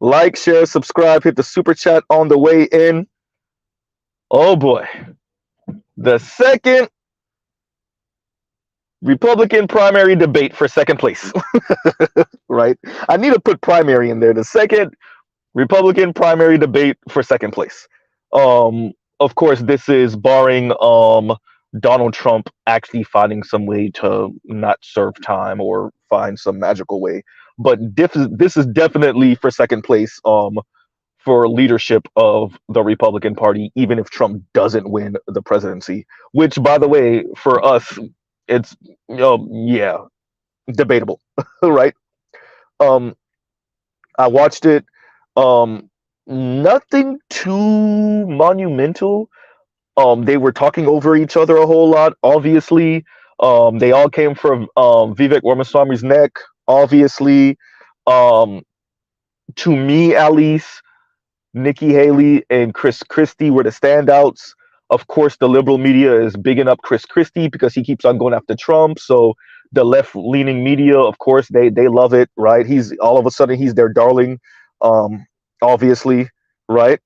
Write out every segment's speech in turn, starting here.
Like, share, subscribe, hit the super chat on the way in. Oh boy. The second Republican primary debate for second place. Right? I need to put primary in there. The second Republican primary debate for second place. Of course, this is barring Donald Trump actually finding some way to not serve time or find some magical way. But this is definitely for second place for leadership of the Republican Party, even if Trump doesn't win the presidency. Which, by the way, for us, it's yeah, debatable, right? Um, I watched it. Nothing too monumental. They were talking over each other a whole lot. Obviously, they all came from Vivek Ramaswamy's neck. Obviously, um, to me at least, Nikki Haley and Chris Christie were the standouts. Of course, the liberal media is bigging up Chris Christie because he keeps on going after Trump. So the left-leaning media, of course, they love it, right? He's all of a sudden he's their darling, um, obviously, right?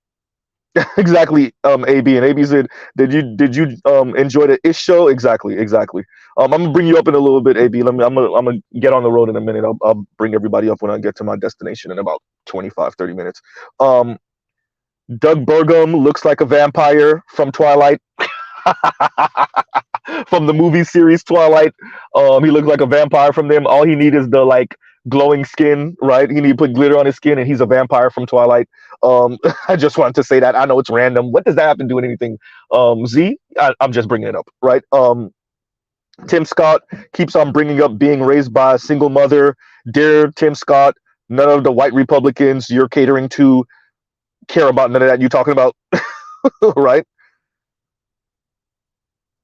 Exactly. AB and AB said, did you enjoy the ish show? Exactly, exactly. I'm gonna bring you up in a little bit, AB. I'm gonna get on the road in a minute. I'll bring everybody up when I get to my destination in about 25-30 minutes. Um, Doug Burgum looks like a vampire from Twilight. From the movie series Twilight. He looks like a vampire from them. All he needs is the like glowing skin, right? He need to put glitter on his skin, and he's a vampire from Twilight. I just wanted to say that. I know it's random. What does that have to do with anything? I'm just bringing it up, right? Tim Scott keeps on bringing up being raised by a single mother. Dear Tim Scott, none of the white Republicans you're catering to care about none of that you're talking about, right?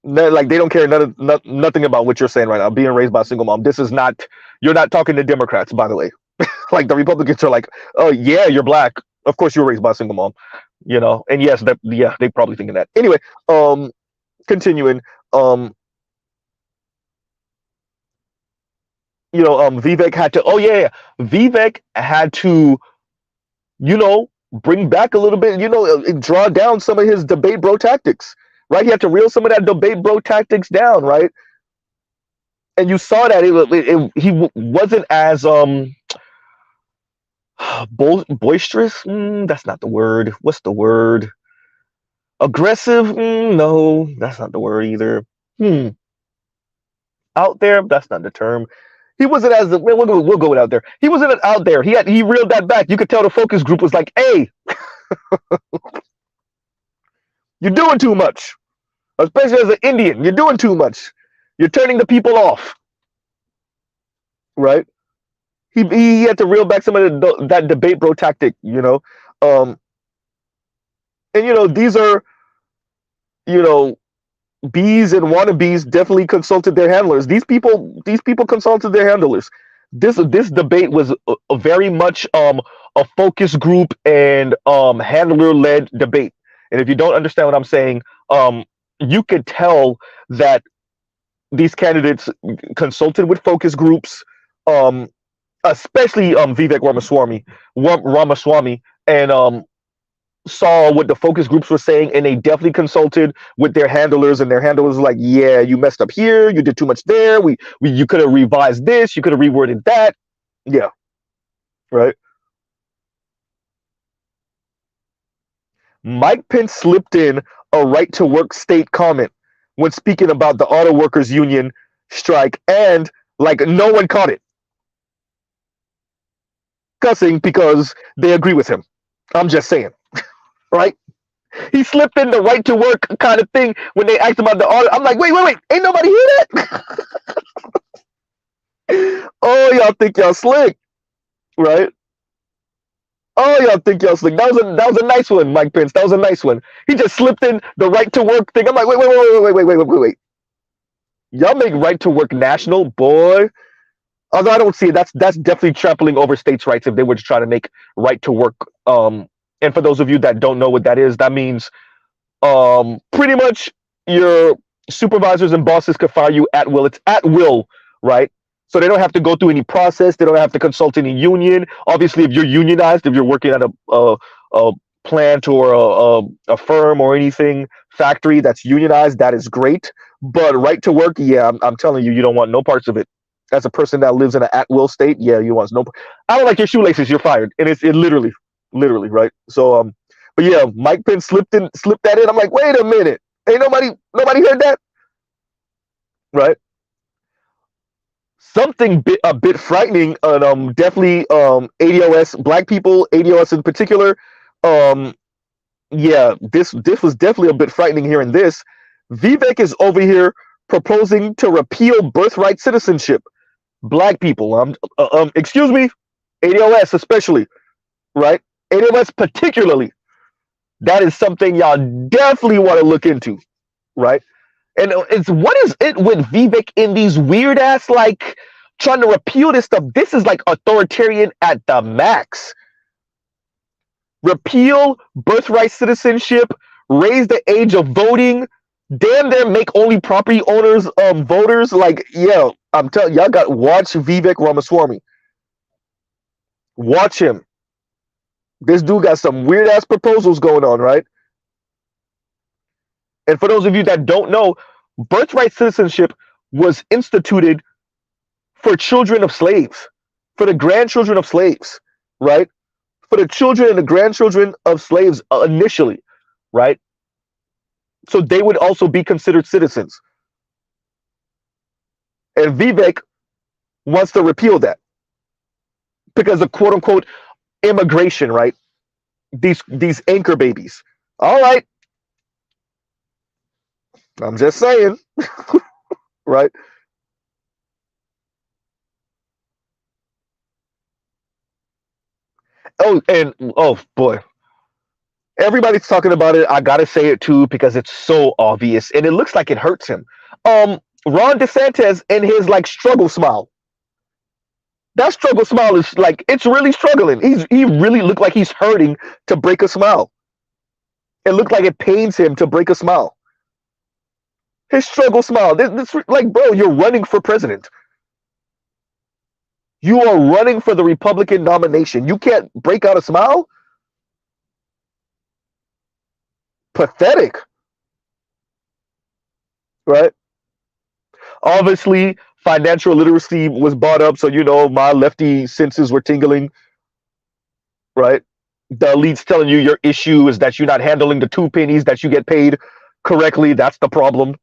Like they don't care nothing about what you're saying right now. Being raised by a single mom. This is not. You're not talking to Democrats, by the way. Like the Republicans are like, oh yeah, you're black. Of course you were raised by a single mom. And yes, they probably thinking that. Anyway, continuing. Vivek had to. Oh yeah, Vivek had to. Bring back a little bit. Draw down some of his debate bro tactics. Right, he had to reel some of that debate bro tactics down, right? And you saw that he wasn't as boisterous. That's not the word. What's the word? Aggressive? No, that's not the word either. Out there? That's not the term. He wasn't as we'll go with out there. He wasn't out there. He reeled that back. You could tell the focus group was like, "Hey, you're doing too much. Especially as an Indian, you're doing too much. You're turning the people off." Right? He had to reel back some of that debate bro tactic, and these are, bees and wannabes definitely consulted their handlers. These people consulted their handlers. This debate was a very much a focus group and handler led debate. And if you don't understand what I'm saying, you could tell that these candidates consulted with focus groups, especially Vivek Ramaswamy, and saw what the focus groups were saying, and they definitely consulted with their handlers, and their handlers were like, "Yeah, you messed up here. You did too much there. You could have revised this. You could have reworded that." Yeah, right. Mike Pence slipped in a right to work state comment when speaking about the auto workers union strike, and like no one caught it. Cussing because they agree with him. I'm just saying, right? He slipped in the right to work kind of thing when they asked about the auto. I'm like, wait, ain't nobody hear that? Oh, y'all think y'all slick, right? Oh, y'all think y'all slick. That was a nice one, Mike Pence. That was a nice one. He just slipped in the right to work thing. I'm like, wait. Y'all make right to work national, boy. Although I don't see it, that's definitely trampling over states' rights if they were to try to make right to work. And for those of you that don't know what that is, that means pretty much your supervisors and bosses could fire you at will. It's at will, right? So they don't have to go through any process. They don't have to consult any union. Obviously, if you're unionized, if you're working at a plant or a firm or anything, factory that's unionized, that is great. But right to work, yeah, I'm telling you, you don't want no parts of it. As a person that lives in an at-will state, yeah, you want no. I don't like your shoelaces. You're fired, and it literally, right. So but yeah, Mike Pence slipped that in. I'm like, wait a minute, ain't nobody heard that, right? Something a bit frightening, and definitely ADOS black people, ADOS in particular. Um, yeah, this was definitely a bit frightening here in this. Vivek is over here proposing to repeal birthright citizenship. Black people, excuse me, ADOS especially, right? ADOS particularly. That is something y'all definitely want to look into, right? And it's what is it with Vivek in these weird ass like trying to repeal this stuff? This is like authoritarian at the max. Repeal birthright citizenship, raise the age of voting, damn near make only property owners voters. Like, yeah, I'm telling y'all got watch Vivek Ramaswamy. Watch him. This dude got some weird ass proposals going on, right? And for those of you that don't know, birthright citizenship was instituted for children of slaves, for the grandchildren of slaves, right? For the children and the grandchildren of slaves initially, right? So they would also be considered citizens. And Vivek wants to repeal that because of quote unquote immigration, right? These anchor babies. All right. I'm just saying, right? Oh, and oh boy, everybody's talking about it. I gotta say it too because it's so obvious and it looks like it hurts him. Ron DeSantis and his like struggle smile. That struggle smile is like it's really struggling. He really looked like he's hurting to break a smile. It looked like it pains him to break a smile. His struggle smile. This like, bro, you're running for president. You are running for the Republican nomination. You can't break out a smile? Pathetic. Right? Obviously, financial literacy was brought up, so you know my lefty senses were tingling. Right? The elite's telling you your issue is that you're not handling the 2 pennies that you get paid correctly. That's the problem.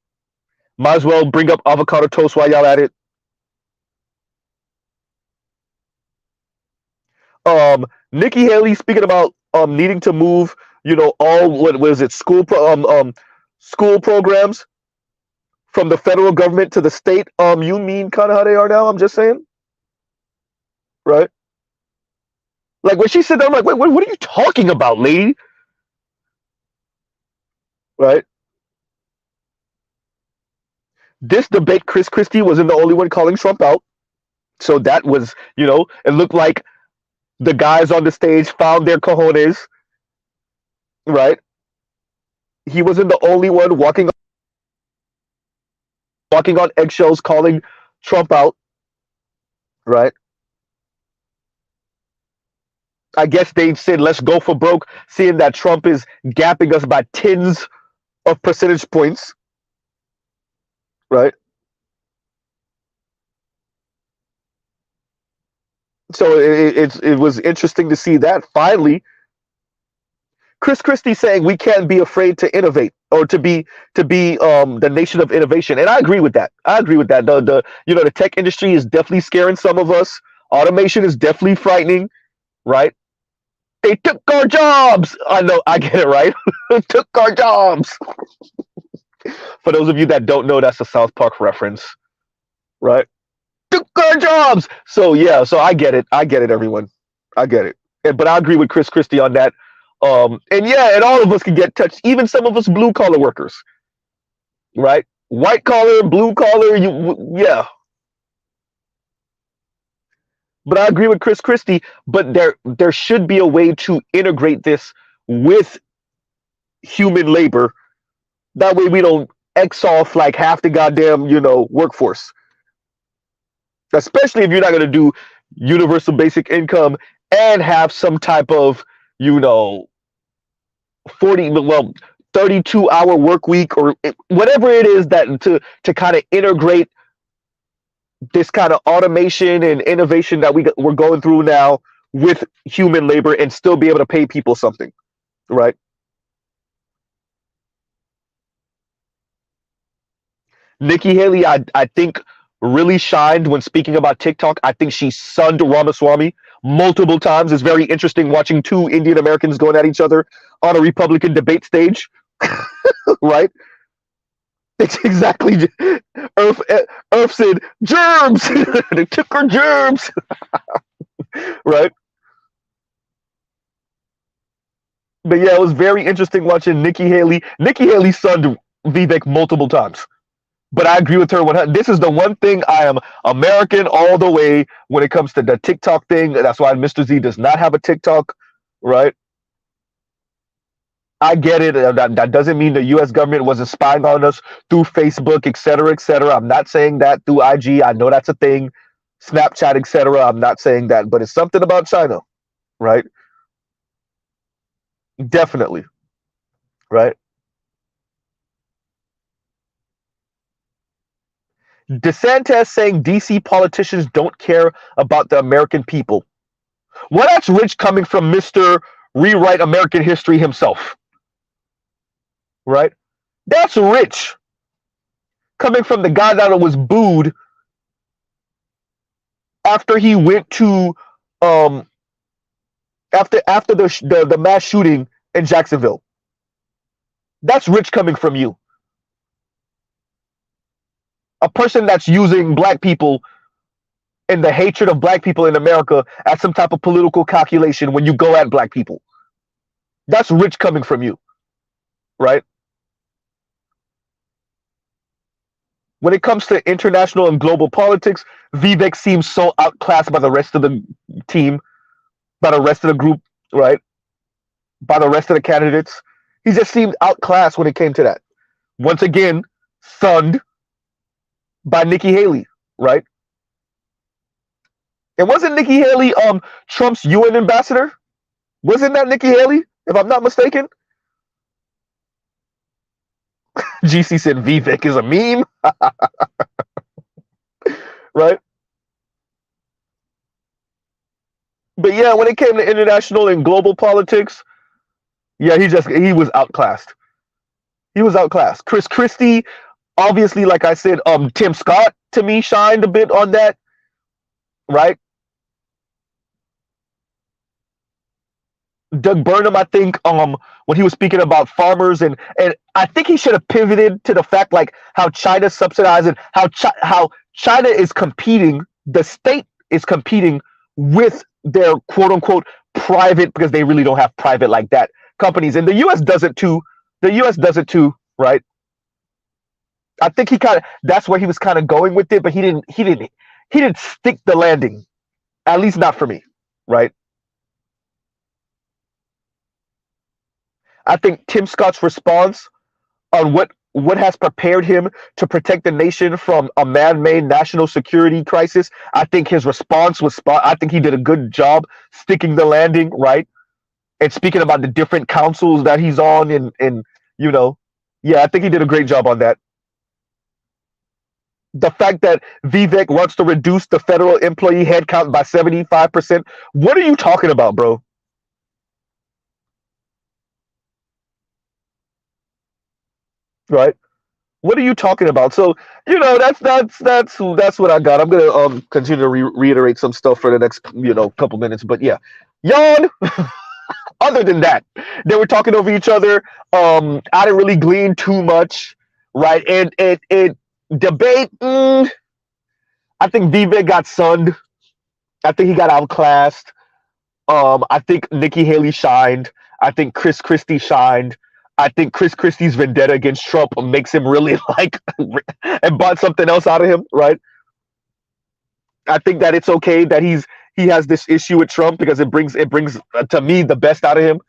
Might as well bring up avocado toast while y'all at it. Nikki Haley speaking about needing to move, you know, all what was it, school programs from the federal government to the state. You mean kind of how they are now? I'm just saying, right? Like when she said that, I'm like, wait, what are you talking about, lady? Right? This debate, Chris Christie wasn't the only one calling Trump out. So that was, you know, it looked like the guys on the stage found their cojones, right? He wasn't the only one walking on eggshells, calling Trump out, right? I guess they said let's go for broke, seeing that Trump is gapping us by tens of percentage points, right? So it was interesting to see that finally Chris Christie saying we can't be afraid to innovate or to be the nation of innovation, and I agree with that. I agree with that. The you know the tech industry is definitely scaring some of us. Automation is definitely frightening, right? They took our jobs. I know, I get it, right? Took our jobs. For those of you that don't know, that's a South Park reference, right? Took our jobs. So yeah, so I get it. I get it, everyone. I get it. But I agree with Chris Christie on that. And yeah, and all of us can get touched, even some of us blue collar workers, right? White collar, blue collar, yeah. But I agree with Chris Christie. But there should be a way to integrate this with human labor. That way we don't X off like half the goddamn, you know, workforce. especially if you're not going to do universal basic income and have some type of, you know, 40, well, 32-hour work week or whatever it is that to kind of integrate this kind of automation and innovation that we're going through now with human labor and still be able to pay people something, right? Nikki Haley, I think, really shined when speaking about TikTok. I think she sunned Ramaswamy multiple times. It's very interesting watching two Indian Americans going at each other on a Republican debate stage, right? It's exactly Earth. Earth said germs. They took her germs, right? But yeah, it was very interesting watching Nikki Haley. Nikki Haley sunned Vivek multiple times. But I agree with her. This is the one thing I am American all the way when it comes to the TikTok thing. That's why Mr. Z does not have a TikTok, right? I get it. That doesn't mean the U.S. government wasn't spying on us through Facebook, et cetera, et cetera. I'm not saying that through IG. I know that's a thing. Snapchat, et cetera. I'm not saying that. But it's something about China, right? Definitely, right? DeSantis saying DC politicians don't care about the American people. Well, that's rich coming from Mr. Rewrite American History himself, right? That's rich coming from the guy that was booed after he went to um after the mass shooting in Jacksonville. That's rich coming from you, a person that's using black people and the hatred of black people in America as some type of political calculation when you go at black people. That's rich coming from you, right? When it comes to international and global politics, Vivek seems so outclassed by the rest of the team, by the rest of the group, right? By the rest of the candidates. He just seemed outclassed when it came to that. Once again, sunned by Nikki Haley, right? And wasn't Nikki Haley Trump's UN ambassador? Wasn't that Nikki Haley, if I'm not mistaken? GC said Vivek is a meme, right? But yeah, when it came to international and global politics, yeah, he was outclassed. He was outclassed. Chris Christie, obviously, like I said, Tim Scott to me shined a bit on that, right? Doug Burnham, I think, when he was speaking about farmers, and I think he should have pivoted to the fact like how China subsidizes, how China is competing, the state is competing with their quote unquote private, because they really don't have private like that companies, and the U.S. does it too. The U.S. does it too, right? I think that's where he was kind of going with it, but he didn't stick the landing, at least not for me, right? I think Tim Scott's response on what has prepared him to protect the nation from a man-made national security crisis, I think his response was spot. I think he did a good job sticking the landing, right? And speaking about the different councils that he's on, and you know, yeah, I think he did a great job on that. The fact that Vivek wants to reduce the federal employee headcount by 75%. What are you talking about, bro? Right? What are you talking about? So that's what I got. I'm gonna continue to reiterate some stuff for the next couple minutes. But yeah, yawn. Other than that, they were talking over each other. I didn't really glean too much, right? And it debate. I think Vivek got sunned. I think he got outclassed. I think Nikki Haley shined. I think Chris Christie shined. I think Chris Christie's vendetta against Trump makes him really like and bought something else out of him, right? I think that it's okay that he has this issue with Trump because it brings to me the best out of him,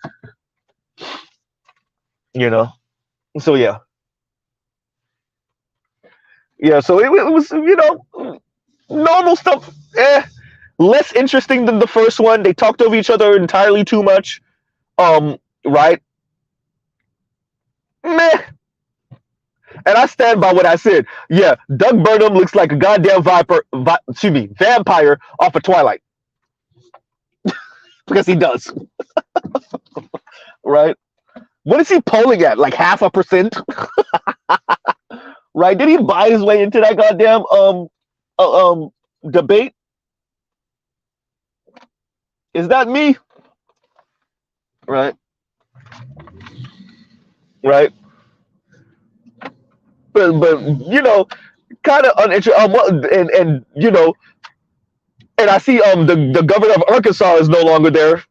you know. So yeah. So it was Normal stuff. Less interesting than the first one. They talked over each other entirely too much. Right? Meh. And I stand by what I said. Yeah, Doug Burnham looks like a goddamn vampire off of Twilight. Because he does. Right? What is he polling at? Like 0.5%? Right? Did he buy his way into that goddamn debate? Is that me? Right? Right? But you know, kind of uninteresting. And you know, and I see the governor of Arkansas is no longer there.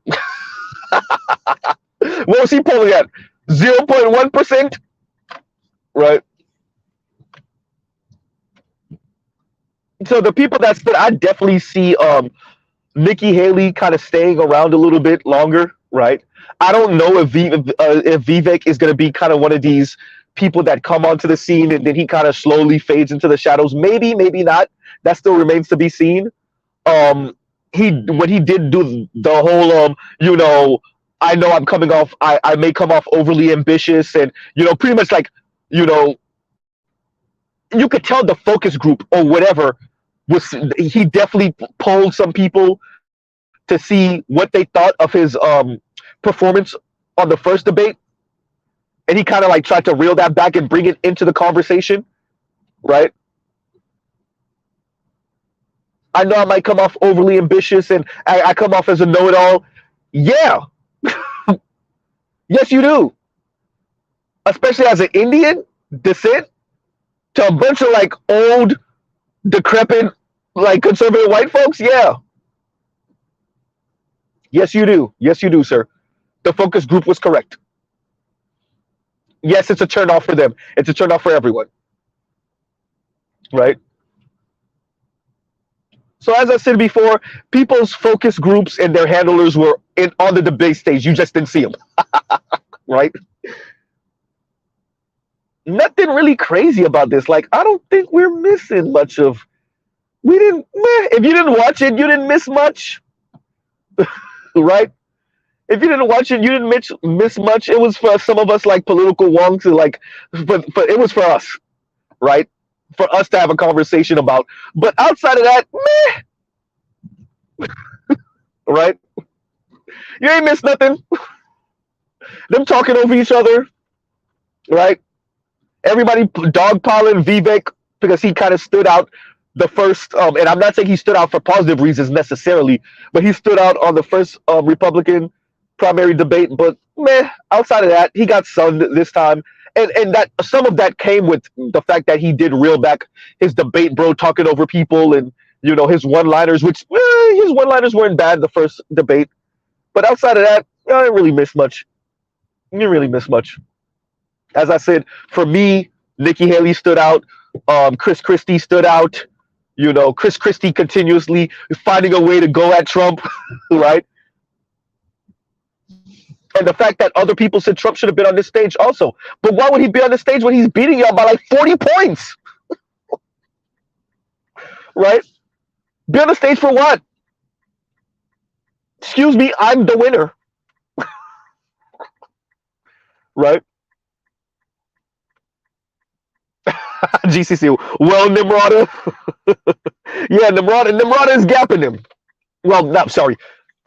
What was he polling at? 0.1%? Right. So the people that stood, I definitely see Nikki Haley kind of staying around a little bit longer, right? I don't know if Vivek is going to be kind of one of these people that come onto the scene and then he kind of slowly fades into the shadows. Maybe, maybe not. That still remains to be seen. When he did do the whole you know I'm coming off, I may come off overly ambitious, and pretty much like, you could tell the focus group or whatever was, he definitely polled some people to see what they thought of his performance on the first debate, and he kind of like tried to reel that back and bring it into the conversation, right? I know I might come off overly ambitious and I come off as a know-it-all. Yeah. Yes, you do. Especially as an Indian descent to a bunch of like old, decrepit, like conservative white folks. Yeah. Yes, you do. Yes, you do, sir. The focus group was correct. Yes, it's a turn off for them. It's a turn off for everyone. Right? So as I said before, people's focus groups and their handlers were on the debate stage. You just didn't see them. Right? Nothing really crazy about this. Like, I don't think we're missing much of. If you didn't watch it, you didn't miss much. Right? If you didn't watch it, you didn't miss much. It was for some of us like political wonks, like, but it was for us, right? For us to have a conversation about. But outside of that, meh. Right? You ain't missed nothing. Them talking over each other, right? Everybody dogpiling Vivek because he kind of stood out the first, and I'm not saying he stood out for positive reasons necessarily, but he stood out on the first Republican primary debate. But outside of that, he got sunned this time, and that some of that came with the fact that he did reel back his debate, bro, talking over people, and his one-liners, which his one-liners weren't bad the first debate, but outside of that, I didn't really miss much. You didn't really miss much. As I said, for me, Nikki Haley stood out. Chris Christie stood out. Chris Christie continuously finding a way to go at Trump, right? And the fact that other people said Trump should have been on this stage also. But why would he be on the stage when he's beating y'all by like 40 points? Right? Be on the stage for what? Excuse me, I'm the winner. Right? GCC. Well, Nimrata. Yeah, Nimrata is gapping him. Well, no, sorry.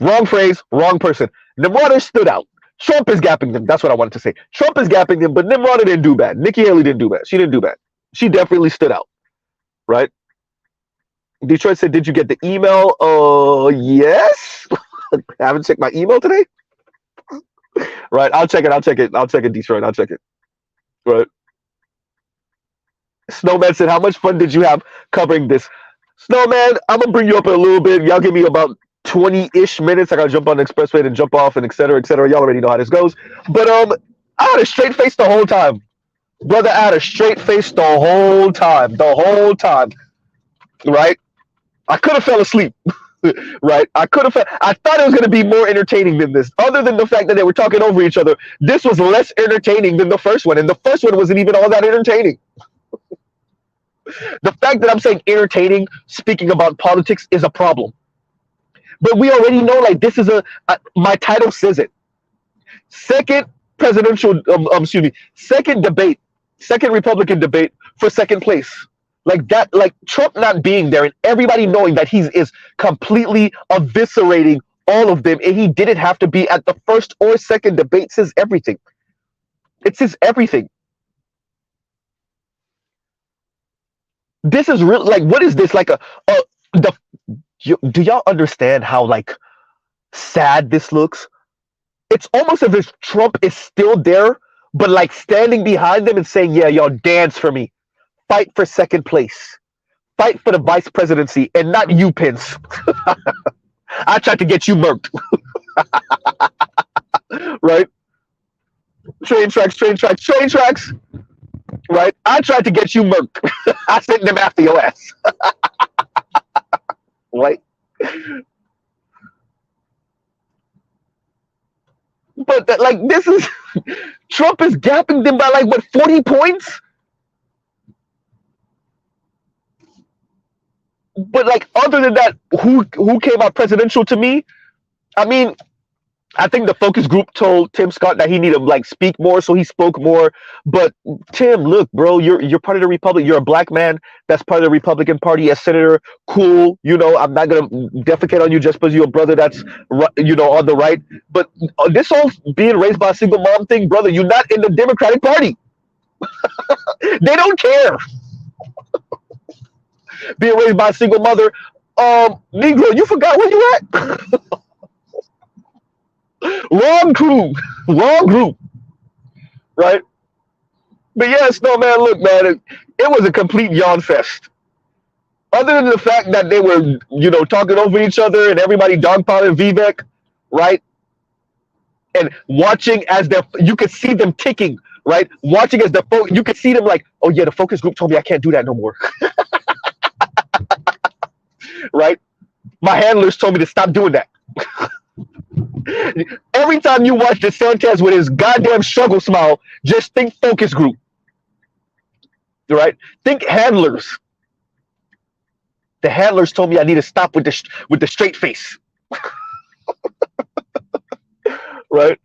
Wrong phrase, wrong person. Nimrata stood out. Trump is gapping them. That's what I wanted to say. Trump is gapping them, but Nimrata didn't do bad. Nikki Haley didn't do bad. She didn't do bad. She definitely stood out. Right? Detroit said, did you get the email? Yes. I haven't checked my email today. Right. I'll check it, Detroit. I'll check it. Right. Snowman said, how much fun did you have covering this? Snowman, I'm going to bring you up in a little bit. Y'all give me about 20-ish minutes. I got to jump on the expressway and jump off and et cetera, et cetera. Y'all already know how this goes. But I had a straight face the whole time. Brother, I had a straight face the whole time. The whole time. Right? I could have fell asleep. Right? I thought it was going to be more entertaining than this. Other than the fact that they were talking over each other, this was less entertaining than the first one. And the first one wasn't even all that entertaining. The fact that I'm saying entertaining, speaking about politics, is a problem. But we already know, like, this is my title says it. Second presidential, excuse me, second debate, second Republican debate for second place. Like that, like Trump not being there and everybody knowing that he is completely eviscerating all of them, and he didn't have to be at the first or second debate, says everything. It says everything. This is real. Like, what is this? Like the. Do y'all understand how like sad this looks? It's almost as if Trump is still there, but like standing behind them and saying, "Yeah, y'all dance for me, fight for second place, fight for the vice presidency, and not you, Pence." I tried to get you murked, right? Train tracks, train tracks, train tracks, right? I tried to get you murked. I sent them after your ass, right? But that, like, this is Trump is gapping them by like what 40 points. But like, other than that, who came out presidential to me? I mean, I think the focus group told Tim Scott that he needed to like speak more, so he spoke more. But Tim, look, bro, you're part of the Republic. You're a black man that's part of the Republican Party as senator. Cool, you know, I'm not gonna defecate on you just because you're a brother that's on the right. But this whole being raised by a single mom thing, brother, you're not in the Democratic Party. They don't care. Being raised by a single mother, Negro, you forgot where you at. Wrong crew, wrong group, right? But yes, no, man, look, man, it was a complete yawn fest. Other than the fact that they were, talking over each other and everybody dogpiling Vivek, right? And watching as you could see them ticking, right? Watching as you could see them like, oh yeah, the focus group told me I can't do that no more, right? My handlers told me to stop doing that. Every time you watch DeSantis with his goddamn struggle smile, just think focus group, right? Think handlers. The handlers told me I need to stop with the straight face, right?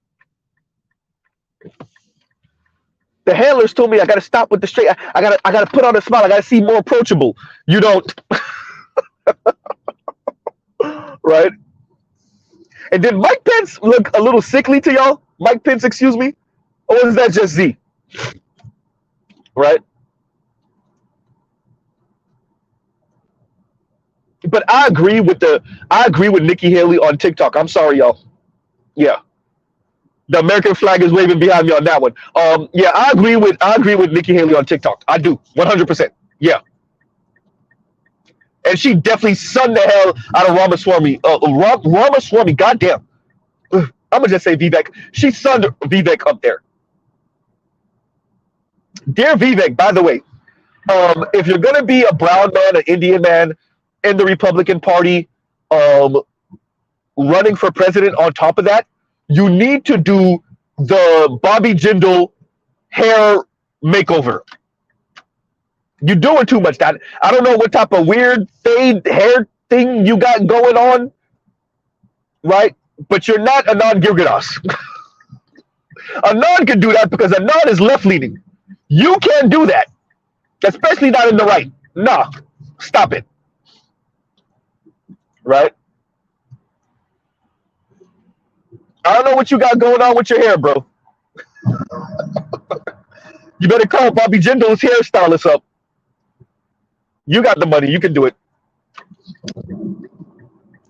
The handlers told me I got to stop with the straight. I gotta put on a smile. I gotta seem more approachable. You don't, right? And did Mike Pence look a little sickly to y'all? Mike Pence, excuse me? Or was that just Z? Right? But I agree with Nikki Haley on TikTok. I'm sorry, y'all. Yeah. The American flag is waving behind me on that one. Yeah, I agree with Nikki Haley on TikTok. I do. 100%. Yeah. And she definitely sunned the hell out of Ramaswamy. Ramaswamy, goddamn. I'm going to just say Vivek. She sunned Vivek up there. Dear Vivek, by the way, if you're going to be a brown man, an Indian man in the Republican Party, running for president on top of that, you need to do the Bobby Jindal hair makeover. You're doing too much. That I don't know what type of weird fade hair thing you got going on, right? But you're not Anand Girgadas. Anand can do that because Anand is left-leaning. You can't do that, especially not in the right. Nah, stop it. Right? I don't know what you got going on with your hair, bro. You better call Bobby Jindal's hairstylist up. You got the money. You can do it.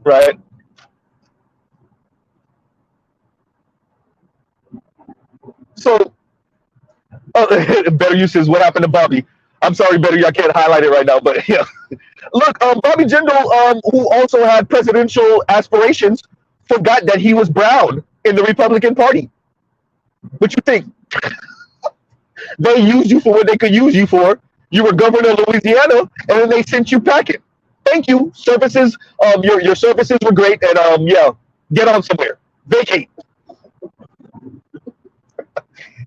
Right? So, Better says, what happened to Bobby? I'm sorry, Better, I can't highlight it right now, but yeah. Look, Bobby Jindal, who also had presidential aspirations, forgot that he was brown in the Republican Party. What you think? They used you for what they could use you for. You were governor of Louisiana, and then they sent you packing. Thank you. Services, your services were great, and yeah, get on somewhere. Vacate.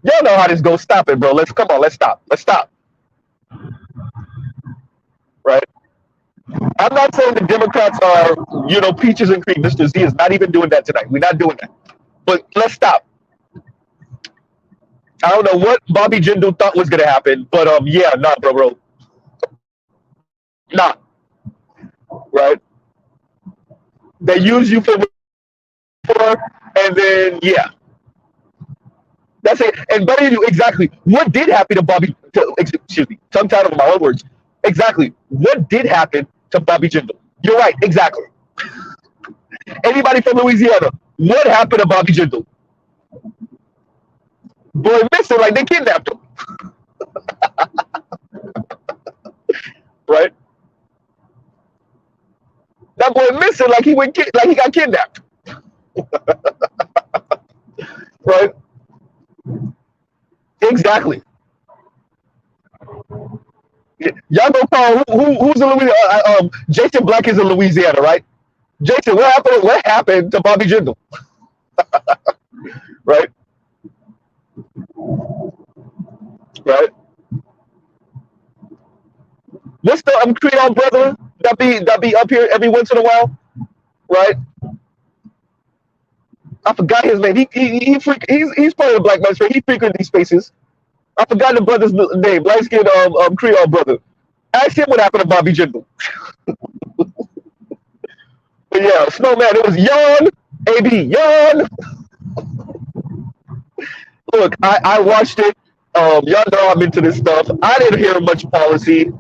Y'all know how this goes. Stop it, bro. Let's stop. Let's stop. right? I'm not saying the Democrats are, peaches and cream. Mr. Z is not even doing that tonight. We're not doing that. But let's stop. I don't know what Bobby Jindal thought was gonna happen, but yeah, nah, bro, nah, right? They use you for, and then yeah, that's it. And better you exactly what did happen to Bobby? Excuse me, tongue tied on my own words. Exactly what did happen to Bobby Jindal? You're right. Exactly. Anybody from Louisiana? What happened to Bobby Jindal? Boy, missing like they kidnapped him, right? That boy missing like like he got kidnapped, right? Exactly. Y'all go call who's in Louisiana? Jason Black is in Louisiana, right? Jason, what happened? What happened to Bobby Jindal, right? Right. What's the Creole brother that be up here every once in a while, right? I forgot his name. He's part of the Black Man's Fair. He frequented these spaces. I forgot the brother's name. Light skinned Creole brother. Ask him what happened to Bobby Jindal. But yeah, Snowman. It was Yon, AB Yon. Look, I watched it. Y'all know I'm into this stuff. I didn't hear much policy,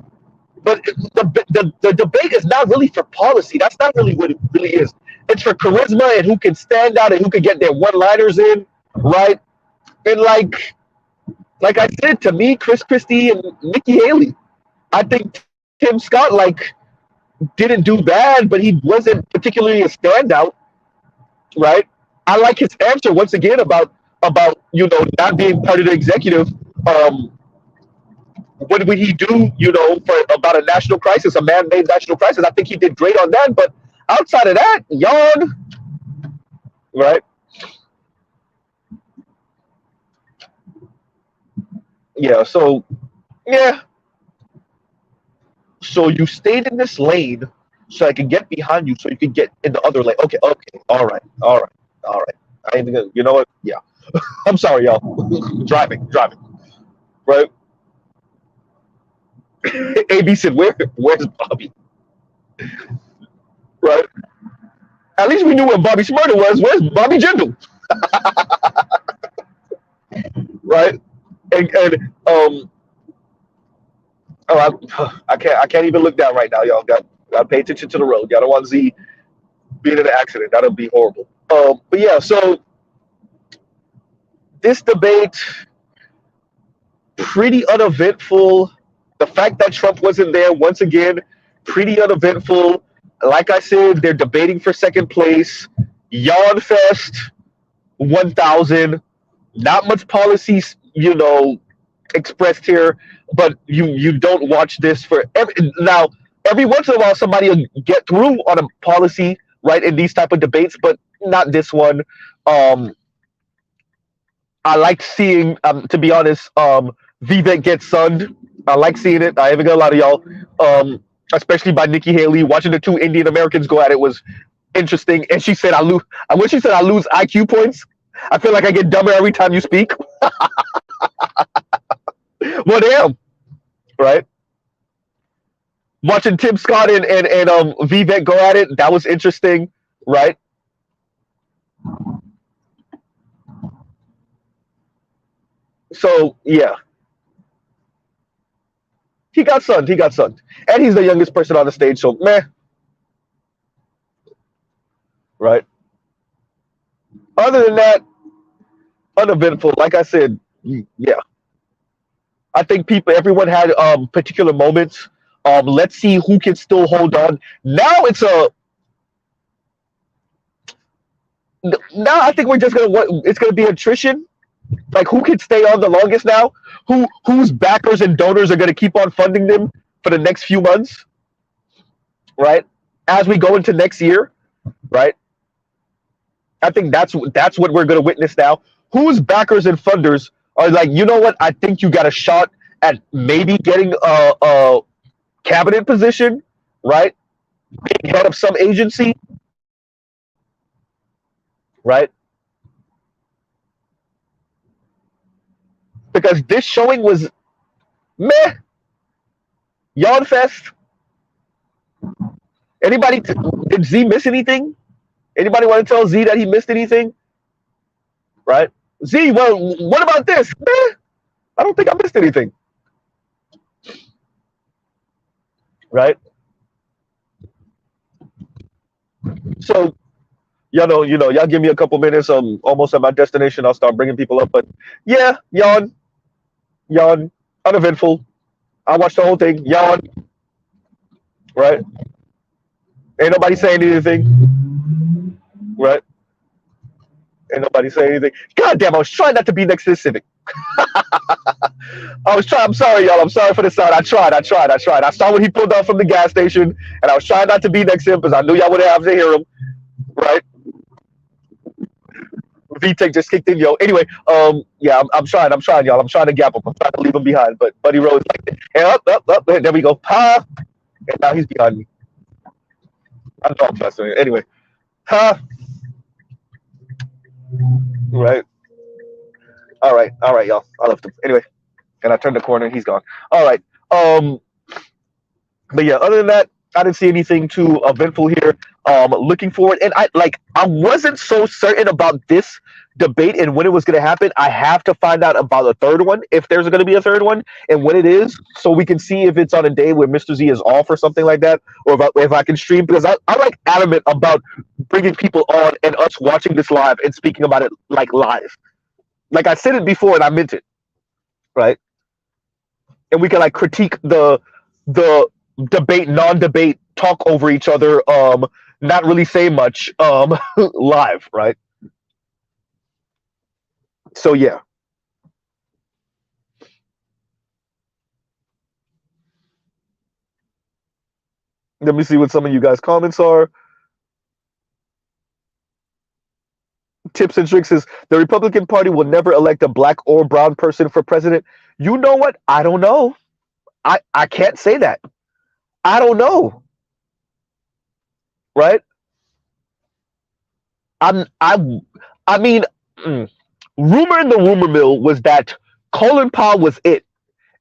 but the debate is not really for policy. That's not really what it really is. It's for charisma and who can stand out and who can get their one-liners in, right? And like I said, to me, Chris Christie and Nikki Haley. I think Tim Scott didn't do bad, but he wasn't particularly a standout, right? I like his answer once again about not being part of the executive. What would he do, for about a national crisis, a man-made national crisis? I think he did great on that, but outside of that, yawn, right? Yeah. So yeah. So you stayed in this lane so I can get behind you so you can get in the other lane. Okay, okay, all right, all right, all right. I ain't gonna, you know what? Yeah. I'm sorry, y'all. driving. Right? AB said, where's Bobby? Right? At least we knew where Bobby Smurder was. Where's Bobby Jindal? Right? And I can't even look down right now, y'all. Gotta pay attention to the road. Y'all don't want Z being in an accident. That'll be horrible. But yeah, so this debate, pretty uneventful. The fact that Trump wasn't there, once again, pretty uneventful. Like I said, they're debating for second place. Yawn Fest, 1,000. Not much policies, expressed here, but you don't watch this for every once in a while somebody will get through on a policy, right, in these type of debates, but not this one. I like seeing, to be honest, Vivek get sunned. I like seeing it. I haven't got a lot of y'all, especially by Nikki Haley. Watching the two Indian Americans go at it was interesting. And she said, when she said I lose IQ points, I feel like I get dumber every time you speak. Well, damn, right? Watching Tim Scott and Vivek go at it, that was interesting, right? So yeah, he got sunned. And he's the youngest person on the stage, so meh, right? Other than that, uneventful. Like I said, yeah. I think everyone had particular moments. Let's see who can still hold on. Now I think we're just it's gonna be attrition. Like who can stay on the longest now? Whose backers and donors are gonna keep on funding them for the next few months, right? As we go into next year, right? I think that's what we're gonna witness now. Whose backers and funders are like, you know what? I think you got a shot at maybe getting cabinet position, right? Being head of some agency, right? Because this showing was meh, yawn fest. Anybody did Z miss anything? Anybody want to tell Z that he missed anything? Right? Z, well, what about this? Meh, I don't think I missed anything. Right? So y'all give me a couple minutes. I'm almost at my destination. I'll start bringing people up. But yeah, yawn, uneventful. I watched the whole thing. Yawn, right? Ain't nobody saying anything, right? Ain't nobody saying anything. God damn, I was trying not to be next to the Civic. I was trying. I'm sorry, y'all. I'm sorry for the sound. I tried. I saw when he pulled out from the gas station, and I was trying not to be next to him because I knew y'all would have to hear him, right? VTech just kicked in, yo. Anyway, yeah, I'm trying, y'all. I'm trying to gap him. I'm trying to leave him behind. But Buddy Rose like, and up, there we go. Ha! And now he's behind me. I'm talking fast. Anyway, ha! Right. All right, y'all. I left him. Anyway, and I turned the corner and he's gone. All right. But yeah, other than that, I didn't see anything too eventful here. Looking forward, and I wasn't so certain about this debate and when it was going to happen. I have to find out about a third one, if there's going to be a third one, and when it is, so we can see if it's on a day where Mr. Z is off or something like that, or if I can stream, because I'm like adamant about bringing people on and us watching this live and speaking about it like live. Like I said it before and I meant it, right? And we can like critique the debate, non-debate, talk over each other, not really say much, live, right? So yeah. Let me see what some of you guys' comments are. Tips and tricks is the Republican Party will never elect a black or brown person for president. You know what? I don't know. I can't say that. I don't know. Right? I mean, rumor in the rumor mill was that Colin Powell was it.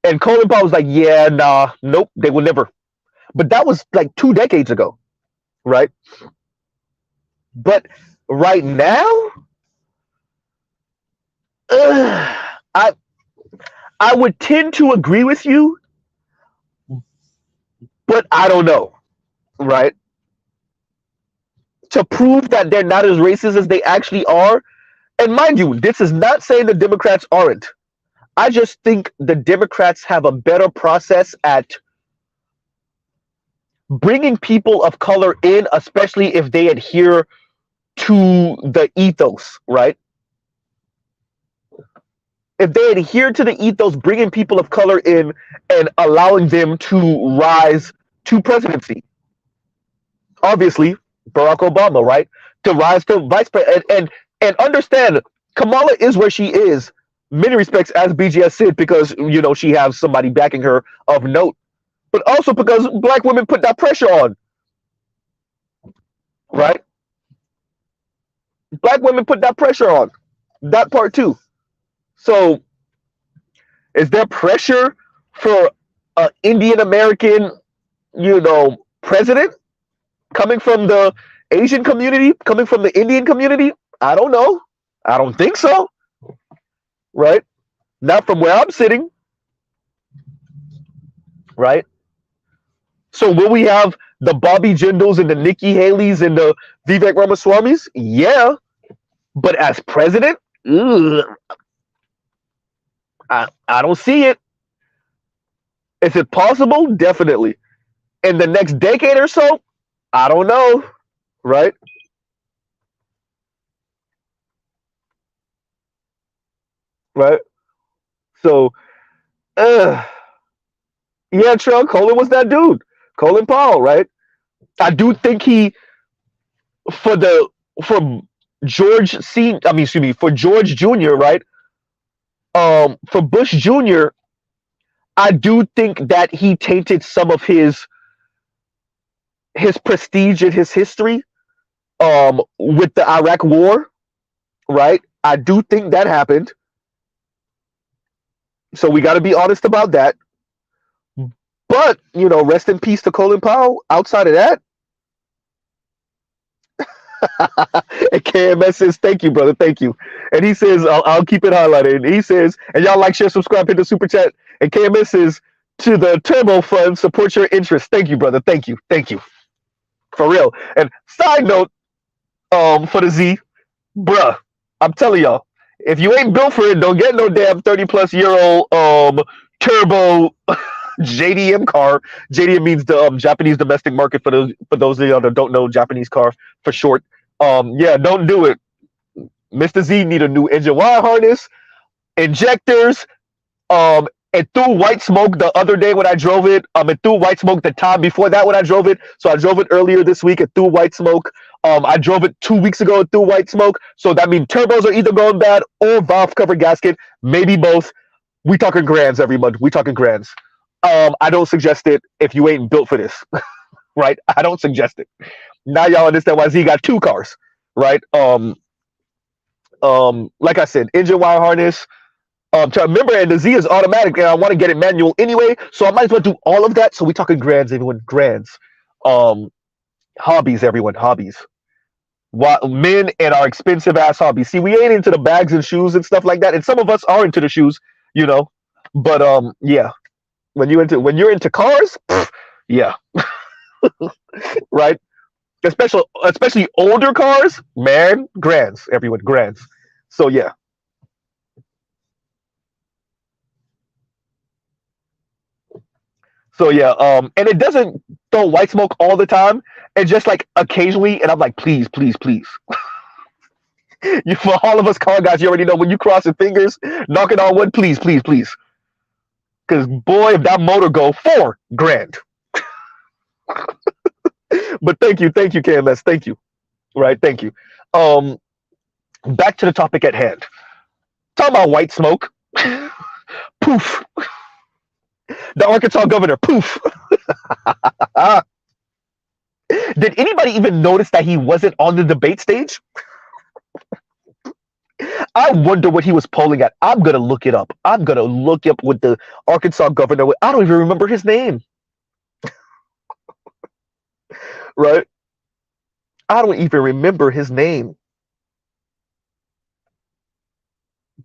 And Colin Powell was like, yeah, nah, nope, they will never. But that was like 2 decades ago, right? But right now, I would tend to agree with you, but I don't know, right? To prove that they're not as racist as they actually are, and mind you, this is not saying the Democrats aren't. I just think the Democrats have a better process at bringing people of color in, especially if they adhere to the ethos, right? If they adhere to the ethos, bringing people of color in and allowing them to rise to presidency. Obviously, Barack Obama, right? To rise to vice president. And understand, Kamala is where she is, many respects, as BGS said, because, she has somebody backing her of note. But also because black women put that pressure on, right? Black women put that pressure on. That part too. So, is there pressure for an Indian American, president coming from the Asian community, coming from the Indian community? I don't know. I don't think so. Right? Not from where I'm sitting. Right? So will we have the Bobby Jindals and the Nikki Haley's and the Vivek Ramaswamy's? Yeah. But as president? Ugh. I don't see it. Is it possible? Definitely. In the next decade or so? I don't know. Right? Right? So, yeah, Trell, Colin was that dude. Colin Powell, right? I do think for George for George Jr., right? For Bush Jr., I do think that he tainted some of his prestige and his history with the Iraq War, right? I do think that happened. So we got to be honest about that. But, rest in peace to Colin Powell. Outside of that, and KMS says, thank you, brother. Thank you. And he says, I'll keep it highlighted. And he says, and y'all like, share, subscribe, hit the super chat. And KMS says, to the Turbo Fund, support your interest. Thank you, brother. Thank you. Thank you. For real. And side note, for the Z, bruh, I'm telling y'all, if you ain't built for it, don't get no damn 30-plus-year-old turbo JDM car. JDM means the Japanese domestic market, for those of y'all that don't know Japanese car for short. Yeah, don't do it. Mr. Z need a new engine wire harness, injectors, it threw white smoke the other day when I drove it. It threw white smoke the time before that when I drove it. So I drove it earlier this week. It threw white smoke. I drove it 2 weeks ago. It threw white smoke. So that means turbos are either going bad or valve cover gasket. Maybe both. We talking grands every month. We talking grands. I don't suggest it if you ain't built for this, right? I don't suggest it. Now y'all understand why Z got two cars, right? Like I said, engine wire harness. To remember, and the Z is automatic, and I want to get it manual anyway, so I might as well do all of that. So we talking grands, everyone, grands. Hobbies, everyone, hobbies. Men and our expensive ass hobbies. See, we ain't into the bags and shoes and stuff like that, and some of us are into the shoes, you know. But yeah, when you're into cars, yeah, right. Especially older cars, man, grands, everyone, grands. So yeah. So yeah, and it doesn't throw white smoke all the time. It's just like occasionally, and I'm like, please, please, please. For all of us car guys, you already know when you cross your fingers, knocking on wood, please, please, please. Because boy, if that motor go 4 grand. But thank you, KMS, thank you. Right, thank you. Um, Back to the topic at hand. Talking about white smoke. Poof. The Arkansas governor. Poof. Did anybody even notice that he wasn't on the debate stage? I wonder what he was polling at. I'm gonna look it up. I'm gonna look up what the Arkansas governor. I don't even remember his name. Right? I don't even remember his name.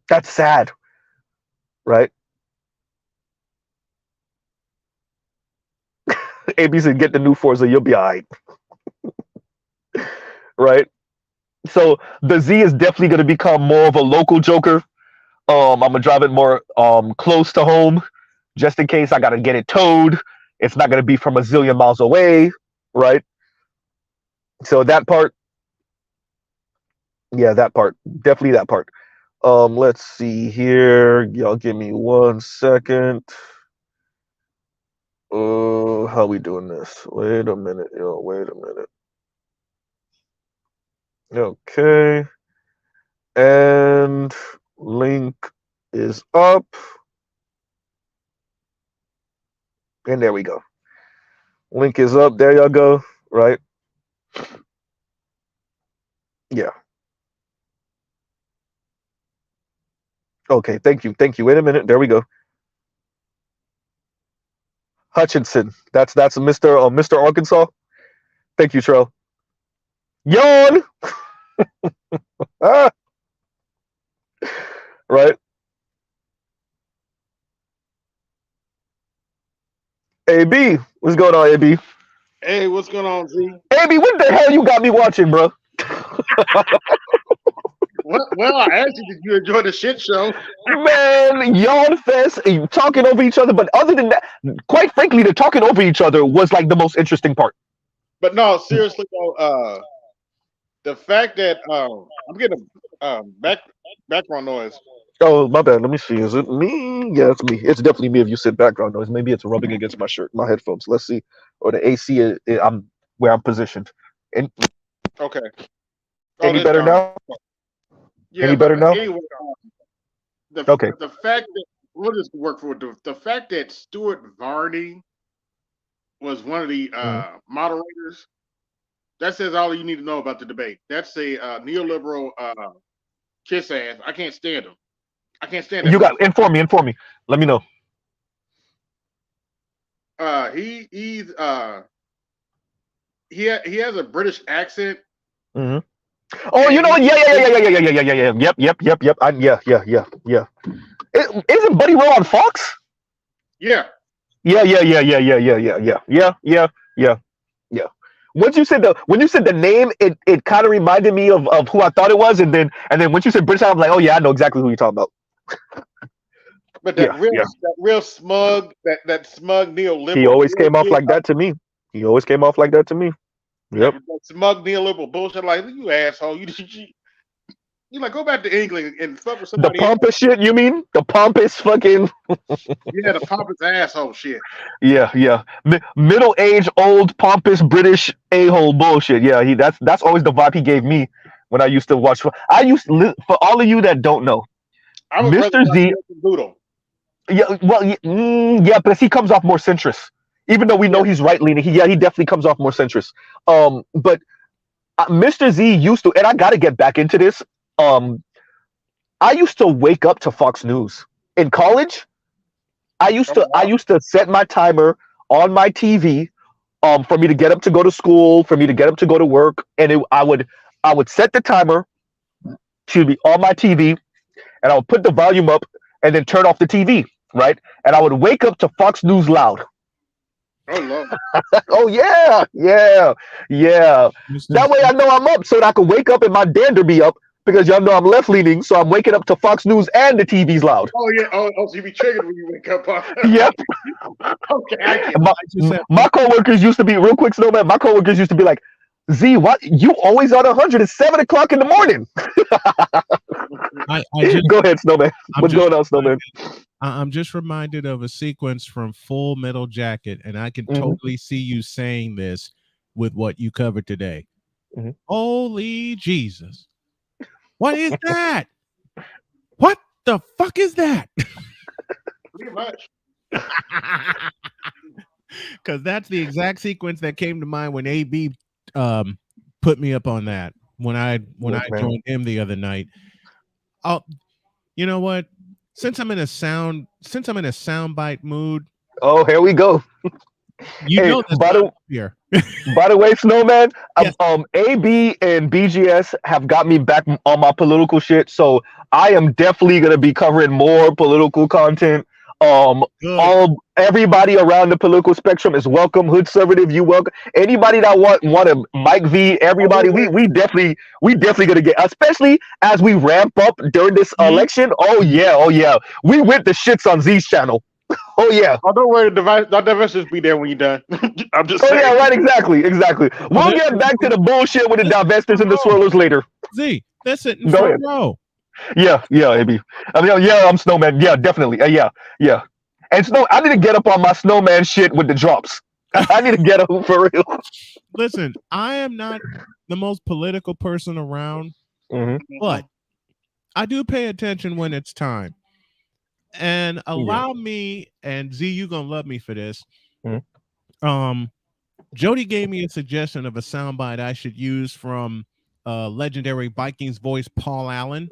That's sad. Right? AB said, "Get the new Forza. You'll be alright." Right? So the Z is definitely gonna become more of a local joker. I'm gonna drive it more close to home, just in case I gotta get it towed. It's not gonna be from a zillion miles away, right? So that part, yeah, that part, definitely that part. Let's see here. Y'all give me 1 second. How we doing this? Wait a minute, yo. Wait a minute. Okay. And link is up. And there we go. Link is up. There y'all go. Right? Yeah. Okay. Thank you. Thank you. Wait a minute. There we go. Hutchinson. That's Mr. Arkansas. Thank you, Trell. Yawn. Ah, right. AB, what's going on, AB? Hey, what's going on, Z? AB, what the hell you got me watching, bro? Well, I asked you, did you enjoy the shit show? Man, yawn fest, talking over each other. But other than that, quite frankly, the talking over each other was like the most interesting part. But no, seriously though, the fact that I'm getting a background noise. Oh, my bad. Let me see. Is it me? Yeah, it's me. It's definitely me if you said background noise. Maybe it's rubbing against my shirt, my headphones. Let's see. Or the AC, I'm where I'm positioned. And Okay. Oh, any that's better fine. now? Yeah, Any but better now? anyway, the Okay. the fact that we'll just work for it. The fact that Stuart Varney was one of the Mhm. moderators, that says all you need to know about the debate. That's a neoliberal kiss ass. I can't stand him. I can't stand that You got motherfucker. inform me. Let me know. He's he has a British accent, Hmm. Oh, you and know what? Yeah, yeah, yeah, yeah, yeah, yeah, yeah, yeah, yeah, yeah. Yep. Yeah. Isn't Buddy Rowe on Fox? yeah. Yeah. Yeah. Once you said the when you said the name, it kind of reminded me of who I thought it was, and then once you said British, I'm like, oh yeah, I know exactly who you're talking about. But Yeah, yeah. that real smug, that smug He neoliberal always came off bullshit, like that to me. He always came off like that to me. Yep. that smug neoliberal bullshit. Like you asshole, you like go back to England and fuck with The somebody else. pompous shit, you mean? The pompous fucking Yeah, the pompous asshole shit. yeah. Middle-aged, old, pompous British a-hole bullshit. Yeah, that's always the vibe he gave me when I used to watch. For all of you that don't know, I would rather Mr. watch Z. Wilson Doodle. Yeah, well, yeah, because he comes off more centrist. Even though we Yeah, know he's right leaning, he definitely comes off more centrist. But Mr. Z used to, and I got to get back into this. Um, I used to wake up to Fox News in college. oh, I wow. used to set my timer on my TV, for me to get up to go to school, for me to get up to go to work, and I would set the timer to be on my TV, and I would put the volume up, and then turn off the TV, right? And I would wake up to Fox News loud. Oh Lord. Oh yeah. Mr. That way Z, I know I'm up, so that I can wake up and my dander be up because y'all know I'm left leaning, so I'm waking up to Fox News and the TV's loud. Oh yeah. So you be triggered when you wake up. Yep. Okay, I get it. My, I just have my coworkers used to be real quick, Snowman. My coworkers used to be like, Z, what? You always on 100? It's 7 o'clock in the morning. I just Go ahead, Snowman. I'm What's just going on, Snowman? I'm just reminded of a sequence from Full Metal Jacket, and I can Hmm. totally see you saying this with what you covered today. Mhm. Holy Jesus. What is that? What the fuck is that? Pretty much. Because that's the exact sequence that came to mind when AB put me up on that when I Look, man. joined him the other night. Oh, you know what? Since I'm in a soundbite mood, Oh, here we go. you Hey, know that's by why I'm the here. by the way, Snowman, Yes. AB and BGS have got me back on my political shit, so I am definitely gonna be covering more political content. Good. Everybody around the political spectrum is welcome. Hood conservative, you welcome. Anybody that want to Mike V, everybody, we definitely gonna get, especially as we ramp up during this election. Oh yeah, we with the shits on Z's channel. Oh yeah. Oh, don't worry. The device just be there when you're done. I'm just Oh saying. yeah, right, exactly. We'll get back to the bullshit with the divestors and the swirlers later. Z, that's it in Go front ahead. row. Yeah, AB. I mean, yeah, I'm Snowman. Yeah, definitely. Yeah. And I need to get up on my Snowman shit with the drops. I need to get up for real. Listen, I am not the most political person around, Hmm. but I do pay attention when it's time. And allow me, and Z, you're gonna love me for this. Jody gave me a suggestion of a soundbite I should use from legendary Vikings voice Paul Allen.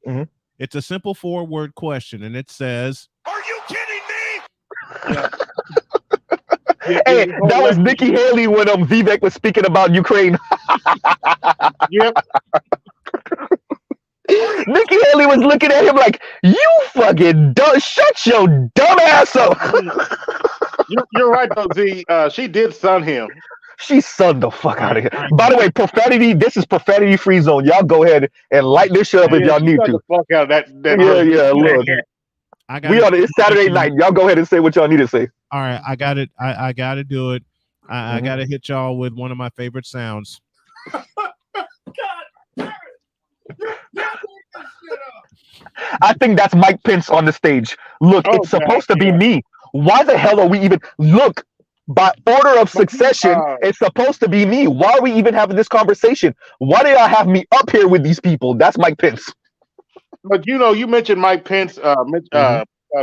Mhm. It's a simple 4-word question, and it says, Are you kidding me? Yeah. Hey, that was Nikki Haley when Vivek was speaking about Ukraine. Yep. Nikki Haley was looking at him like, "You fucking shut your dumb ass up." You're right though, Z. She did son him. She sunned the fuck out of here. By the way, profanity. This is profanity free zone. Y'all go ahead and light this shit up if y'all She need got to. the fuck out of that. Yeah. Look, I got we on it. It's Saturday night. Y'all go ahead and say what y'all need to say. All right, I got it. I got to do it. I Mhm. got to hit y'all with one of my favorite sounds. God damn it. You're making this shit up. I think that's Mike Pence on the stage. Look, Oh, it's supposed God, to be me. Why the hell are we even look? By order of succession, it's supposed to be me. Why are we even having this conversation? Why do y'all have me up here with these people? That's Mike Pence. But you know, you mentioned Mike Pence.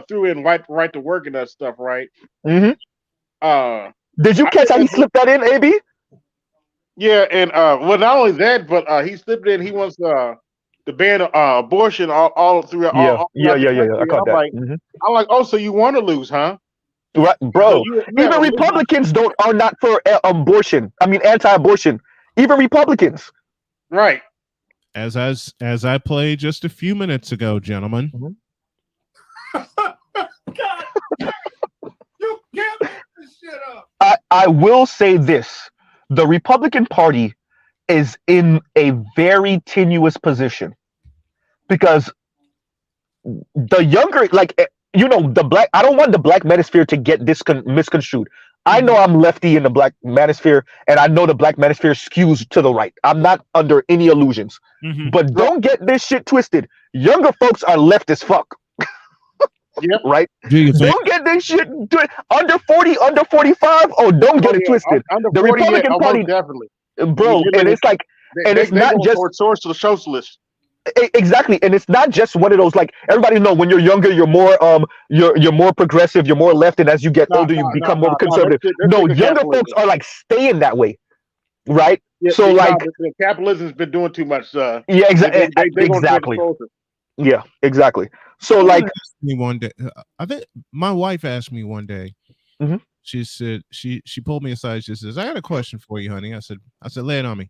threw in right to work and that stuff, right? hmm Uh, Did you I catch think how he slipped that in, AB? yeah, and well, not only that, but he slipped in. He wants to ban abortion all Yeah, yeah, throughout the yeah, yeah, yeah. I country, and caught that. I'm like, oh, so you want to lose, huh? Right, So bro. you have Even a liberty, Republicans don't are not for abortion. I mean, anti-abortion. Even Republicans. right? As I played just a few minutes ago, gentlemen. Mhm. God, you can't make this shit up. I will say this: the Republican Party is in a very tenuous position because the younger, like the black. I don't want the black manosphere to get misconstrued. I know I'm lefty in the black manosphere, and I know the black manosphere skews to the right. I'm not under any illusions, Mhm. but don't get this shit twisted. Younger folks are left as fuck, Yep. right? Do you think? Don't get this shit under 40, under 45. Oh, don't get Oh, it yeah, twisted. under The 40, yeah, Republican most Party, definitely. bro, and it's like, and it's They not going just towards socialist. exactly, and it's not just one of those like everybody know when you're younger, you're more progressive, you're more left, and as you get older, you become more conservative. They're No, sick of younger folks capitalism. are like staying that way, right? Yeah, So like, the capitalism's been doing too much. yeah, They exactly, going towards exactly, closer. yeah, exactly. So Someone like, asked me one day. I think my wife asked me one day. Mhm. She said she pulled me aside. She says, "I got a question for you, honey." I said, "Lay it on me."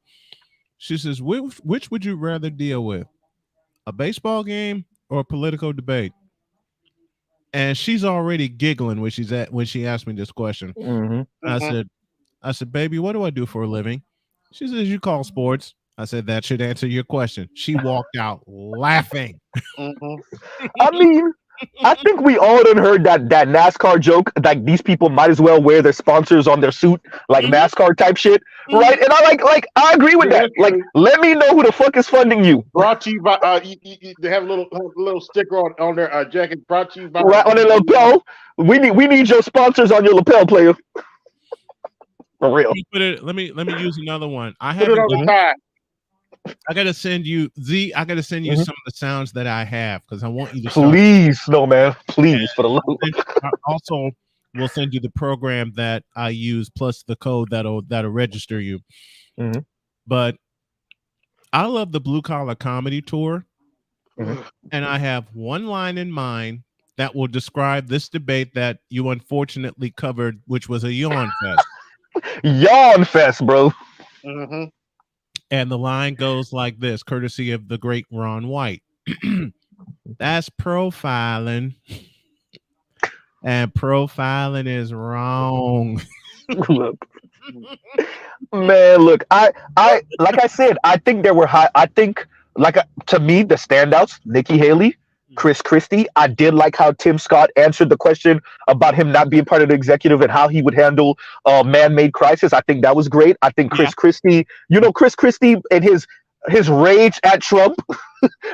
She says, "Which would you rather deal with, a baseball game or a political debate?" And she's already giggling when she asked me this question. mhm. Mhm. I said, "Baby, what do I do for a living?" She says, "You call sports." I said, "That should answer your question." She walked out laughing. Mhm. I mean, I think we all done heard that NASCAR joke. Like these people might as well wear their sponsors on their suit, like Mhm. NASCAR type shit, Mhm. right? And I agree with Yeah, that. that's Like, true. let me know who the fuck is funding you, Brought to you by they have a little sticker on their jacket. Brought to you by right? On their lapel, we need your sponsors on your lapel, player. For real. Let me put it. Let me use another one. I put it haven't. on the tie. I gotta send you I gotta send you Mhm. some of the sounds that I have because I want you to start. Please, no man. Please, for the love. I also will send you the program that I use plus the code that'll register you. Mhm. But I love the Blue Collar Comedy Tour, Mhm. and I have one line in mind that will describe this debate that you unfortunately covered, which was a yawn fest. Yawn fest, bro. Mhm. And the line goes like this, courtesy of the great Ron White. That's profiling. And profiling is wrong. Look, man, look. I like I said. I think there were high. I think to me the standouts: Nikki Haley, Chris Christie. I did like how Tim Scott answered the question about him not being part of the executive and how he would handle man-made crisis. I think that was great. I think Chris Christie. Chris Christie and his rage at Trump,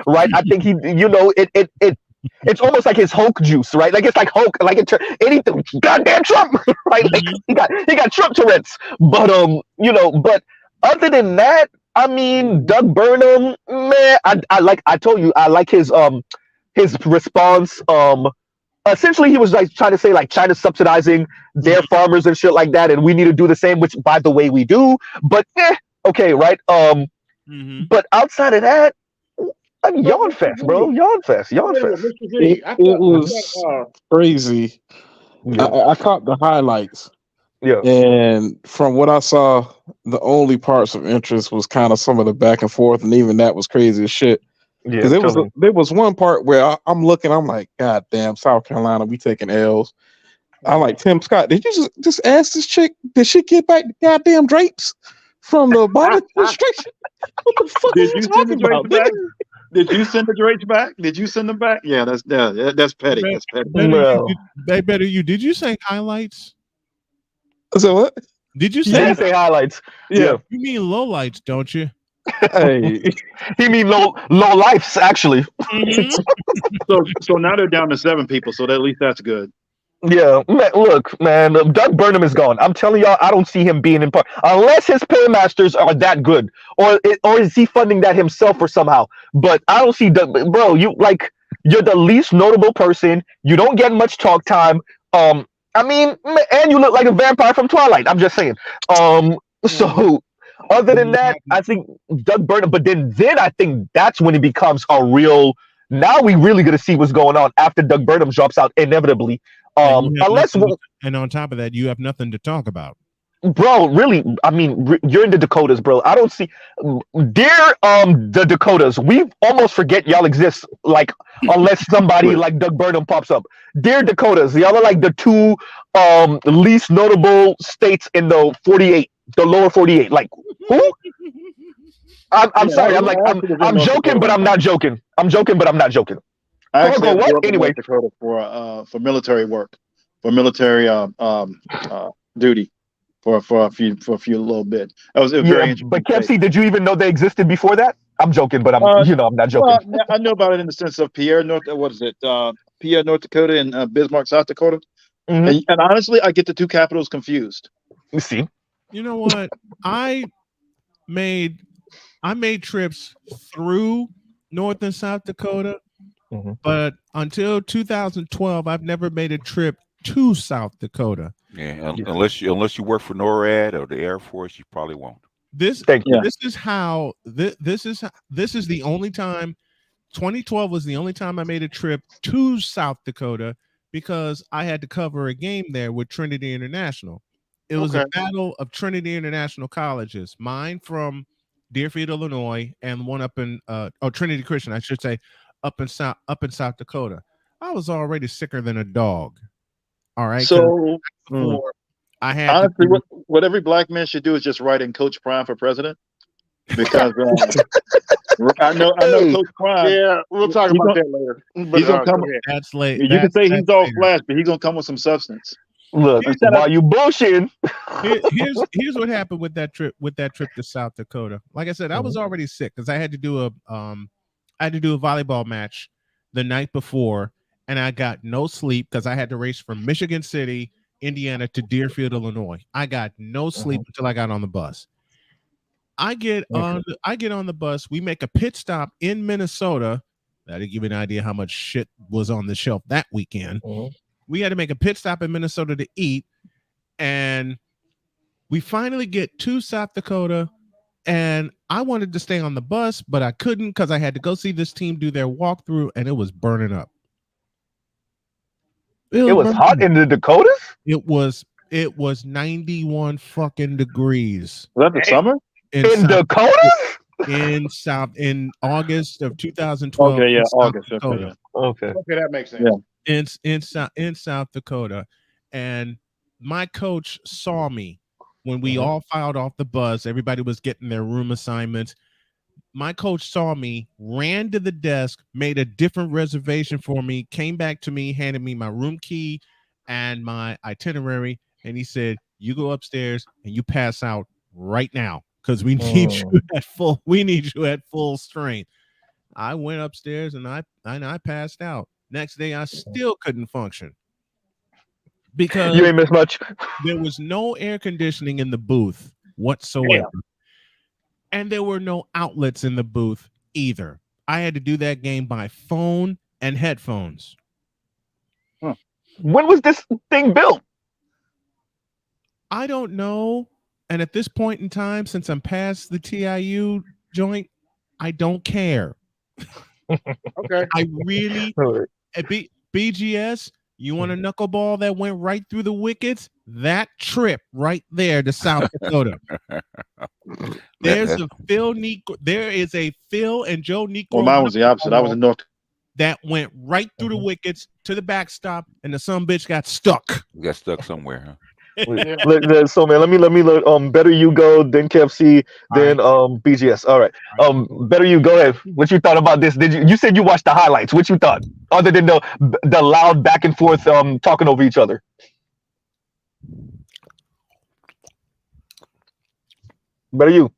right? I think he. It's almost like his Hulk juice, right? Like it's like Hulk, like anything. Goddamn Trump, right? Like he got Trump Tourette's. But but other than that, I mean, Doug Burnham, man, I told you, I like his response. Essentially, he was like trying to say like China's subsidizing their farmers and shit like that, and we need to do the same. Which, by the way, we do. But okay, right? But outside of that. Yawn fest, bro. Yawn fest. Yawn fest. Mr. Z, It was crazy. Yeah. I caught the highlights, Yeah. and from what I saw, the only parts of interest was kind of some of the back and forth, and even that was crazy as shit. Yeah. Because there was one part where I'm looking, I'm like, God damn, South Carolina, we taking L's. I'm like, Tim Scott, did you just ask this chick, did she get back the goddamn drapes from the Obama administration? What the fuck Did are you you send the talking about? drapes back? Did you send the drapes back? Did you send them back? Yeah, that's petty. That's petty. Better you. Did you say highlights? So what? Did you Did say you say highlights? Yeah. You mean lowlights, don't you? Hey, He mean low lifes, actually. So now they're down to 7 people. So at least that's good. Yeah, man, look, man, Doug Burnham is gone. I'm telling y'all, I don't see him being in part unless his paymasters are that good, or is he funding that himself or somehow? But I don't see Doug, bro. You like You're the least notable person. You don't get much talk time. I mean, and you look like a vampire from Twilight. I'm just saying. So other than that, I think Doug Burnham. But then I think that's when it becomes a real. Now we really gonna see what's going on after Doug Burnham drops out inevitably. And you have Unless nothing, and on top of that, you have nothing to talk about. bro, really, I mean, you're in the Dakotas, bro. I don't see, dear, the Dakotas. We almost forget y'all exist, like unless somebody like Doug Burnham pops up. Dear Dakotas, y'all are like the two least notable states in the 48, the lower 48. Like who? I'm Yeah, sorry. I actually was in I'm North joking, Dakota but one I'm time. not joking. I'm joking, but I'm not joking. I actually Go had to what? go up to Anyway, North Dakota for military work, for military duty for a few little bit. It was yeah. very But interesting state. Kempsey, did you even know they existed before that? I'm joking, but Uh, I'm not joking. well, I know about it in the sense of Pierre, what is it? Pierre, North Dakota, and Bismarck, South Dakota. Hmm. And honestly, I get the two capitals confused. You see. You know what? I made trips through North and South Dakota, Mhm. but until 2012, I've never made a trip to South Dakota. Yeah, Yeah. unless you work for NORAD or the Air Force, you probably won't. This Thank you. Yeah. this is how this is the only time. 2012 was the only time I made a trip to South Dakota because I had to cover a game there with Trinity International. It was a Okay. battle of Trinity International colleges. Mine from Deerfield, Illinois, and one up in Trinity Christian, I should say, up in South Dakota. I was already sicker than a dog. All right, 'cause So before I had to honestly, do, what every black man should do is just write in Coach Prime for president, because I know Hey, Coach Prime. Yeah, we'll talk He's about gonna, that later. But he's gonna come. go ahead. that's late. You can say That's he's all later. flash, but he's gonna come with some substance. look, Here's- Shout out- while you bullshitting, Here's what happened with that trip to South Dakota. Like I said, I was already sick because I had to do a volleyball match the night before, and I got no sleep because I had to race from Michigan City, Indiana to Deerfield, Illinois. I got no sleep until I got on the bus. I get on the bus. We make a pit stop in Minnesota. That'll give you an idea how much shit was on the shelf that weekend. We had to make a pit stop in Minnesota to eat, and we finally get to South Dakota, and I wanted to stay on the bus, but I couldn't because I had to go see this team do their walkthrough, and it was burning up. it was burning hot up. in the Dakotas. It was 91 fucking degrees Was that the summer? In Dakotas. in August of 2012. Okay, yeah, in South August. Dakota. Okay, Okay. Okay, that makes sense. Yeah. in South Dakota, and my coach saw me when we all filed off the bus. Everybody was getting their room assignments. My coach saw me, ran to the desk, made a different reservation for me, came back to me, handed me my room key and my itinerary, and he said, "You go upstairs and you pass out right now because we need you at full strength." I went upstairs and I passed out. Next day, I still couldn't function because You ain't missed much. there was no air conditioning in the booth whatsoever. And there were no outlets in the booth either. I had to do that game by phone and headphones. When was this thing built? I don't know. And at this point in time, since I'm past the TIU joint, I don't care. Okay. I really, BGS, you want a knuckleball that went right through the wickets? That trip right there to South Dakota. There is a Phil and Joe Negro. Well, mine was the opposite. I was in North. That went right through the wickets to the backstop, and the son bitch got stuck. You got stuck somewhere, huh? So man, let me better you go, then KFC, then BGS. All right. Better you go ahead. What you thought about this? You said you watched the highlights? What you thought, other than the loud back and forth talking over each other? Better you.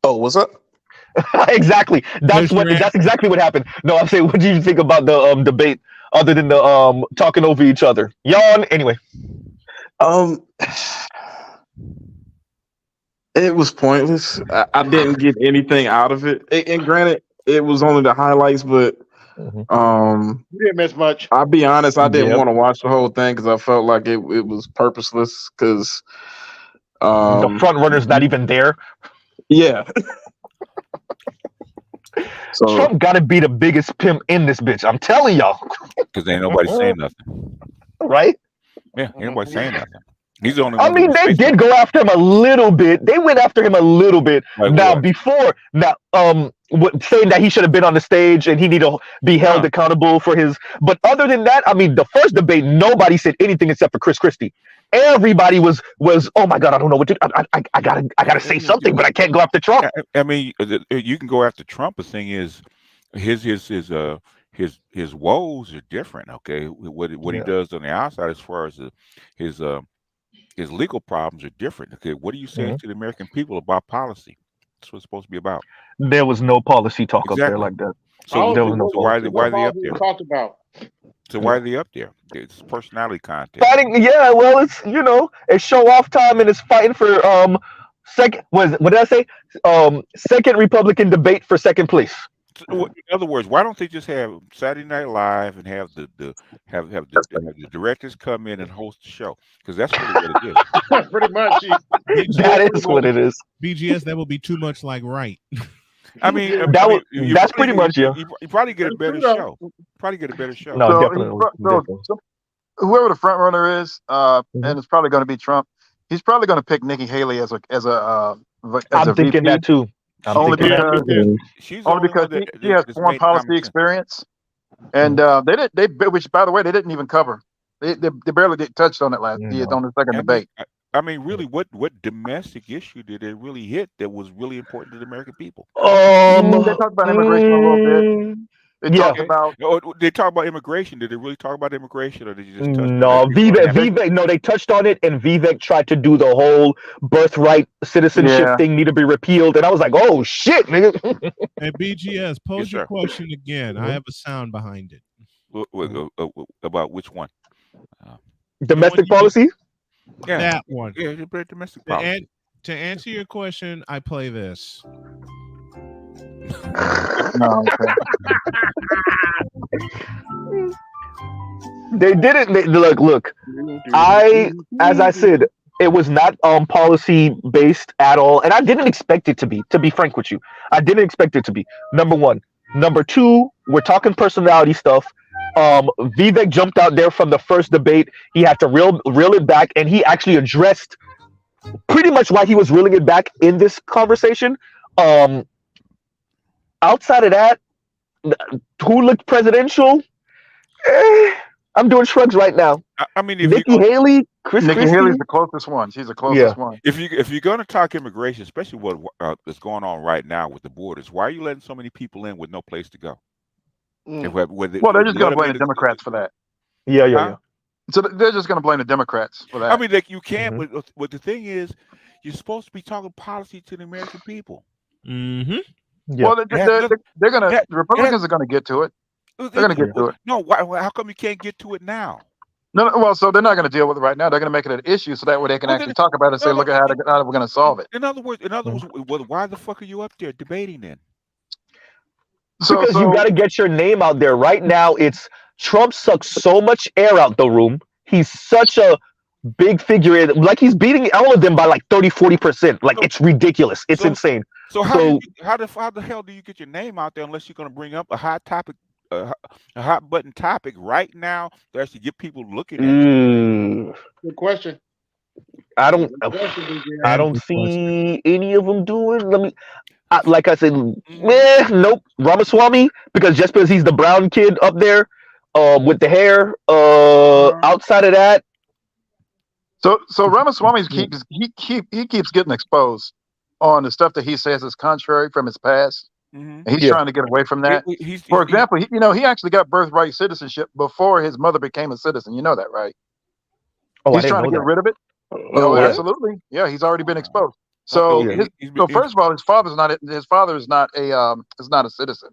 Oh, what's up? Exactly. That's exactly what happened. No, I'm saying, what do you think about the debate, other than the talking over each other? Yawn. Anyway. It was pointless. I didn't get anything out of it. And granted, it was only the highlights, but You didn't miss much. I'll be honest, I didn't Yep. want to watch the whole thing because I felt like it was purposeless. Because The front runner's not even there. yeah. So Trump got to be the biggest pimp in this bitch. I'm telling y'all, Because ain't nobody saying nothing. right? Yeah, ain't nobody saying nothing. He's the only I one. mean, they did go after him a little bit. They went after him a little bit. Like Now, what? saying that he should have been on the stage and he need to be held No. accountable for his. But other than that, I mean, the first debate, nobody said anything except for Chris Christie. Everybody was, oh my God, I don't know what to. I gotta say something, but I can't go after Trump. I mean, you can go after Trump. The thing is, his woes are different. Okay, what he Yeah. does on the outside, as far as his legal problems, are different. Okay, what are you saying to the American people about policy? That's what it's supposed to be about. There was no policy talk up there Exactly. like that. So, There was no so why What are they up policy there? you talked about? So why are they up there? It's personality contest. Fighting, yeah. Well, it's it's show off time and it's fighting for second. What did I say? Second Republican debate for second place. So, in other words, why don't they just have Saturday Night Live and have the directors come in and host the show? Because that's really what it is. Pretty much. That is what it is. BGS, that would be too much like right. I mean, That's pretty much, yeah. You probably get a better show. Probably get a better show. No, So, definitely. so whoever the front runner is, Mhm. and it's probably going to be Trump. He's probably going to pick Nikki Haley as a I'm thinking VP, that too. I'm only thinking that because too. She's the only only one because that she has that's foreign made common policy sense. experience, and which by the way they didn't even cover. They barely touched on it last year on the second I debate. mean, I mean, really, what domestic issue did it really hit that was really important to the American people? They talked about immigration a little bit. They Yeah. talked about They talk about immigration. Did they really talk about immigration, or did you just touch on No, that people are happy? Vivek. No, they touched on it, and Vivek tried to do the whole birthright citizenship Yeah. thing need to be repealed, and I was like, oh shit, nigga. Hey, BGS, pose Yes, your sir. question again. I have a sound behind it. About which one? Domestic you- policy. Yeah, That one. yeah, domestic policy. To answer your question, I play this. no. Okay. They didn't. Look. As I said, it was not policy based at all, and I didn't expect it to be. To be frank with you, I didn't expect it to be. Number one. Number two, we're talking personality stuff. Vivek jumped out there from the first debate. He had to reel it back, and he actually addressed pretty much why he was reeling it back in this conversation. Outside of that, who looked presidential? I'm doing shrugs right now. I mean, if Nikki Haley, Chris Nikki Christie. Haley's the closest one. She's the closest one. if you're going to talk immigration, especially what is going on right now with the borders, why are you letting so many people in with no place to go? Well, they're just going to blame the Democrats for that. Yeah. So they're just going to blame the Democrats for that. I mean, like, you can't. But the thing is, you're supposed to be talking policy to the American people. Mm-hmm. Yeah. Well, they're going to. The Republicans are going to get to it. They're going to get to it. No, how come you can't get to it now? No, well, so they're not going to deal with it right now. They're going to make it an issue so that way they can actually talk about it and say, look at how we're going to solve it. In other words, why the fuck are you up there debating then? Because you got to get your name out there. Right now, it's Trump sucks so much air out the room. He's such a big figure. Like, he's beating all of them by like 30-40%. Like, it's ridiculous. It's insane. So how the hell do you get your name out there unless you're going to bring up a hot topic, a hot button topic right now to actually get people looking at you? Good question. I don't see any of them doing. Like I said, nope. Ramaswamy, because he's the brown kid up there, with the hair. Outside of that, so Ramaswamy keeps getting exposed on the stuff that he says is contrary from his past. And he's trying to get away from that. For example, he actually got birthright citizenship before his mother became a citizen. You know that, right? Oh, he's trying to get rid of it. Oh, absolutely. Yeah, he's already been exposed. So, first of all, his father is not a citizen,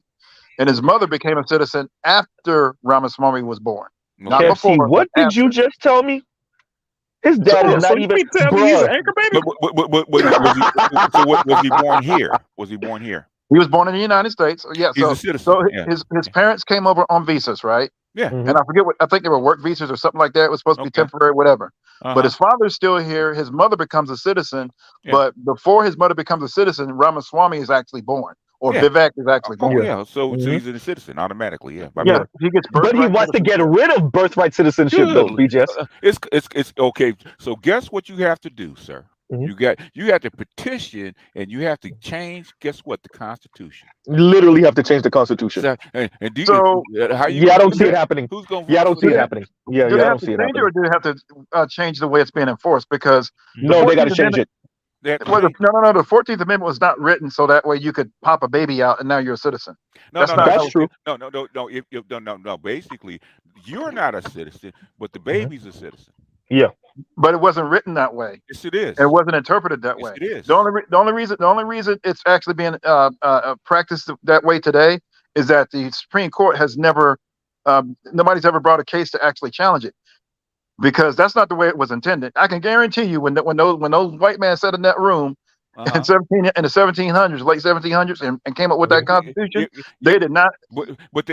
and his mother became a citizen after Ramaswamy was born. Not KFC, before. what did you just tell me? His dad is not even. Tell me he's an anchor baby. So was he born here? Was he born here? He was born in the United States. Yeah, He's a citizen. His parents came over on visas, right? Yeah. And I forget I think they were work visas or something like that. It was supposed to be temporary, whatever. But his father's still here. His mother becomes a citizen. But before his mother becomes a citizen, Ramaswamy is actually born. Or Vivek is actually born. Yeah, so he's a citizen automatically. Yeah, yeah. He gets but he wants to get rid of birthright citizenship, though. BGS. It's okay. So guess what you have to do, sir? You have to petition and you have to change. Guess what? The Constitution. Literally have to change the Constitution. How you? I don't see it happening. Who's going? I don't see it happening. I don't see it happening. Or do they have to change the way it's being enforced? Because no, they got to change it. No. The 14th Amendment was not written so that way you could pop a baby out and now you're a citizen. That's true. No. Basically, you're not a citizen, but the baby's a citizen. Yeah. But it wasn't written that way. Yes, it is. It wasn't interpreted that way. It is. The only reason it's actually being practiced that way today is that the Supreme Court has never, nobody's ever brought a case to actually challenge it, because that's not the way it was intended. I can guarantee you, when those white men sat in that room in the 1700s, late 1700s, and came up with that Constitution, they did not. But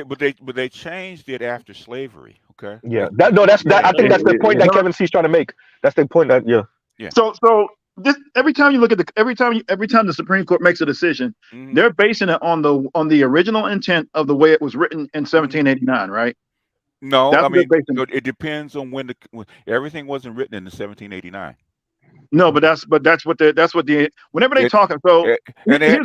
they changed it after slavery. Okay. Yeah. I think that's the point that Kevin C's trying to make. That's the point that So this, every time you look at every time the Supreme Court makes a decision, they're basing it on the original intent of the way it was written in 1789, right? No, I mean it depends on when everything wasn't written in the 1789. No, but that's what whenever they talk. So they had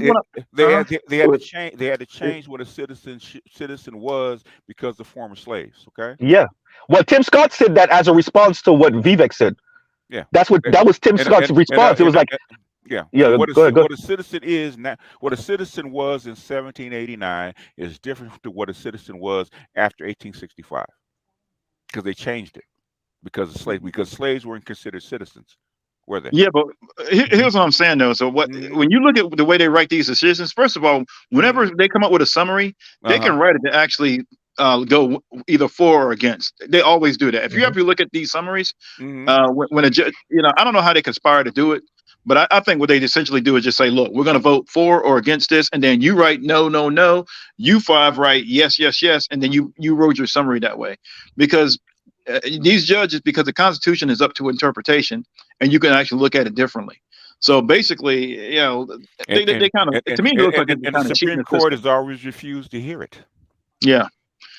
to change what a citizen was because of former slaves. Okay. Yeah. Well, Tim Scott said that as a response to what Vivek said. Yeah. That was Tim Scott's response. It was like. Yeah. What a citizen is now, what a citizen was in 1789 is different to what a citizen was after 1865, because they changed it because slaves weren't considered citizens. Were they? Yeah, but here's what I'm saying though. So when you look at the way they write these decisions, first of all, whenever they come up with a summary, they can write it to actually go either for or against. They always do that. If you ever look at these summaries, when a judge, I don't know how they conspire to do it, but I think what they essentially do is just say, look, we're going to vote for or against this, and then you write no, no, no. You five write yes, yes, yes, and then you wrote your summary that way, because these judges, because the Constitution is up to interpretation, and you can actually look at it differently. So basically, they kind of, to me, it looks like it's kind of cheating. The Supreme Court has always refused to hear it. Yeah.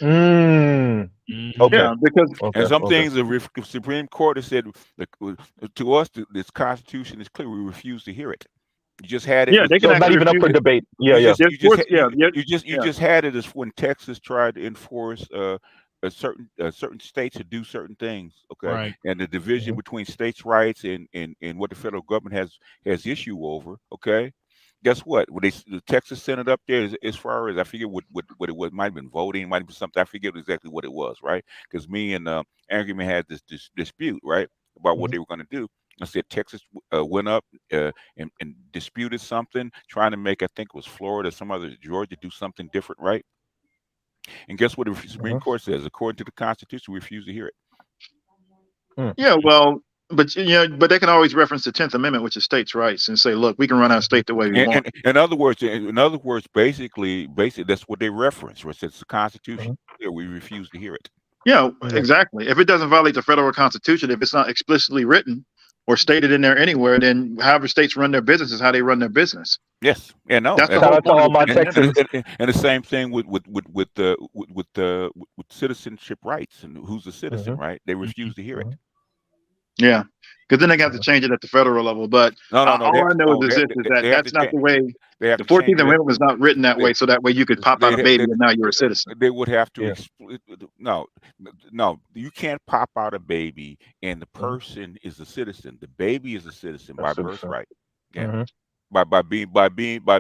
Okay. Yeah, because and some things the Supreme Court has said to us, this Constitution is clear. We refuse to hear it. You just had it. Yeah, they can not even up for debate. You just had it as when Texas tried to enforce certain states to do certain things. Okay, right. And the division between states' rights and what the federal government has issue over. Okay. Guess what? When the Texas Senate up there, as far as I forget what it was, might have been voting, might have been something. I forget exactly what it was, right? Because me and Argument had this dispute, right, about what they were going to do. I said Texas went up and disputed something, trying to make, I think it was Florida, some other Georgia, do something different, right? And guess what the Supreme Court says? According to the Constitution, we refuse to hear it. Yeah, well. But they can always reference the 10th Amendment, which is states' rights, and say, "Look, we can run our state the way we want." In other words, basically, that's what they reference. Where it says the Constitution, we refuse to hear it. Yeah, exactly. If it doesn't violate the federal Constitution, if it's not explicitly written or stated in there anywhere, then however states run their business is how they run their business. Yes, and no, that's the whole point all my Texans. And the same thing with citizenship rights and who's a citizen, right? They refuse to hear it. Yeah, because then they got to change it at the federal level. But all I know is that that's not the way. The 14th Amendment was not written that way, so that way you could pop out a baby and now you're a citizen. They would have to. No, you can't pop out a baby and the person is a citizen. The baby is a citizen by birthright. Yeah. By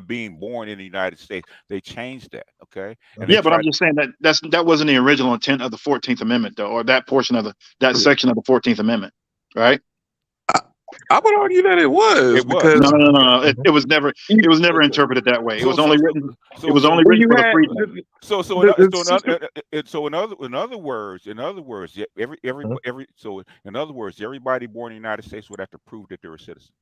being born in the United States, they changed that. Okay. And but I'm just saying that wasn't the original intent of the 14th Amendment, though, or that portion of that section of the 14th Amendment. Right? I would argue that it was because no. It was never interpreted that way. It was only written. It was only written for the freedom. In other words, everybody born in the United States would have to prove that they're a citizen.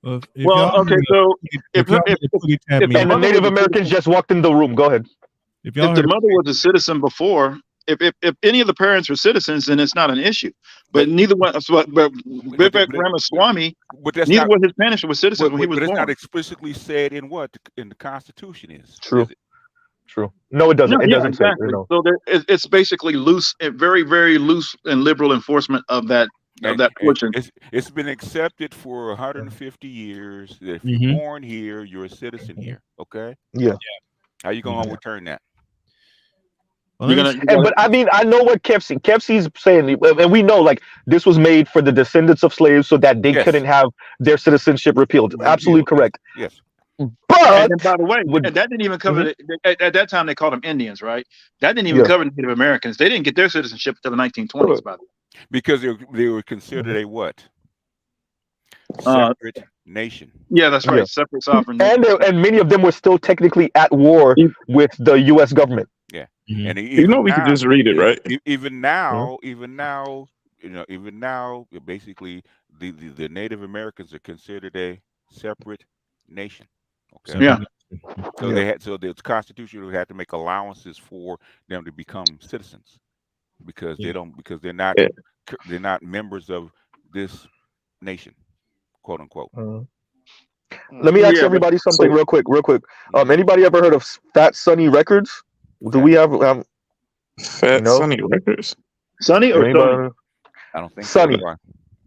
Well, okay, so if and the Native Americans just walked in the room. Go ahead. If the mother was a citizen before, if any of the parents were citizens, then it's not an issue. But neither one. But Vivek Ramaswamy, neither one of his parents were citizens when he was born. But it's not explicitly said in what in the Constitution is. True. True. No, it doesn't. No, it doesn't exactly. say. No. So it's basically loose, very, very loose and liberal enforcement of that portion. It's been accepted for 150 years that if you're born here, you're a citizen here. Okay. Yeah. How you gonna overturn that? But I mean, I know what Kepsi's saying, and we know like this was made for the descendants of slaves so that they couldn't have their citizenship repealed. Absolutely correct. Yes. But and by the way, and that didn't even cover at that time they called them Indians, right? That didn't even cover Native Americans. They didn't get their citizenship until the 1920s, by the way. Because they were considered a what? Separate nation. Yeah, that's right. Separate sovereign nation. And many of them were still technically at war with the U.S. government. Yeah, and we can just read it, right? Even now, basically, the Native Americans are considered a separate nation. Okay. Yeah. So the Constitution had to make allowances for them to become citizens because they're not members of this nation, quote unquote. Let me ask everybody something real quick. Anybody ever heard of Fat Sonny Records? Do we have Fat Sonny Records? Sonny or Sonny? I don't think Sonny. So.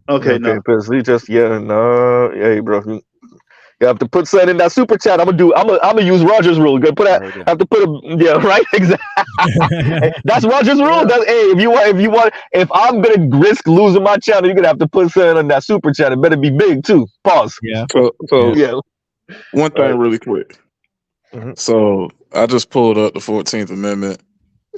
Okay, no. Because he just hey, bro. You have to put something in that super chat. I'm gonna use Roger's rule. Have to put right. Exactly. That's Roger's rule. That's if I'm gonna risk losing my channel, you're gonna have to put something on that super chat. It better be big too. Pause. Yeah. So one thing really quick. So I just pulled up the 14th Amendment.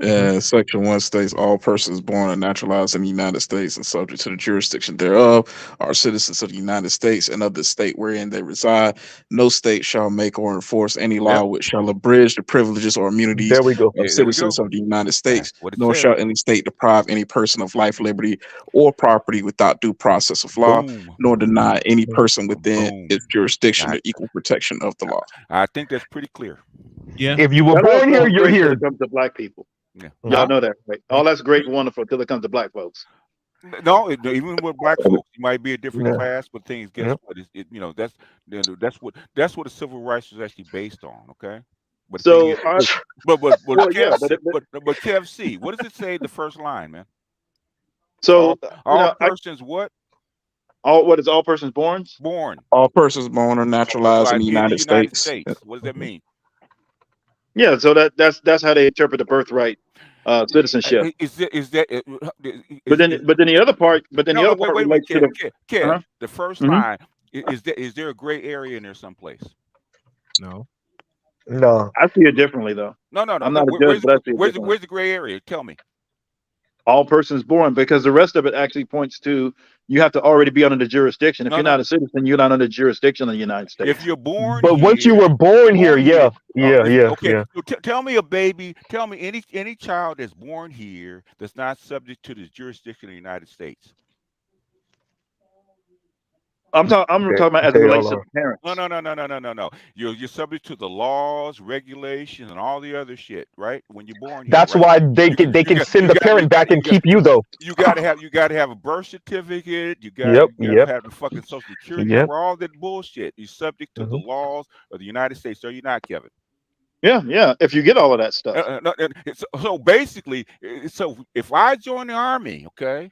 And Section 1 states all persons born or naturalized in the United States and subject to the jurisdiction thereof are citizens of the United States and of the state wherein they reside. No state shall make or enforce any law which shall abridge the privileges or immunities of citizens of the United States, nor shall any state deprive any person of life, liberty, or property without due process of law, nor deny any person within its jurisdiction the equal protection of the law. I think that's pretty clear. Yeah. If you were born here, you're here. It comes to black people. Yeah. Y'all know that, right? All that's great and wonderful until it comes to black folks. No, even with black folks, you might be a different class, but things guess what? That's what the civil rights was actually based on. Okay. But so, but Kev C, what does it say in the first line, man? So all persons what? What is all persons born? Born. All persons born or naturalized in the United States. What does that mean? Yeah, so that's how they interpret the birthright citizenship. But then the other part, relates to the first line. Is there a gray area in there someplace? No. I see it differently though. No. I'm not a judge, but I see it where's differently. the gray area? Tell me. All persons born, because the rest of it actually points to you have to already be under the jurisdiction. If you're not a citizen, you're not under the jurisdiction of the United States. If you're born, but once you were born here, Okay. So tell me any child that's born here that's not subject to the jurisdiction of the United States. I'm talking about as it relates to the parents. No. You're subject to the laws, regulations, and all the other shit, right? When you're born here. That's why they can send the parent back and keep you though. You gotta have a birth certificate. You gotta have the fucking social security number, all that bullshit. You're subject to the laws of the United States. So you're not, Kevin. Yeah. If you get all of that stuff. So basically, if I join the army, okay,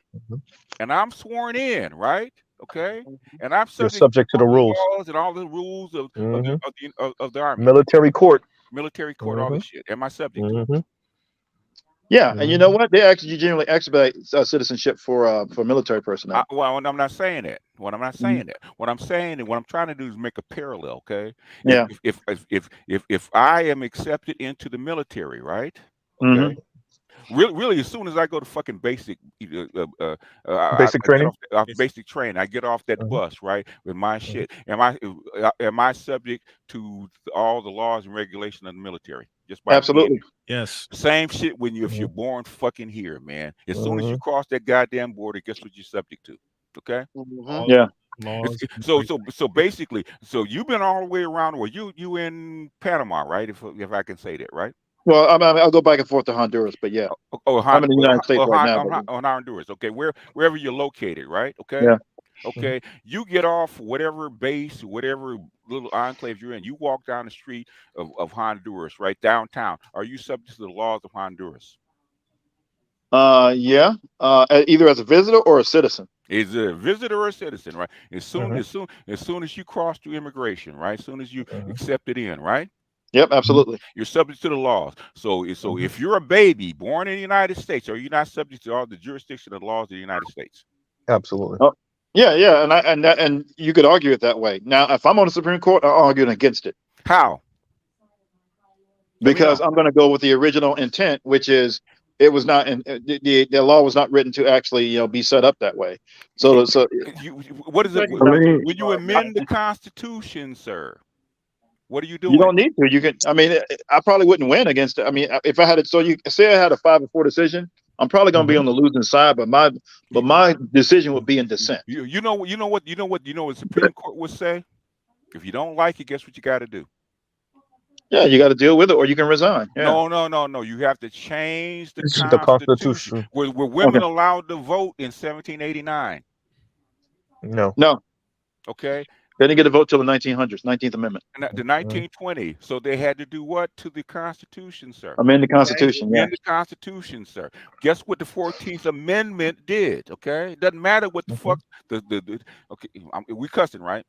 and I'm sworn in, right? Okay, and I'm subject to the rules and all the rules of the army, military court, all this shit. Am I subject to it? Yeah, and you know what? They actually generally expedite citizenship for military personnel. Well, I'm not saying that. What I'm saying and what I'm trying to do is make a parallel. Okay. Yeah. If I am accepted into the military, right? Okay. Really, as soon as I go to fucking basic training, basic training, I get off that bus, right, with my shit. Am I subject to all the laws and regulations of the military? Just by absolutely, yes. Same shit if you're born fucking here, man. As soon as you cross that goddamn border, guess what you're subject to? Okay. Yeah. laws. So basically, so you've been all the way around. Or you in Panama, right? If I can say that, right? Well, I'll go back and forth to Honduras, but yeah, I'm in the United States right now. On Honduras, okay, wherever you're located, right? Okay, Yeah. okay. You get off whatever base, whatever little enclave you're in. You walk down the street of Honduras, right downtown. Are you subject to the laws of Honduras? Yeah. Either as a visitor or a citizen. Is a visitor or a citizen, right? As soon as you cross through immigration, right? As soon as you accept it in, right? Yep, absolutely. You're subject to the laws. So if you're a baby born in the United States, are you not subject to all the jurisdiction of the laws of the United States? Absolutely. Oh, yeah, and you could argue it that way. Now, if I'm on the Supreme Court, I'm arguing against it. How? Because I'm going to go with the original intent, which is it was not the law was not written to actually be set up that way. So what is it? When you amend the Constitution, sir? What are you doing? You don't need to. You can. I mean, I probably wouldn't win against it. I mean, if I had it, so you say I had a 5-4 decision, I'm probably going to be on the losing side. But my decision would be in dissent. You know what the Supreme Court would say? If you don't like it, guess what you got to do? Yeah, you got to deal with it, or you can resign. Yeah. No. You have to change the Constitution. Were women allowed to vote in 1789? No. Okay. They didn't get a vote till the 1900s, 19th Amendment. The 1920. So they had to do what to the Constitution, sir? Amend the Constitution. Amend the Constitution, sir. Guess what the 14th Amendment did? Okay, it doesn't matter what the fuck okay, we cussing, right?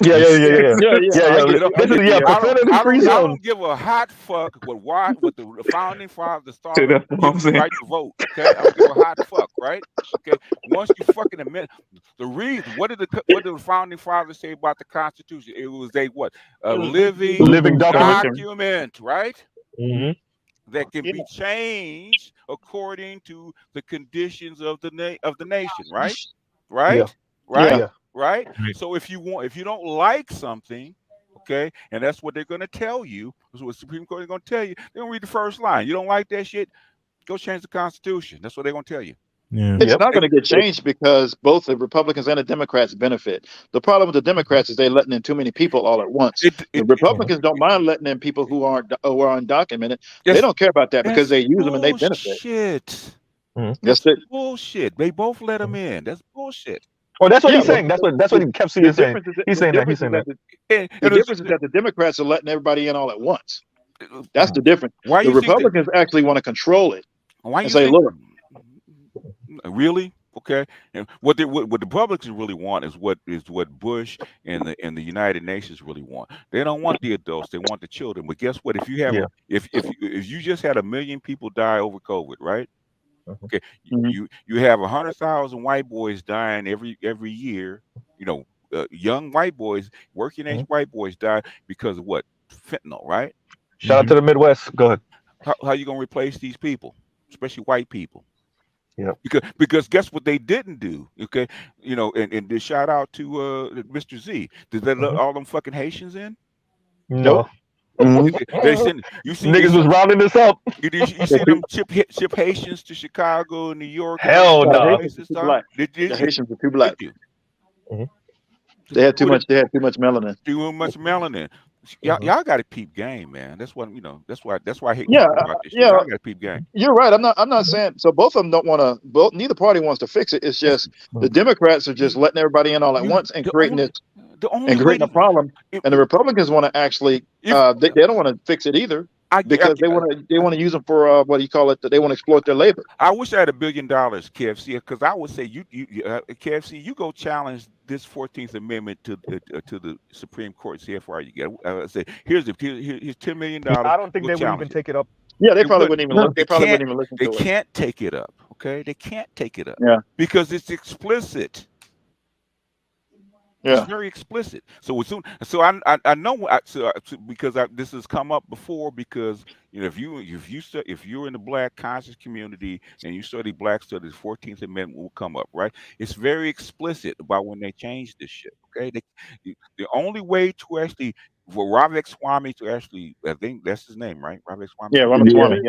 Yeah. I don't give a hot fuck what the founding fathers started right to vote. Okay, I don't give a hot fuck, right? Okay, once you fucking amend the reason, what did the founding fathers say about the Constitution? It was a living document, right? That can be changed according to the conditions of the nation, right? Right. So if you don't like something, okay, and that's what they're going to tell you. That's what the Supreme Court is going to tell you. They're going to read the first line. You don't like that shit? Go change the Constitution. That's what they're going to tell you. Yeah. It's not going to get changed because both the Republicans and the Democrats benefit. The problem with the Democrats is they're letting in too many people all at once. The Republicans don't mind letting in people who are undocumented. They don't care about that because they use them and they benefit. Shit. That's it. Bullshit. They both let them in. That's bullshit. Oh, that's what he's saying. That's what Kev C is saying. He's saying that. The difference is that the Democrats are letting everybody in all at once. That's the difference. The Republicans actually want to control it. Why you say, look, really? Okay. And what the Republicans really want is what Bush and the United Nations really want. They don't want the adults. They want the children. But guess what? If you have if you just had 1 million people die over COVID, right? Okay, you have 100,000 white boys dying every year. Young white boys, working age white boys die because of what? Fentanyl, right? Shout out to the Midwest. Go ahead. How you gonna replace these people, especially white people? Yeah. Because guess what they didn't do? Okay, and the shout out to Mr. Z. Did they let all them fucking Haitians in? No. They send niggas was rounding this up. You see them ship Haitians to Chicago, New York. Hell no. The Haitians were too black. They had too much. They had too much melanin. Too much melanin. Y'all got to peep game, man. That's what That's why I hate about this. Yeah. Y'all got to peep game. You're right. I'm not saying so. Both of them don't want to. Neither party wants to fix it. It's just the Democrats are just letting everybody in all at once and creating this. Creating a problem, and the Republicans want to actually they don't want to fix it either because they want to use them for what do you call it? They want to exploit their labor. I wish I had $1 billion, KFC, because I would say you KFC, you go challenge this 14th Amendment to the Supreme Court. See how far you get. I say here's $10 million. I don't think they would even take it up. Yeah, they probably wouldn't even. They probably wouldn't even listen to it. They can't take it up. Okay, they can't take it up. Yeah, because it's explicit. Yeah. It's very explicit. So as soon, I know because this has come up before. Because if you're in the Black conscious community and you study Black studies, 14th Amendment will come up, right? It's very explicit about when they change this shit. Okay, the only way to actually for Ramaswamy to actually, I think that's his name, right? Ramaswamy. Yeah, Ramaswamy.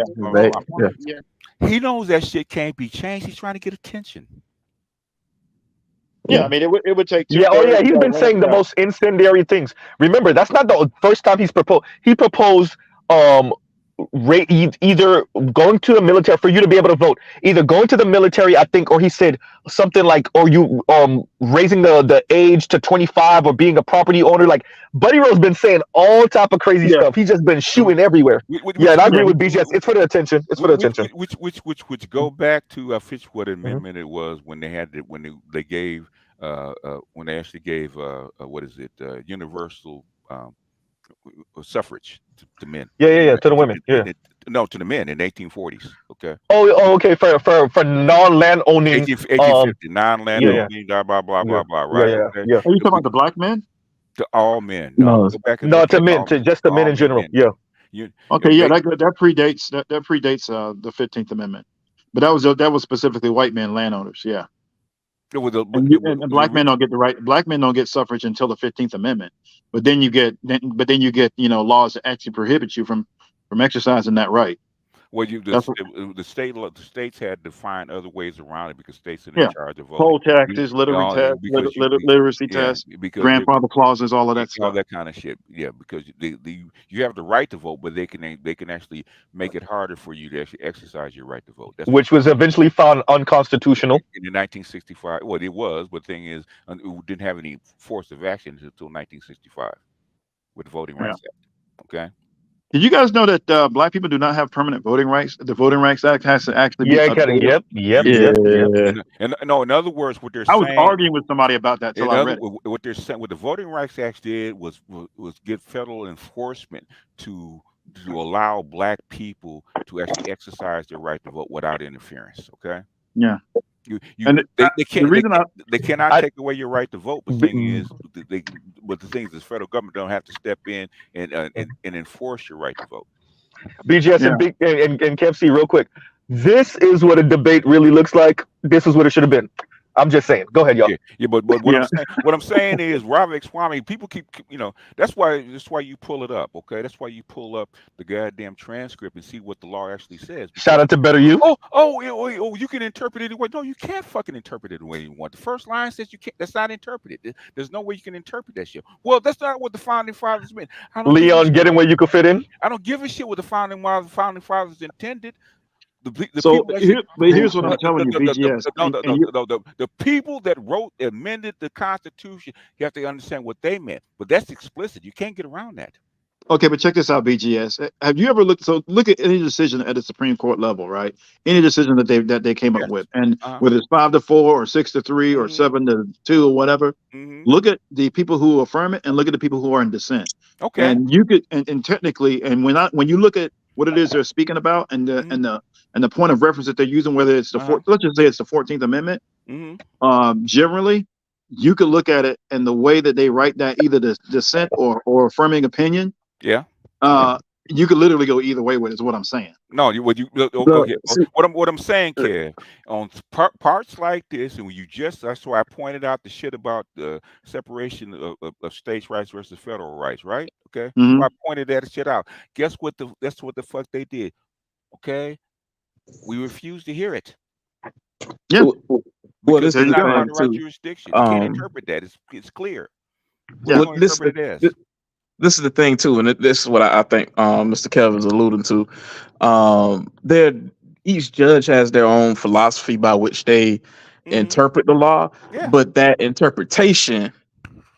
Yeah. He knows that shit can't be changed. He's trying to get attention. Yeah, I mean, it would take Yeah, oh yeah, 2/3 he's been saying the yeah. most incendiary things. Remember, that's not the first time he's proposed. He proposed um either going to the military for you to be able to vote, either going to the military, I think, or he said something like, or you raising the age to 25, or being a property owner. Like Buddy Rose been saying all type of crazy Yeah. stuff. He's just been shooting everywhere. Yeah, and I agree with BGS. It's for the attention. It's for the attention. Which go back to I forget what Mhm. amendment it was when they had it, when they gave when they actually gave what is it, universal suffrage to men. Yeah, to the women. Yeah. No, to the men in the 1840s. Okay. Oh, okay. For non-land owning. 1850 non-land Yeah, owning. Blah blah blah yeah, blah blah. Right. yeah. Okay. Are you talking about the black men? To all men. No, No, go back and No, look to at men, all to just the men all in general. men. Yeah. Okay, yeah, that predates the 15th Amendment, but that was specifically white men landowners. Yeah, and black men don't get the right. Black men don't get suffrage until the 15th Amendment, but then you get laws that actually prohibit you from exercising that right. Well, That's the states had to find other ways around it because states are in Yeah, charge of voting. poll taxes, Because literacy tests, because grandfather clauses, all of that all stuff. that kind of shit. Yeah, because you have the right to vote, but they can actually make it harder for you to actually exercise your right to vote. That's Which was eventually found unconstitutional. in the 1965. Well, it was, but the thing is, it didn't have any force of action until 1965 with the Voting Rights Act. Okay. Did you guys know that black people do not have permanent voting rights? The Voting Rights Act has to actually be Yeah, updated. yep. And no, in other words, what they're I was saying. arguing with somebody about that till I read it. What they're saying, what the Voting Rights Act did was get federal enforcement to allow black people to actually exercise their right to vote without interference. Okay. Yeah. They can't. The reason they cannot take away your right to vote. But the thing is, the federal government don't have to step in and enforce your right to vote. BGS and KFC, real quick. This is what a debate really looks like. This is what it should have been. I'm just saying. Go ahead, y'all. Yeah, but what I'm saying is Robert Swami. People keep, that's why you pull it up. Okay, that's why you pull up the goddamn transcript and see what the law actually says. Shout out to Better You. You can interpret it anyway. No, you can't fucking interpret it the way you want. The first line says you can't. That's not interpreted. There's no way you can interpret that shit. Well, that's not what the founding fathers meant. Leon, get in where you could fit in. I don't give a shit what the founding fathers intended. Here's what I'm telling you, BGS. The people that amended the Constitution, you have to understand what they meant. But that's explicit. You can't get around that. Okay, but check this out, BGS. Have you ever look at any decision at the Supreme Court level, right? Any decision that they came up with, and whether it's 5-4 or 6-3 or 7-2 or whatever, look at the people who affirm it and look at the people who are in dissent. Okay. And you could and technically, and when you look at what it is they're speaking about and the point of reference that they're using, whether it's let's just say it's the 14th Amendment, generally, you could look at it and the way that they write that, either the dissent or affirming opinion. Yeah. You could literally go either way with it, is what I'm saying. No, what I'm saying, Kev, on parts like this, and that's why I pointed out the shit about the separation of states' rights versus federal rights, right? Okay. So I pointed that shit out. Guess what? That's what the fuck they did. Okay. We refuse to hear it. Yeah. Well, this is not the the right jurisdiction. You can't interpret that. It's clear. Yeah. Well, this is the thing too, and this is what I think Mr. Kevin's alluding to. Each judge has their own philosophy by which they interpret the law, but that interpretation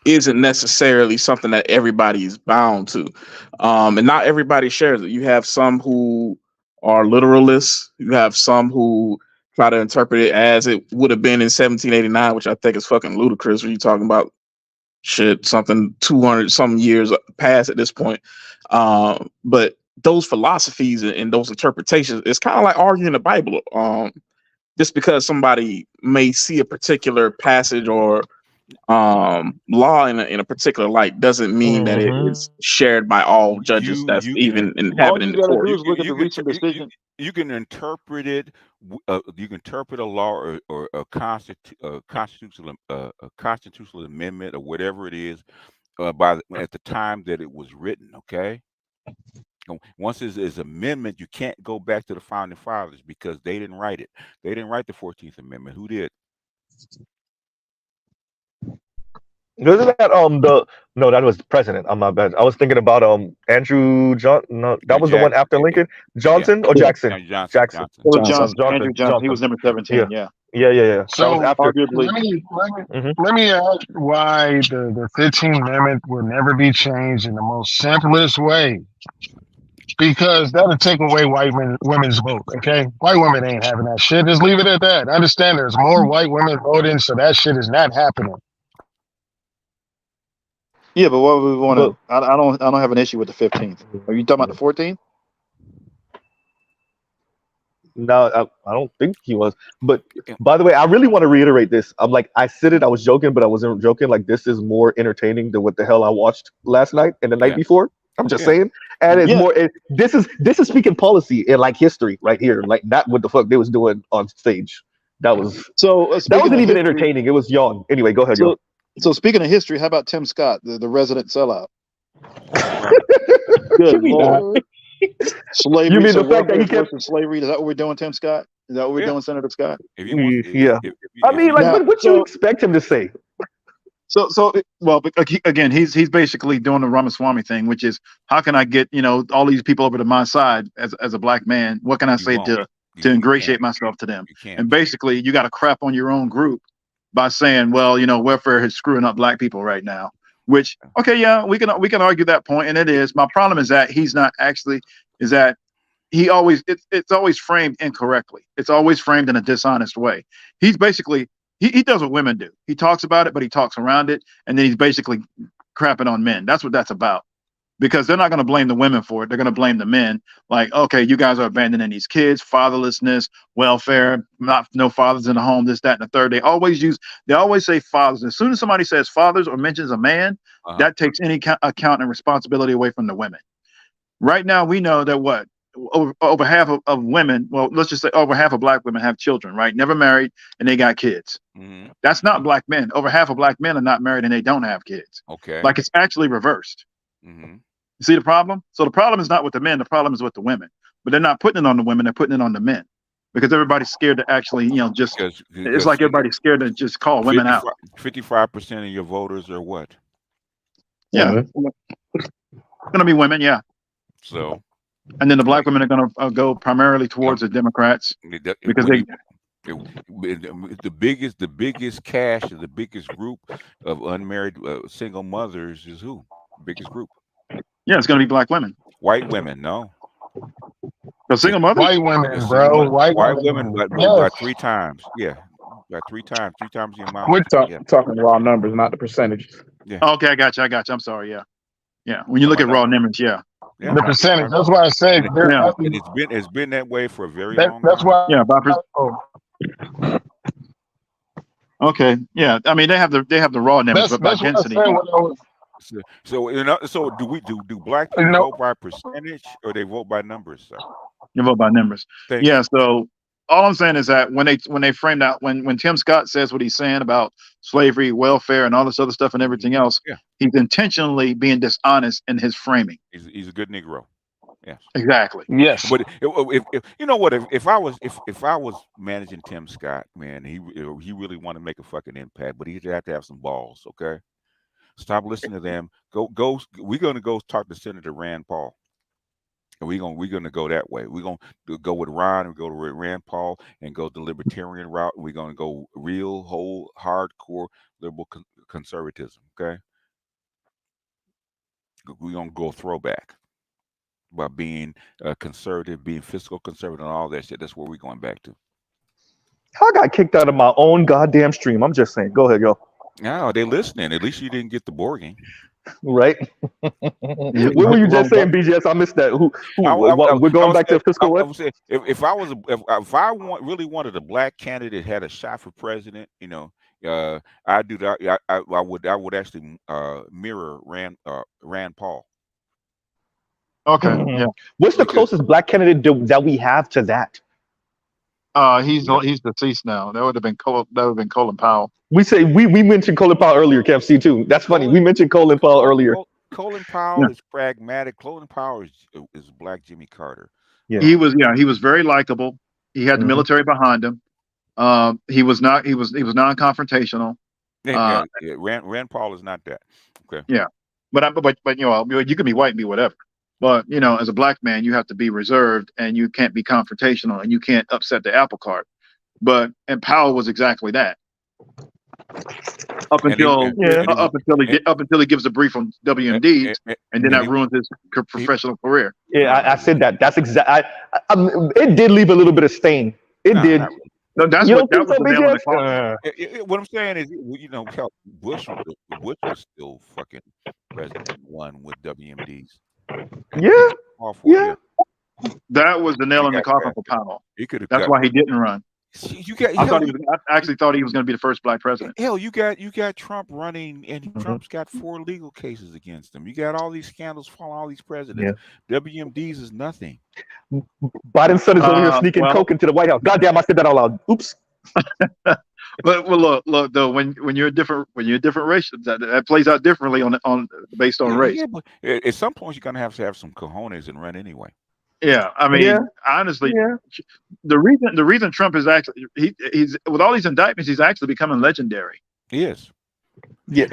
isn't necessarily something that everybody is bound to, and not everybody shares it. You have some who are literalists. You have some who try to interpret it as it would have been in 1789, which I think is fucking ludicrous. When you're talking about shit, something 200 some years past at this point. But those philosophies and those interpretations, it's kind of like arguing the Bible. Just because somebody may see a particular passage or law in a particular light doesn't mean that it is shared by all judges that's even inhabiting the court. Look at the recent decision. You can interpret it. You can interpret a law or a constitutional amendment or whatever it is at the time that it was written. Okay. Once it's amendment, you can't go back to the founding fathers because they didn't write it. They didn't write the 14th Amendment. Who did? Wasn't that the no, that was the president. I'm not bad. I was thinking about Andrew John. No, that was the one Jackson. after Lincoln. Yeah. Johnson or Yeah. Jackson? Johnson. Jackson. Johnson. It was Johnson. Andrew Johnson. He was number Yeah. 17. Yeah. Yeah. That was So after. Arguably. Hmm. let me ask why the 15th Amendment will never be changed in the most simplest way. Because that'll take away women's vote. Okay, white women ain't having that shit. Just leave it at that. I understand there's more white women voting, so that shit is not happening. Yeah, but what we want But to, I don't have an issue with the 15th. Are you talking about the 14th? no, I don't think he was. But by the way, I really want to reiterate this. I'm like, I said it. I was joking, but I wasn't joking. Like, this is more entertaining than what the hell I watched last night and the night Yeah. before. I'm just Yeah. saying, and it's Yeah. more. This is speaking policy and like history right here, like not what the fuck they was doing on stage. That was So that speaking wasn't of even history, entertaining. It was yawn. Anyway, go ahead, yo. so speaking of history, how about Tim Scott, the resident sellout? You Good mean Lord. Slavery, you mean so the fact that welfare he kept? versus slavery. Is that what we're doing, Tim Scott? Is that what we're Yeah. doing, Senator Scott? If you want, Yeah. I if mean, you like, Now, what you expect him to say? well, but again, he's basically doing the Ramaswamy thing, which is how can I get all these people over to my side as a black man? What can I you say won't. to You ingratiate can't. myself to them? You can't. And basically, you got to crap on your own group by saying, well, welfare is screwing up black people right now. Which, okay, yeah, we can argue that point, and it is. My problem is that he's not actually is that he always it's always framed incorrectly. It's always framed in a dishonest way. He's basically he does what women do. He talks about it, but he talks around it, and then he's basically crapping on men. That's what that's about. Because they're not going to blame the women for it. They're going to blame the men. Like, okay, you guys are abandoning these kids, fatherlessness, welfare, no fathers in the home, this, that, and the third. They always say fathers. As soon as somebody says fathers or mentions a man, that takes any account and responsibility away from the women. Right now, we know that over half of women, well, let's just say over half of black women have children, right? Never married and they got kids. Mm-hmm. That's not black men. Over half of black men are not married and they don't have kids. Okay. Like it's actually reversed. Mm-hmm. You see the problem? So the problem is not with the men, the problem is with the women. But they're not putting it on the women, they're putting it on the men. Because everybody's scared to actually, just it's like everybody's scared to just call women out. 55% of your voters are what? Yeah. It's gonna be women, yeah. So and then the black women are gonna go primarily towards the Democrats because the biggest cash, the biggest group of unmarried single mothers is who? Biggest group. Yeah, it's going to be black women. White women, no. The single mothers? White women, bro. White women, but by 3 times. Yeah, by 3 times. 3 times the amount. We're talking raw numbers, not the percentages. Yeah. Okay, I got you. I'm sorry. Yeah. Yeah. When you look at raw numbers, yeah. Yeah, the percentage. That's why I say. Yeah. And it's been that way for a very long time. That's why. Yeah. Okay. Yeah. I mean, they have the raw numbers, but by density. So do black people vote by percentage or they vote by numbers? Sir? You vote by numbers. Yeah. So all I'm saying is that when they frame that when Tim Scott says what he's saying about slavery, welfare, and all this other stuff and everything else, he's intentionally being dishonest in his framing. He's a good Negro. Yes. Exactly. Yes. But if you know what, if I was managing Tim Scott, man, he really want to make a fucking impact, but he'd have to have some balls. Okay. Stop listening to them. Go. We're gonna go talk to Senator Rand Paul, and we're gonna go that way. We're gonna go with Ron and go to Rand Paul and go the libertarian route. And we're gonna go real, whole, hardcore liberal conservatism. Okay, we're gonna go throwback by being conservative, being fiscal conservative, and all that shit. That's where we're going back to. I got kicked out of my own goddamn stream. I'm just saying. Go ahead, yo. No, they're listening. At least you didn't get the boarding. Right. What were you just saying, BGS? I missed that. We're going back to fiscal what? If I really wanted a black candidate had a shot for president, I do that. I would actually mirror Rand Paul. Okay. Mm-hmm. Yeah. What's the closest black candidate that we have to that? He's deceased now. That would have been Colin Powell. We mentioned Colin Powell earlier, KFC too. That's funny. We mentioned Colin Powell earlier. Colin Powell is pragmatic. Colin Powell is black Jimmy Carter. Yeah. He was very likable. He had the military behind him. He was non-confrontational. Rand Paul is not that. Okay. Yeah, but you know, you can be white and be whatever. But you know, as a black man, you have to be reserved and you can't be confrontational and you can't upset the apple cart. And Powell was exactly that. Up until he gives a brief on WMDs, and then that ruins his professional career. Yeah, I said that. That's exactly. It did leave a little bit of stain. It did. No, that was the nail in the coffin. What I'm saying is, you know, Bush was still fucking president one with WMDs. Yeah. That was the nail in the coffin for Powell. That's why he didn't run. I actually thought he was going to be the first black president. Hell, you got Trump running, and Trump's got 4 legal cases against him. You got all these scandals following all these presidents. WMDs is nothing. Biden's son is over here sneaking coke into the White House. Goddamn, I said that out loud. Oops. But look though, when you're a different race, that plays out differently based on race. Yeah, but at some point you're gonna have to have some cojones and run anyway. Yeah, I mean, honestly, the reason Trump is actually he's with all these indictments, he's actually becoming legendary. He is. Yeah,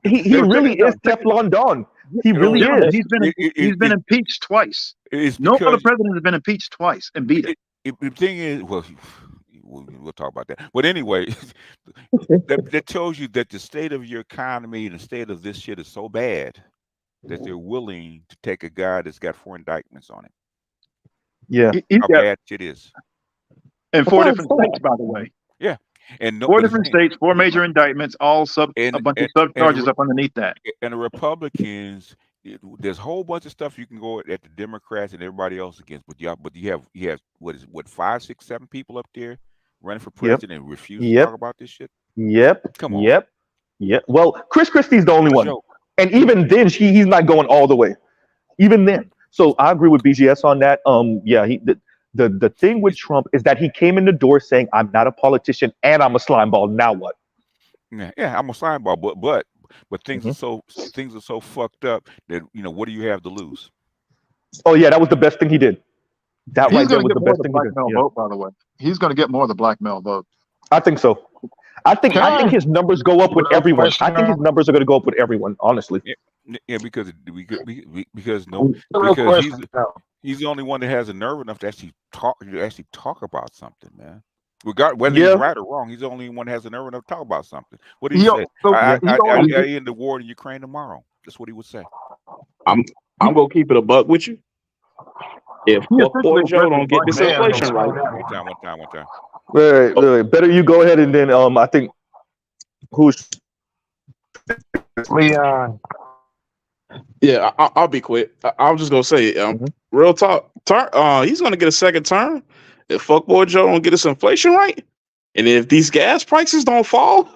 he really is Teflon Don. He really is. He's been impeached twice. No other president has been impeached twice and beat it. The thing is, well, we'll talk about that. But anyway, that tells you that the state of your economy and the state of this shit is so bad that they're willing to take a guy that's got 4 indictments on it. Yeah. How bad it is. And 4 different states, by the way. Yeah. And 4 different states, 4 major indictments, all a bunch of sub charges up underneath that. And the Republicans, there's a whole bunch of stuff you can go at the Democrats and everybody else against, but you have what 5, 6, 7 people up there running for president and refuse to talk about this shit. Come on. Yep. Well, Chris Christie's the only one. And even then, he's not going all the way. Even then. So I agree with BGS on that. The thing with Trump is that he came in the door saying, "I'm not a politician and I'm a slimeball. Now what?" Yeah, I'm a slimeball, but things are so fucked up that what do you have to lose? Oh yeah, that was the best thing he did. That right there was the best thing he did. Vote, by the way, he's going to get more of the black male vote. I think so. I think his numbers go up with everyone. I think his numbers are going to go up with everyone. Honestly. Yeah, because he's the only one that has the nerve enough to actually talk about something, man. Whether he's right or wrong, he's the only one that has the nerve enough to talk about something. What did he say? I end the war in Ukraine tomorrow. That's what he would say. I'm gonna keep it a buck with you. If Boy Joe don't get this inflation right. One time. Wait. Better you go ahead and then I think who's Leon. Yeah, I'll be quick. I was just gonna say, real talk. He's gonna get a second term if Fuckboy Joe don't get this inflation right, and if these gas prices don't fall.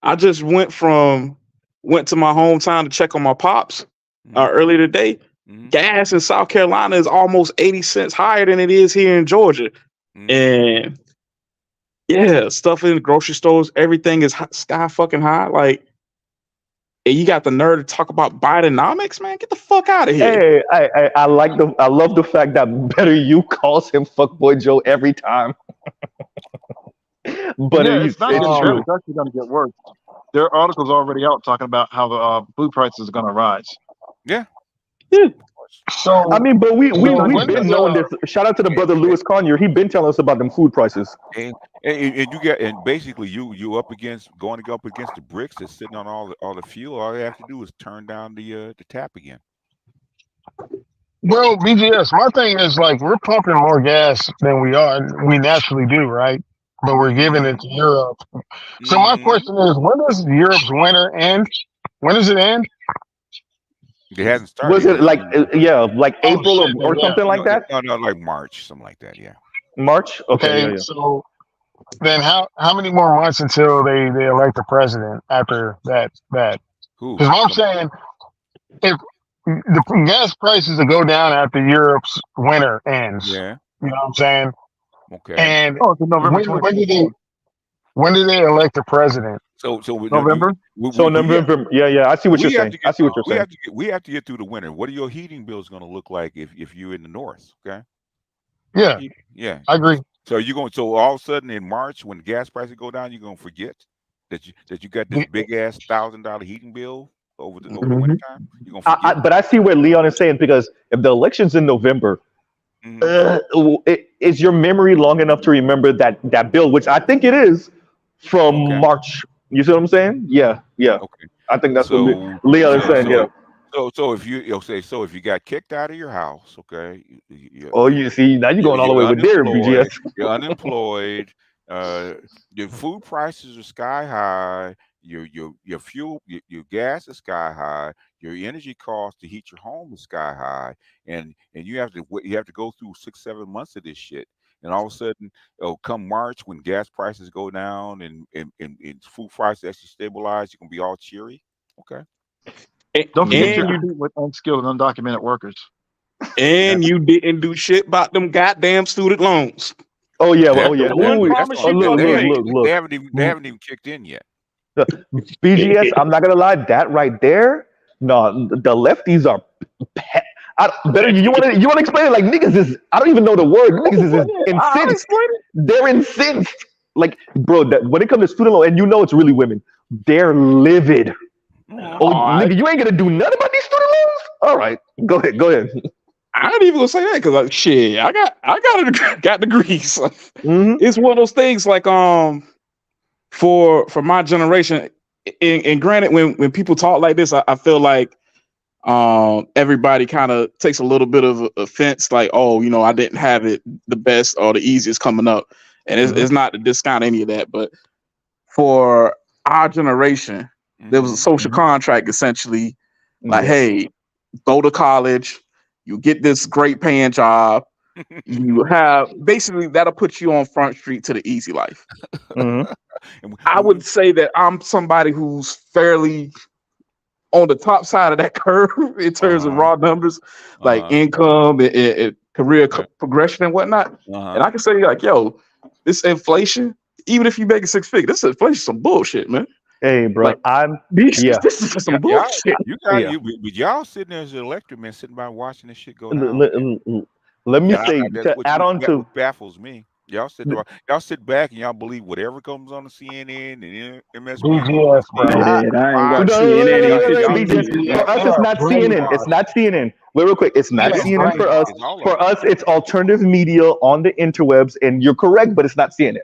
I just went to my hometown to check on my pops earlier today. Gas in South Carolina is almost 80 cents higher than it is here in Georgia, and stuff in the grocery stores, everything is sky fucking high. Like. And you got the nerve to talk about Bidenomics, man. Get the fuck out of here. Hey, I love the fact that Better You calls him Fuckboy Joe every time. But it's true. It's actually going to get worse. There are articles already out talking about how the food prices are going to rise. Yeah. So I mean, but we've been knowing this. Shout out to the brother Louis Conyer. He's been telling us about them food prices. And basically you going up against the bricks that's sitting on all the fuel. All they have to do is turn down the tap again. Well, BGS, my thing is like we're pumping more gas than we naturally do, right? But we're giving it to Europe. So my question is, when does Europe's winter end? When does it end? It hasn't started. Was it like April or something like that? No, like March, something like that. Yeah. March. Okay. Yeah. So then, how many more months until they elect the president after that? Because what I'm saying, if the gas prices will go down after Europe's winter ends, you know what I'm saying? Okay. And when do they elect the president? So November. November. Yeah. I see what you're saying. We have to get through the winter. What are your heating bills going to look like if you're in the north? Okay. Yeah. Yeah. I agree. So all of a sudden in March when gas prices go down, you're going to forget? that you got this big ass $1,000 heating bill over the winter time? You gonna forget? But I see where Leon is saying, because if the election's in November, is your memory long enough to remember that bill, which I think it is from March? You see what I'm saying? Yeah. Okay. I think that's what Leon is saying. Yeah. So if you got kicked out of your house, okay. You see, now you're going all the way with there, BGS. You're unemployed. Your food prices are sky high. Your fuel, your gas is sky high. Your energy cost to heat your home is sky high, and you have to go through 6-7 months of this shit. And all of a sudden, come March, when gas prices go down and food prices actually stabilize, you're gonna be all cheery. Okay. Don't forget you're competing with unskilled and undocumented workers. And you didn't do shit about them goddamn student loans. Oh yeah. Look. Look. They haven't even kicked in yet. BGS, I'm not gonna lie, that right there, no, the lefties are better. You want to explain it? Like, niggas is, I don't even know the word. Niggas is incensed. They're incensed. Like, bro, when it comes to student loan, and it's really women, they're livid. Nigga, you ain't gonna do nothing about these student loans? All right, go ahead. I ain't even gonna say that, because I got degrees. It's one of those things, like for my generation, and granted, when people talk like this, I feel like everybody kind of takes a little bit of offense, like, I didn't have it the best or the easiest coming up, and it's not to discount any of that, but for our generation, there was a social contract, essentially, like, hey, go to college, you get this great paying job, you have, basically, that'll put you on Front Street to the easy life. I would say that I'm somebody who's fairly on the top side of that curve in terms of raw numbers, like income and career progression and whatnot. And I can say, like, yo, this inflation, even if you make it 6 figures, this inflation some bullshit, man. Hey, bro, like, this is just some bullshit. Y'all sitting there as an electorate, man, sitting by watching this shit go down. Let me say, to add on to, what baffles me. Y'all sit back and y'all believe whatever comes on the CNN and MSNBC. For us, it's not CNN. It's not CNN. Wait, real quick. It's not CNN for us. For us, it's alternative media on the interwebs, and you're correct, but it's not CNN.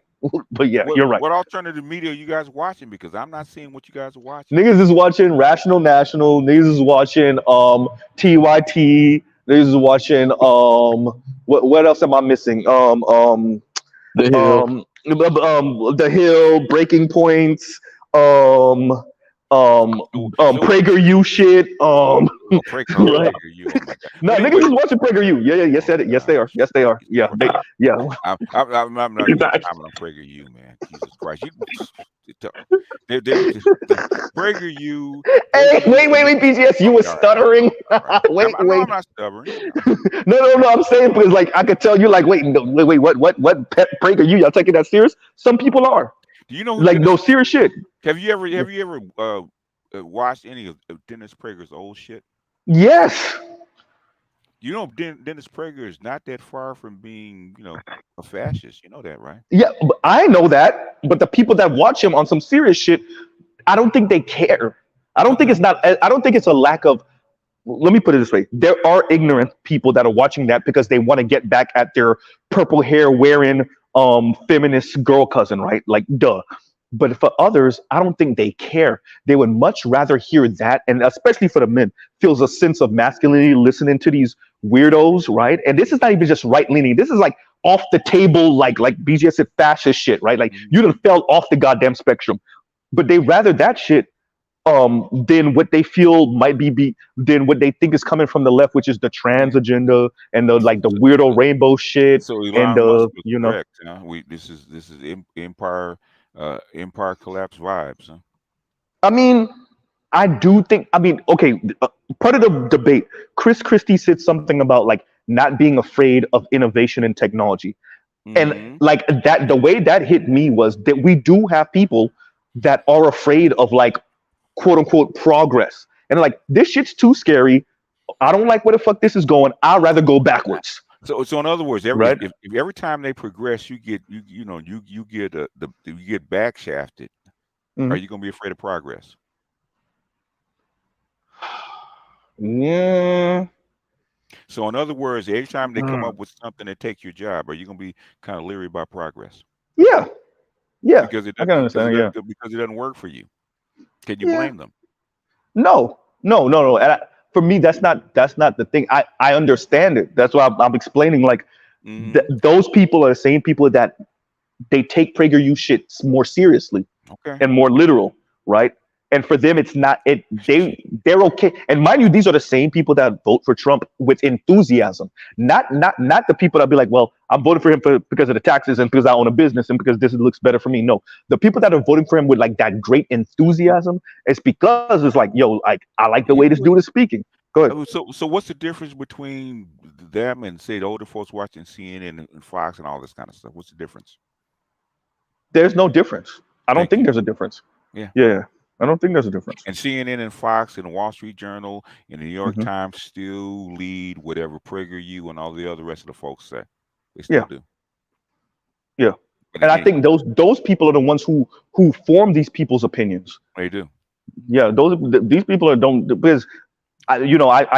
But yeah, you're right. What alternative media are you guys watching? Because I'm not seeing what you guys are watching. Niggas is watching Rational National. Niggas is watching TYT. Niggas is watching what else am I missing? The Hill, Breaking Points, PragerU shit. PragerU. No, niggas is watching PragerU. Yeah, yes, they are. Yes, they are. Yeah, I'm not on PragerU, man. Jesus Christ, PragerU. Hey, wait, BGS, you were stuttering. Wait. I'm not stubborn. No. I'm saying, because like I could tell you, like, wait, what PragerU? Y'all taking that serious? Some people are. Do you know like no serious shit? Have you ever watched any of Dennis Prager's old shit? Yes. You know, Dennis Prager is not that far from being, a fascist. You know that, right? Yeah, I know that. But the people that watch him on some serious shit, I don't think they care. I don't think it's a lack of. Let me put it this way: there are ignorant people that are watching that because they want to get back at their purple hair wearing feminist girl cousin, right? Like, duh. But for others, I don't think they care. They would much rather hear that, and especially for the men, feels a sense of masculinity listening to these weirdos, right? And this is not even just right leaning. This is like off the table, like BGS said, fascist shit, right? Like you done fell off the goddamn spectrum. But they rather that shit than what they feel might be than what they think is coming from the left, which is the trans agenda and the weirdo rainbow shit. So Elon Musk was correct, huh? This is empire collapse vibes, huh? I mean, I do think. I mean, okay. Part of the debate, Chris Christie said something about like not being afraid of innovation and technology, and like that. The way that hit me was that we do have people that are afraid of like quote unquote progress, and like this shit's too scary. I don't like where the fuck this is going. I'd rather go backwards. So in other words, every time they progress, you get backshafted. Are you going to be afraid of progress? Yeah. So in other words, every time they come up with something that takes your job, are you going to be kind of leery about progress? Yeah. Yeah. Because it I can understand. Yeah. Because it doesn't work for you. Can you Yeah. blame them? No. And for me, that's not the thing. I understand it. That's why I'm explaining. Like those people are the same people that they take PragerU shit more seriously and more literal, right? And for them, it's not it. They're okay. And mind you, these are the same people that vote for Trump with enthusiasm. Not the people that be like, well, I'm voting for him because of the taxes and because I own a business and because this looks better for me. No, the people that are voting for him with like that great enthusiasm, it's because it's like, yo, like I like the way this dude is speaking. Go ahead. So what's the difference between them and say the older folks watching CNN and Fox and all this kind of stuff? What's the difference? There's no difference. I don't think there's a difference. Yeah. I don't think there's a difference. And CNN and Fox and the Wall Street Journal and the New York Times still lead whatever PragerU and all the other rest of the folks say. They still do. Yeah. And I think those people are the ones who form these people's opinions. They do. Yeah, these people don't, because I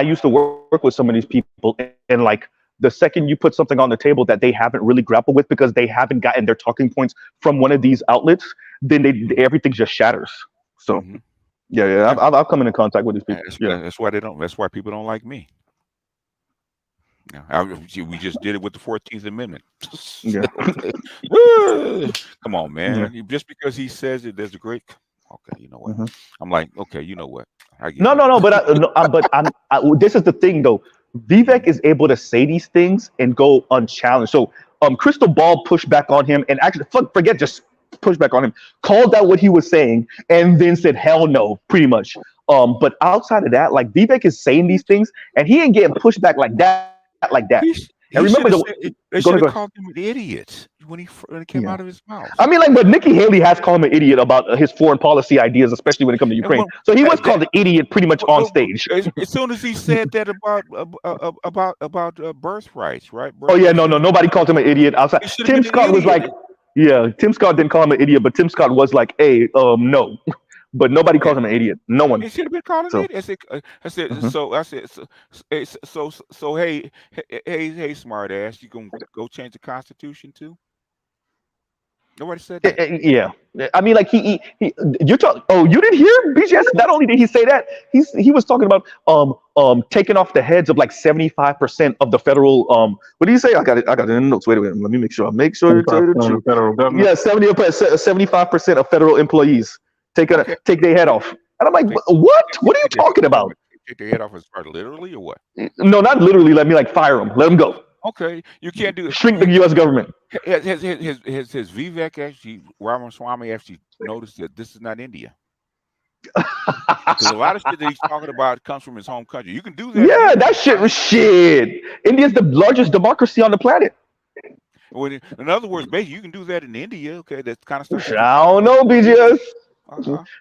used to work with some of these people, and like the second you put something on the table that they haven't really grappled with because they haven't gotten their talking points from one of these outlets, then everything just shatters. So, I've come into contact with these people. That's why That's why people don't like me. We just did it with the 14th Amendment. Come on, man. Just because he says it, there's a great. Okay, you know what? I'm like, okay, you know what? No, but this is the thing though. Vivek is able to say these things and go unchallenged. So, Crystal Ball pushed back on him, and actually, forget just push back on him, called out what he was saying, and then said, hell no, pretty much. But outside of that, like Vivek is saying these things, and he ain't getting pushed back like that. And remember, they should have called him an idiot when it came out of his mouth. I mean, like, but Nikki Haley has called him an idiot about his foreign policy ideas, especially when it comes to Ukraine. So he was called an idiot pretty much on stage. As soon as he said that about birthrights, right? Nobody called him an idiot outside. Tim Scott was like, Tim Scott didn't call him an idiot, but Tim Scott was like, hey, no. But nobody calls him an idiot. No one. He should have been called an idiot. So hey, smart ass, you gonna go change the Constitution too? Nobody said that. Yeah, I mean, like you're talking. Oh, you didn't hear BGS? Not only did he say that, he was talking about taking off the heads of like 75% of the federal. What do you say? I got it in the notes. Wait a minute. Let me make sure. Make sure it's the federal government. Yeah, 75% of federal employees. Take their head off. And I'm like, what? What are you talking about? Take their head off as part literally or what? No, not literally. Let me fire them. Let them go. Okay, you can't do it. Shrink the U.S. government. Has Vivek actually, Ramaswamy actually noticed that this is not India? Because a lot of shit that he's talking about comes from his home country. You can do that. Yeah, that shit was shit. India's the largest democracy on the planet. In other words, basically, you can do that in India. Okay, that's kind of stuff. I don't know, BGS.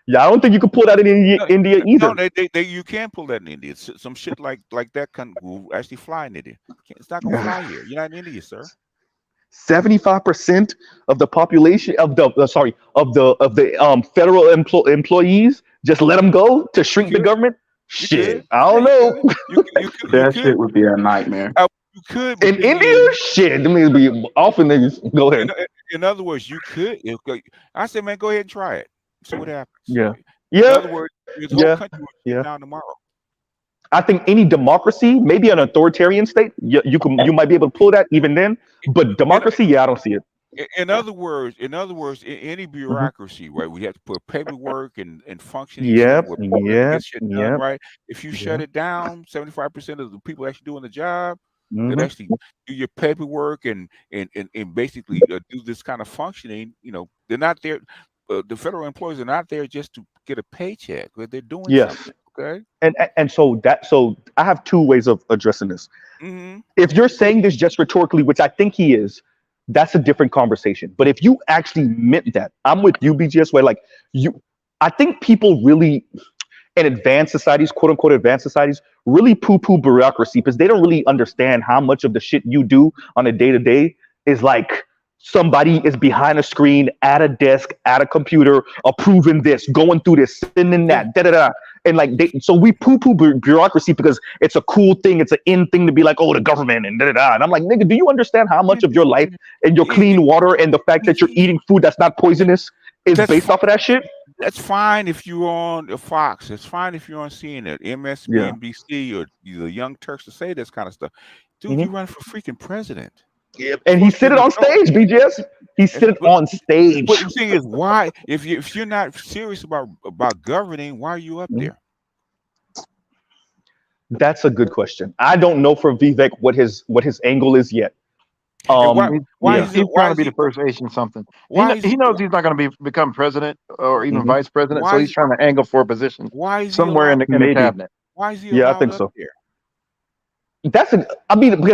Yeah, I don't think you can pull that in India either. No, you can pull that in India. Some shit like that will actually fly in India. It's not gonna fly here. You're not in India, sir. 75% of the population of the federal employees just let them go to shrink the government. Shit, I don't know. That shit would be a nightmare. You could in India. Shit, I mean, be often niggas. Go ahead. In other words, you could. I said, man, go ahead and try it. See what happens. Yeah. In other words, this whole country will down tomorrow. I think any democracy, maybe an authoritarian state, you might be able to pull that even then. But democracy, I don't see it. In other words, in any bureaucracy, right? We have to put paperwork and functioning. Right. If you shut it down, 75% of the people actually doing the job that actually do your paperwork and basically do this kind of functioning. They're not there. The federal employees are not there just to get a paycheck. They're doing something. Okay. And so I have two ways of addressing this. If you're saying this just rhetorically, which I think he is, that's a different conversation. But if you actually meant that, I'm with you, BGS, where I think people really in advanced societies, quote unquote advanced societies, really poo-poo bureaucracy because they don't really understand how much of the shit you do on a day-to-day is like somebody is behind a screen at a desk at a computer approving this, going through this, sending that, da da da. And like so we poo-poo bureaucracy because it's a cool thing, it's an in thing to be like, oh, the government and da da da. And I'm like, nigga, do you understand how much of your life and your clean water and the fact that you're eating food that's not poisonous is based off of that shit? That's fine if you're on Fox. It's fine if you're on CNN, MSNBC, or the Young Turks to say this kind of stuff. Dude, you run for freaking president. Yeah, and he said it on stage, BGS. He said it on stage. But the thing is, why, if you're not serious about governing, why are you up there? That's a good question. I don't know for Vivek what his angle is yet. Why is he trying to be the first Asian something? He knows he's not going to become president or even vice president, so he's trying to angle for a position somewhere in the cabinet. Why is he? Yeah, I think so. Because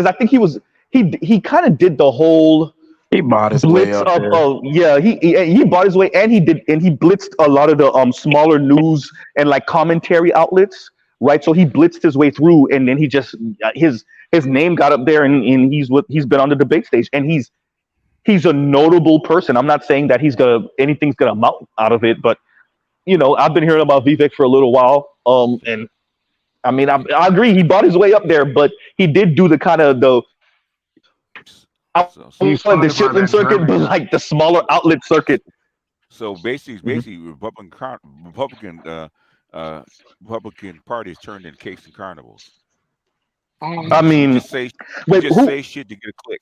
I think he kind of did the whole. He bought his blitz way up of, there. he bought his way, and he blitzed a lot of the smaller news and like commentary outlets, right? So he blitzed his way through, and then he just his name got up there, and he's been on the debate stage, and he's a notable person. I'm not saying that anything's gonna amount out of it, but I've been hearing about Vivek for a little while, and I mean I agree he bought his way up there, but he did do the kind of the shipment circuit, but like the smaller outlet circuit. So basically, Republican Party has turned into cakes and carnivals. I mean, just say shit to get a click.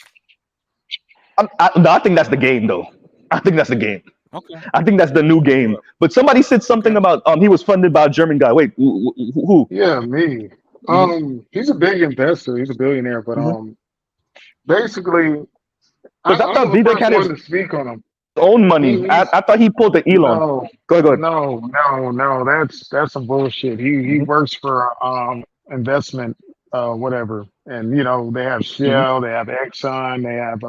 I think that's the game, though. I think that's the game. Okay. I think that's the new game. But somebody said something about he was funded by a German guy. Wait, who? Yeah, me. He's a big investor. He's a billionaire, but basically, I thought Vivek had to speak on him. Own money. I thought he pulled the Elon. Go ahead. No. That's some bullshit. He works for investment, whatever, and they have Shell, they have Exxon, they have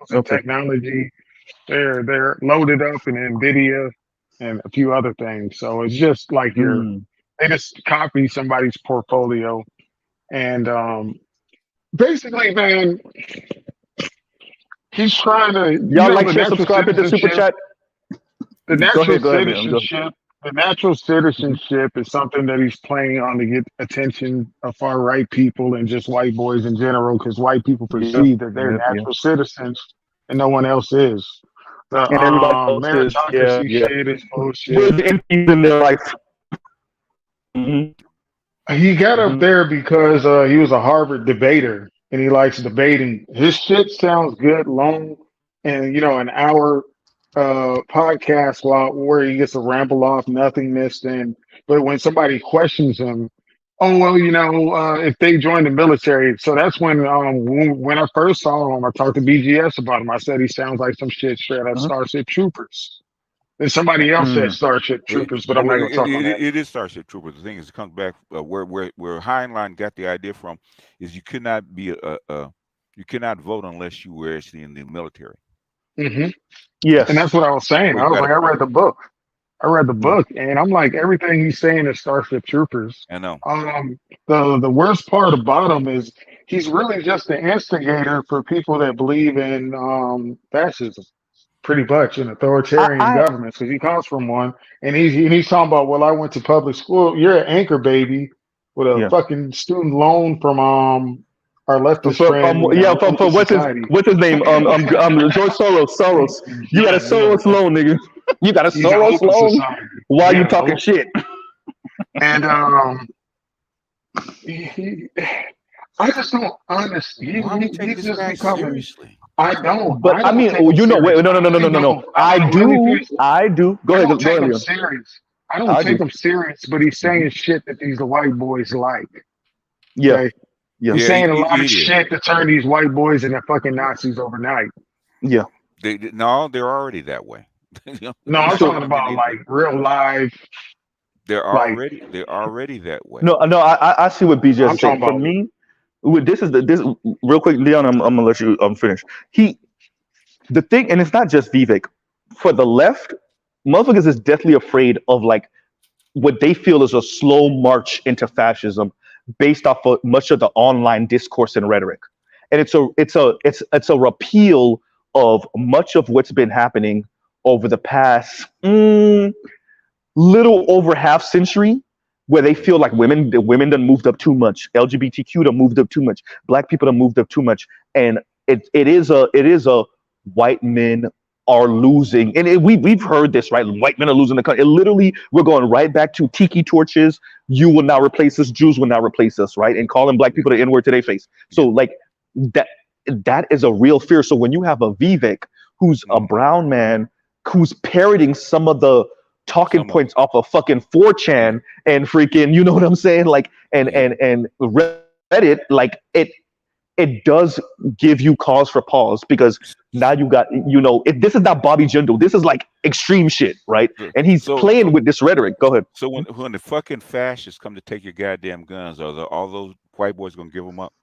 fuels, technology. They're loaded up in NVIDIA and a few other things. So it's just like they just copy somebody's portfolio, and basically, man, he's trying to. Y'all like, share, subscribe to the super chat. The natural citizenship. The natural citizenship is something that he's playing on to get attention of far right people and just white boys in general, because white people perceive that they're natural citizens and no one else is. The meritocracy shit is bullshit. In their life. He got up there because he was a Harvard debater and he likes debating. His shit sounds good, long, and an hour podcast where he gets to ramble off nothingness. But when somebody questions him, if they join the military, so that's when I first saw him, I talked to BGS about him. I said he sounds like some shit straight out of Starship Troopers. And somebody else said Starship Troopers, but I'm not going to talk about that. It is Starship Troopers. The thing is, it comes back where Heinlein got the idea from is you could not be you cannot vote unless you were actually in the military. Yes, and that's what I was saying. I was like, I read the book. And I'm like, everything he's saying is Starship Troopers. I know. The worst part about him is he's really just the instigator for people that believe in fascism, pretty much, in authoritarian governments, because he comes from one. And he's talking about, well, I went to public school. You're an anchor baby with a fucking student loan from our leftist friend. From what's his name? George Soros. You got a Soros loan, nigga. You got a Soros loan while you talking shit. And I just don't understand. He's just becoming seriously. I don't. But I mean, wait, no. I do. Go ahead. Take him serious. I don't take him serious, but he's saying shit that these white boys like. Yeah. Okay? He's saying a lot of shit to turn these white boys into fucking Nazis overnight. Yeah. They're already that way. No, I'm talking about like real live. They're already that way. No, I see what BJ said. For me, this real quick, Leon. I'm gonna let you finish. The thing, and it's not just Vivek. For the left, motherfuckers is deathly afraid of like what they feel is a slow march into fascism, based off of much of the online discourse and rhetoric. and it's a repeal of much of what's been happening over the past little over half century, where they feel like the women done moved up too much, LGBTQ done moved up too much, black people done moved up too much, and it is a white men are losing, and we've heard this, right? White men are losing the country. It literally, we're going right back to tiki torches. You will not replace us. Jews will not replace us, right? And calling black people the N word to their face. So like that is a real fear. So when you have a Vivek who's a brown man who's parroting some of the talking points off of fucking 4chan and freaking, you know what I'm saying? Like and Reddit, like it does give you cause for pause, because now you got, this is not Bobby Jindal. This is like extreme shit, right? And he's playing with this rhetoric. Go ahead. So when the fucking fascists come to take your goddamn guns, are all those white boys gonna give them up?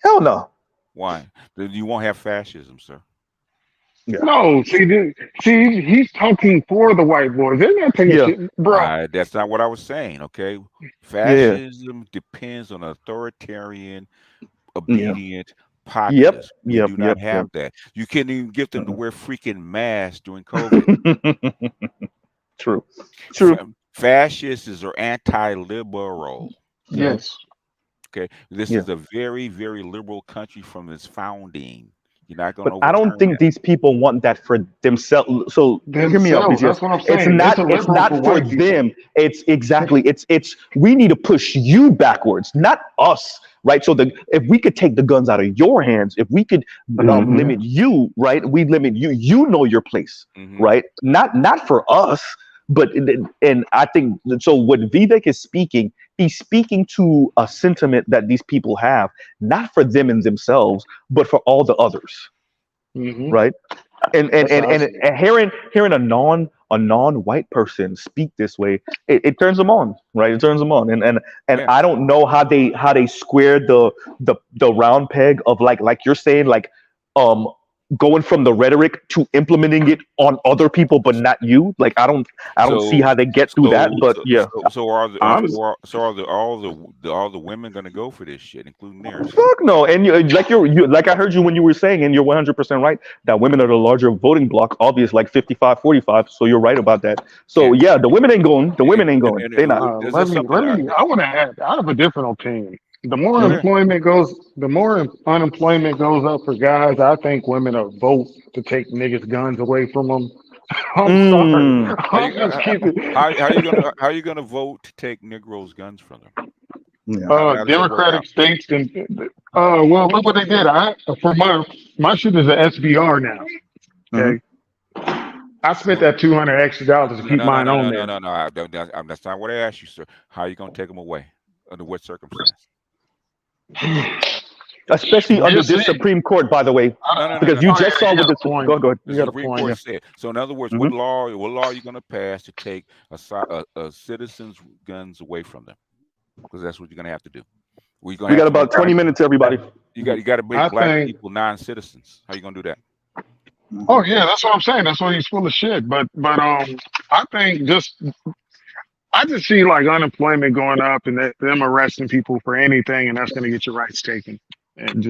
Hell no. Why? You won't have fascism, sir. Yeah. No, see, he's talking for the white boys. They're not taking shit, bro. That's not what I was saying. Okay, fascism depends on authoritarian, obedient populace. You do not have that. You can't even get them to wear freaking masks during COVID. True. Fascists are anti-liberal. Yes. Okay, this is a very, very liberal country from its founding. You're not going to. I don't think these people want that for themselves. So hear me out. That's what I'm saying. It's not for them. It's exactly. It's we need to push you backwards, not us. Right. So if we could take the guns out of your hands, if we could limit you, right? We limit you. You know your place, right? Not for us. But and I think so. What Vivek is speaking, he's speaking to a sentiment that these people have, not for them and themselves, but for all the others, right? And hearing a non-white person speak this way, it turns them on, right? It turns them on, and I don't know how they square the round peg of like you're saying, like going from the rhetoric to implementing it on other people, but not you. Like I don't see how they get through that. But so are all the women going to go for this shit, including theirs? Fuck no. And like I heard you when you were saying, and you're 100% right, that women are the larger voting bloc. Obvious, like 55-45. So you're right about that. So the women ain't going. The women ain't going. They're not. I want to add. I have a different opinion. The more unemployment goes up for guys, I think women are vote to take niggas' guns away from them. I'm sorry. How you gonna vote to take Negroes' guns from them? Democratic states and well, look what they did. For my shit is an SBR now. Okay. I spent that $200 extra to keep mine on there. No. That's not what I asked you, sir. How are you gonna take them away? Under what circumstance? Especially under this Supreme Court, by the way, because you just saw what the point. Go ahead. You got a point. Said. So in other words, what law are you going to pass to take a citizen's guns away from them? Because that's what you're going to have to do. We got about 20 minutes, everybody. You got to make black people non-citizens. How you going to do that? Oh yeah, that's what I'm saying. That's why he's full of shit. But I think I just see like unemployment going up and them arresting people for anything, and that's going to get your rights taken. And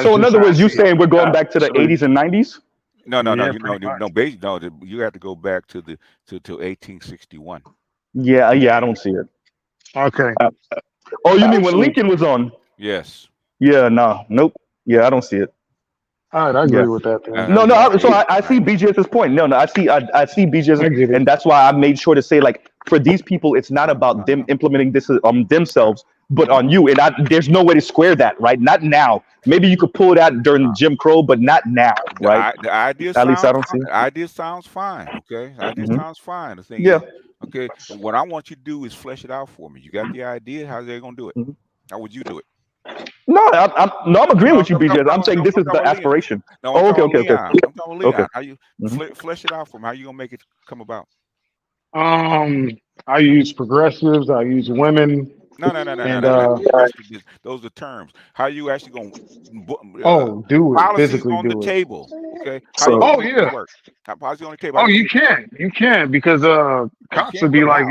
so in other words, you saying we're going back to the 80s and 90s? No. You have to go back to 1861. Yeah, I don't see it. Okay. You mean when Lincoln was on? Yes. Yeah. Nope. Yeah, I don't see it. All right, I agree with that. So I see BJ's point. I see BJ's, and that's why I made sure to say, like, for these people, it's not about them implementing this on themselves, but on you. And there's no way to square that, right? Not now. Maybe you could pull it out during Jim Crow, but not now, right? The idea sounds fine. Okay, sounds fine. The thing is, okay, what I want you to do is flesh it out for me. You got the idea? How they gonna do it? How would you do it? No, I'm agreeing with you, BJ. I'm saying this is the aspiration. Okay. I'm talking Leon. How you flesh it out for me? How you gonna make it come about? I use progressives. I use women. No. Those are terms. How you actually gonna? Do it policies physically. On the it. table. Okay. Policy on the table. You can because cops would be like,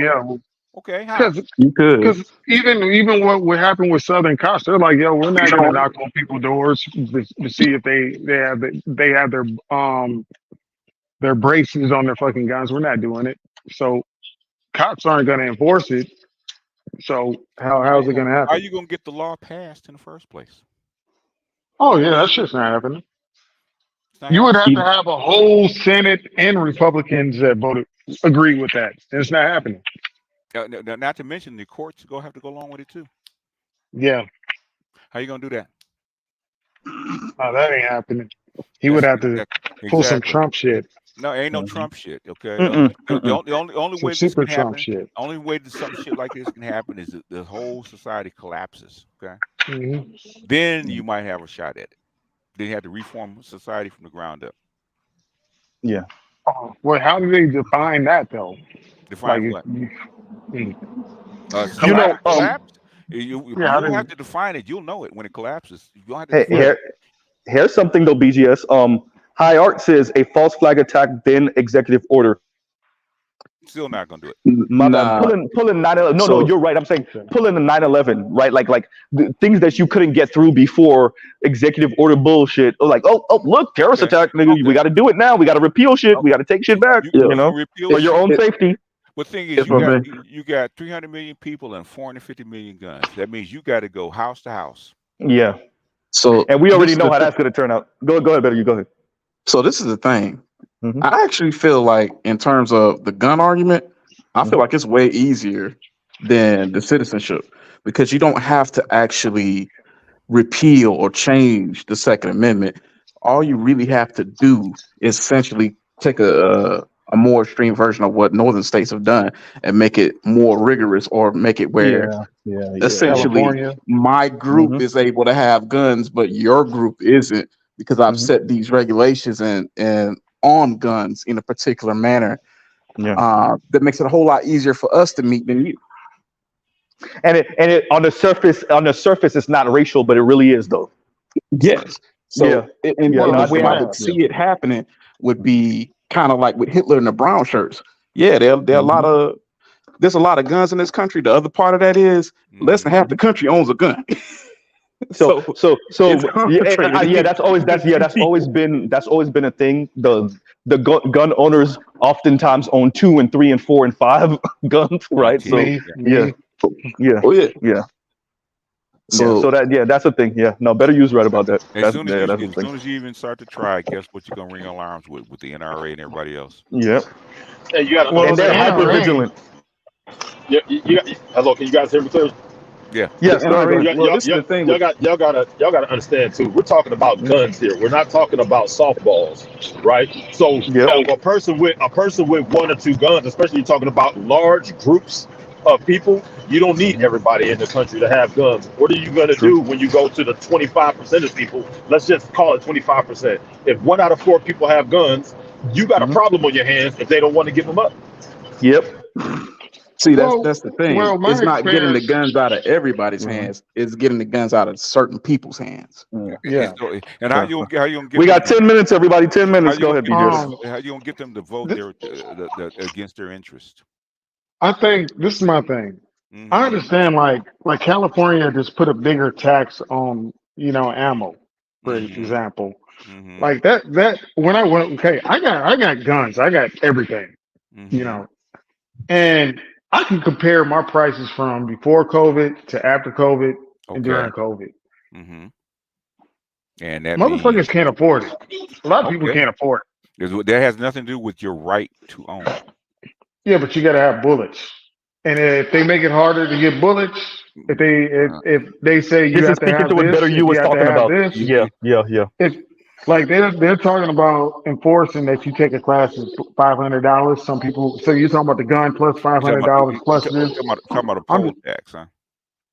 Okay, how? You could. Because even what happened with Southern Cops, they're like, yo, we're not gonna knock on people's doors to see if they have their braces on their fucking guns. We're not doing it. So cops aren't gonna enforce it. So how's it gonna How are happen? you gonna get the law passed in the first place? Oh yeah, that shit's not happening. It's not You would happening. have to have a whole Senate and Republicans that agree with that. It's not happening. Not to mention the courts have to go along with it too. Yeah. How you gonna do that? Oh, that ain't happening. He would have to pull some Trump shit. No, ain't no Trump shit. Okay. The only Some way this super can Trump happen. shit. Only way that some shit like this can happen is that the whole society collapses. Okay. Then you might have a shot at it. Then you have to reform society from the ground up. Yeah. Oh, well, how do they define that though? Define Like, what? Collapse. You don't have to define it. You'll know it when it collapses. You don't have to define it. Here's something though, BGS. High Art says a false flag attack, then executive order. Still not gonna do it. My bad. Pulling 9/11. No, you're right. I'm saying pulling the 9/11, right? Like the things that you couldn't get through before executive order bullshit. Like, oh, look, terrorist attack, nigga. We got to do it now. We got to repeal shit. We got to take shit back. You know, for your own safety. But the thing is, you got 300 million people and 450 million guns. That means you got to go house to house. Yeah. So, and we already know how that's going to turn out. Go ahead, better. You go ahead. So this is the thing. I actually feel like, in terms of the gun argument, I feel like it's way easier than the citizenship, because you don't have to actually repeal or change the Second Amendment. All you really have to do is essentially take a more extreme version of what northern states have done and make it more rigorous, or make it where essentially California. My group is able to have guns, but your group isn't, because I've set these regulations and on guns in a particular manner. That makes it a whole lot easier for us to meet than you. And it on the surface it's not racial, but it really is though. Yes. So the way I would see it happening would be kind of like with Hitler and the brown shirts. Yeah, there's a lot of guns in this country. The other part of that is less than half the country owns a gun. So that's always been a thing. The gun owners oftentimes own 2 and 3 and 4 and 5 guns, right? So So that's a thing. Yeah, no, better use right about that. As soon as you even start to try, guess what you're gonna ring alarms with the NRA and everybody else. Yeah. Hey, you got and they're hyper vigilant. Yeah, hello, can you guys hear me clearly? Yeah. Yes. Y'all gotta understand too. We're talking about guns here. We're not talking about softballs, right? So a person with 1 or 2 guns, especially talking about large groups of people, you don't need everybody in the country to have guns. What are you gonna do when you go to the 25% of people? Let's just call it 25%. If 1 out of 4 people have guns, you got a problem on your hands if they don't want to give them up. Yep. See, that's the thing. It's not getting the guns out of everybody's hands. It's getting the guns out of certain people's hands. Yeah. And how you gonna get? We got 10 minutes, everybody. 10 minutes. Go ahead, BJ. How you gonna get them to vote against their interest? I think this is my thing. I understand, like California just put a bigger tax on ammo, for example. Like that when I went, I got guns, I got everything, and I can compare my prices from before COVID to after COVID and during COVID. And that motherfuckers can't afford it. A lot of people can't afford it. That has nothing to do with your right to own. Yeah, but you got to have bullets. And if they make it harder to get bullets, if they say you have to have this, better you was talking about this, yeah. If like they're talking about enforcing that you take a class is $500. Some people, so you're talking about the gun plus $500 plus this. Talking about a poll tax, huh?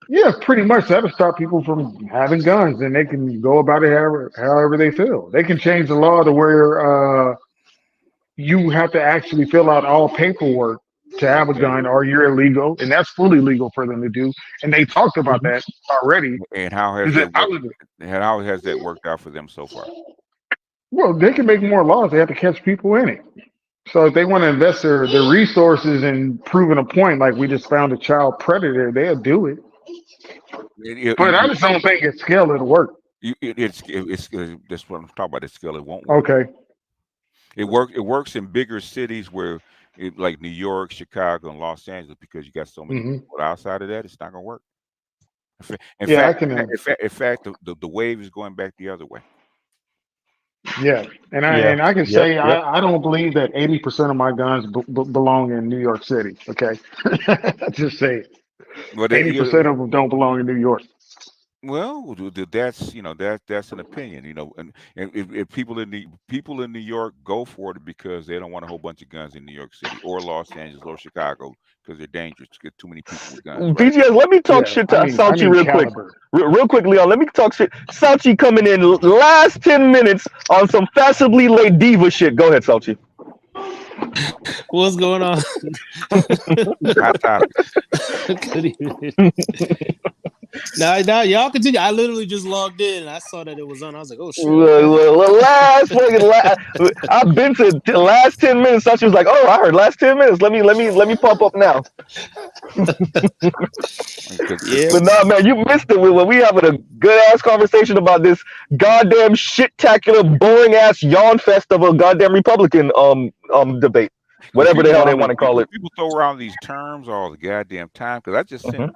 Yeah, pretty much. That'll stop people from having guns, and they can go about it however they feel. They can change the law to where you have to actually fill out all paperwork to have a gun, or you're illegal, and that's fully legal for them to do. And they talked about that already. And how has that worked out for them so far? Well, they can make more laws. They have to catch people in it. So if they want to invest their resources in proving a point, like we just found a child predator, they'll do it. But I just don't think at scale it'll work. It's that's what I'm talking about. At scale, it won't work. Okay. It works in bigger cities where, like New York, Chicago, and Los Angeles, because you got so many people. But outside of that, it's not gonna work. In fact, the wave is going back the other way. Yeah, and I can say I don't believe that 80% of my guns belong in New York City. Okay, just say it. 80% of them don't belong in New York. Well, that's that's an opinion, and if people in New York go for it because they don't want a whole bunch of guns in New York City or Los Angeles or Chicago because they're dangerous to get too many people with guns. Right? BGS, let me talk shit to Sauchi real quick. Real quick, Leon, let me talk shit. Sauchi coming in last 10 minutes on some fashionably late diva shit. Go ahead, Sauchi. What's going on? Good evening. Now, y'all continue. I literally just logged in and I saw that it was on. I was like, oh shit. I've been to the last 10 minutes. Sauchi was like, oh, I heard last 10 minutes. Let me pop up now. But nah, man, you missed it when we having a good ass conversation about this goddamn shit-tacular, boring ass yawn fest of a goddamn Republican debate. Whatever the hell they want to call it. People throw around these terms all the goddamn time because I just sent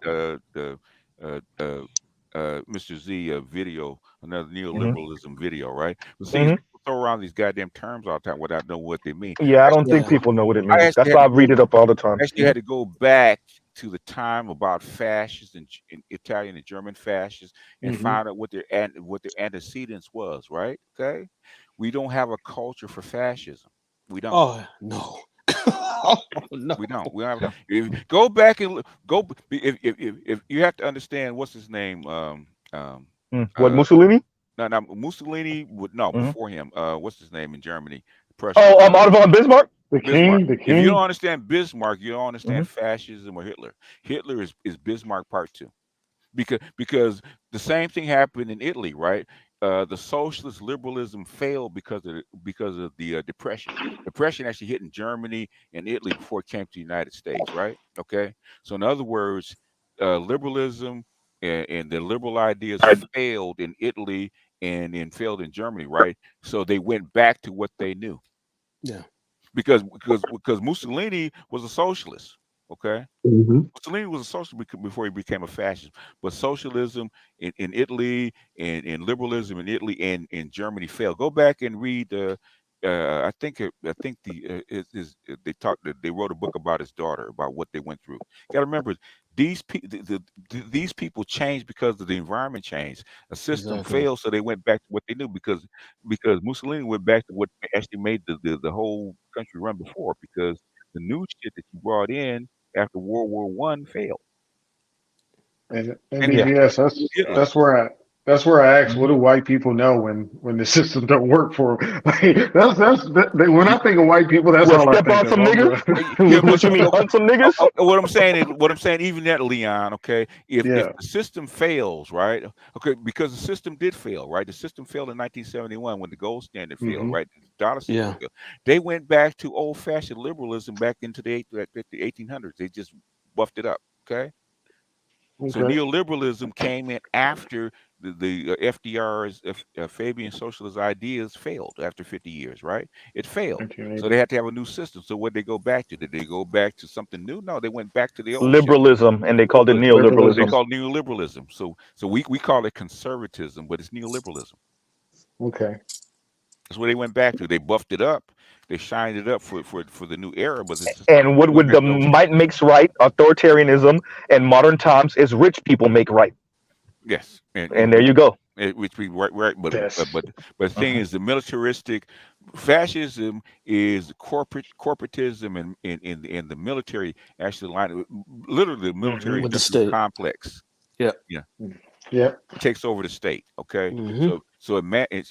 Mr. Z a video, another neoliberalism video, right? But see, people throw around these goddamn terms all the time without knowing what they mean. Yeah, I don't think people know what it means. That's why I read it up all the time. I actually had to go back to the time about fascists and Italian and German fascists and find out what their antecedents was, right? Okay, we don't have a culture for fascism. We don't. Oh no. Oh, no. We don't. We have. Go back and go. If you have to understand what's his name. What, Mussolini? No, Mussolini would before him. What's his name in Germany? Prussia. Oh, Otto von Bismarck. The king. If you don't understand Bismarck, you don't understand fascism or Hitler. Hitler is Bismarck Part 2, because the same thing happened in Italy, right? The socialist liberalism failed because of the depression. Depression actually hit in Germany and Italy before it came to the United States, right? Okay, so in other words, liberalism and the liberal ideas failed in Italy and failed in Germany, right? So they went back to what they knew. Yeah, because Mussolini was a socialist. Okay, Mussolini was a socialist before he became a fascist. But socialism in Italy and liberalism in Italy and in Germany failed. Go back and read. I think they wrote a book about his daughter, about what they went through. You got to remember, these people changed because of the environment changed. A system failed, so they went back to what they knew because Mussolini went back to what actually made the whole country run before, because the new shit that you brought in after World War I failed. And yes, that's where I ask, what do white people know when the system don't work for them? Like, when I think of white people, that's all I think of. Some niggas? What you mean, hunt some niggas? What I'm saying, even that, Leon, okay, if the system fails, right? Okay, because the system did fail, right? The system failed in 1971 when the gold standard failed, right? The dollar system failed. They went back to old-fashioned liberalism back into the 1800s. They just buffed it up, okay? So neoliberalism came in after the FDR's Fabian socialist ideas failed after 50 years, right? It failed. So they had to have a new system. So what did they go back to? Did they go back to something new? No, they went back to the old liberalism, and they called it neoliberalism. They called it neoliberalism. So we call it conservatism, but it's neoliberalism. Okay. That's what they went back to. They buffed it up. They shined it up for the new era. But and what would the might makes right, authoritarianism, and modern times is rich people make right. Yes, and there you go. Which we right, but the thing is, the militaristic fascism is corporatism, and in the military actually literally the military with the state complex. Yeah. It takes over the state. Okay, so it's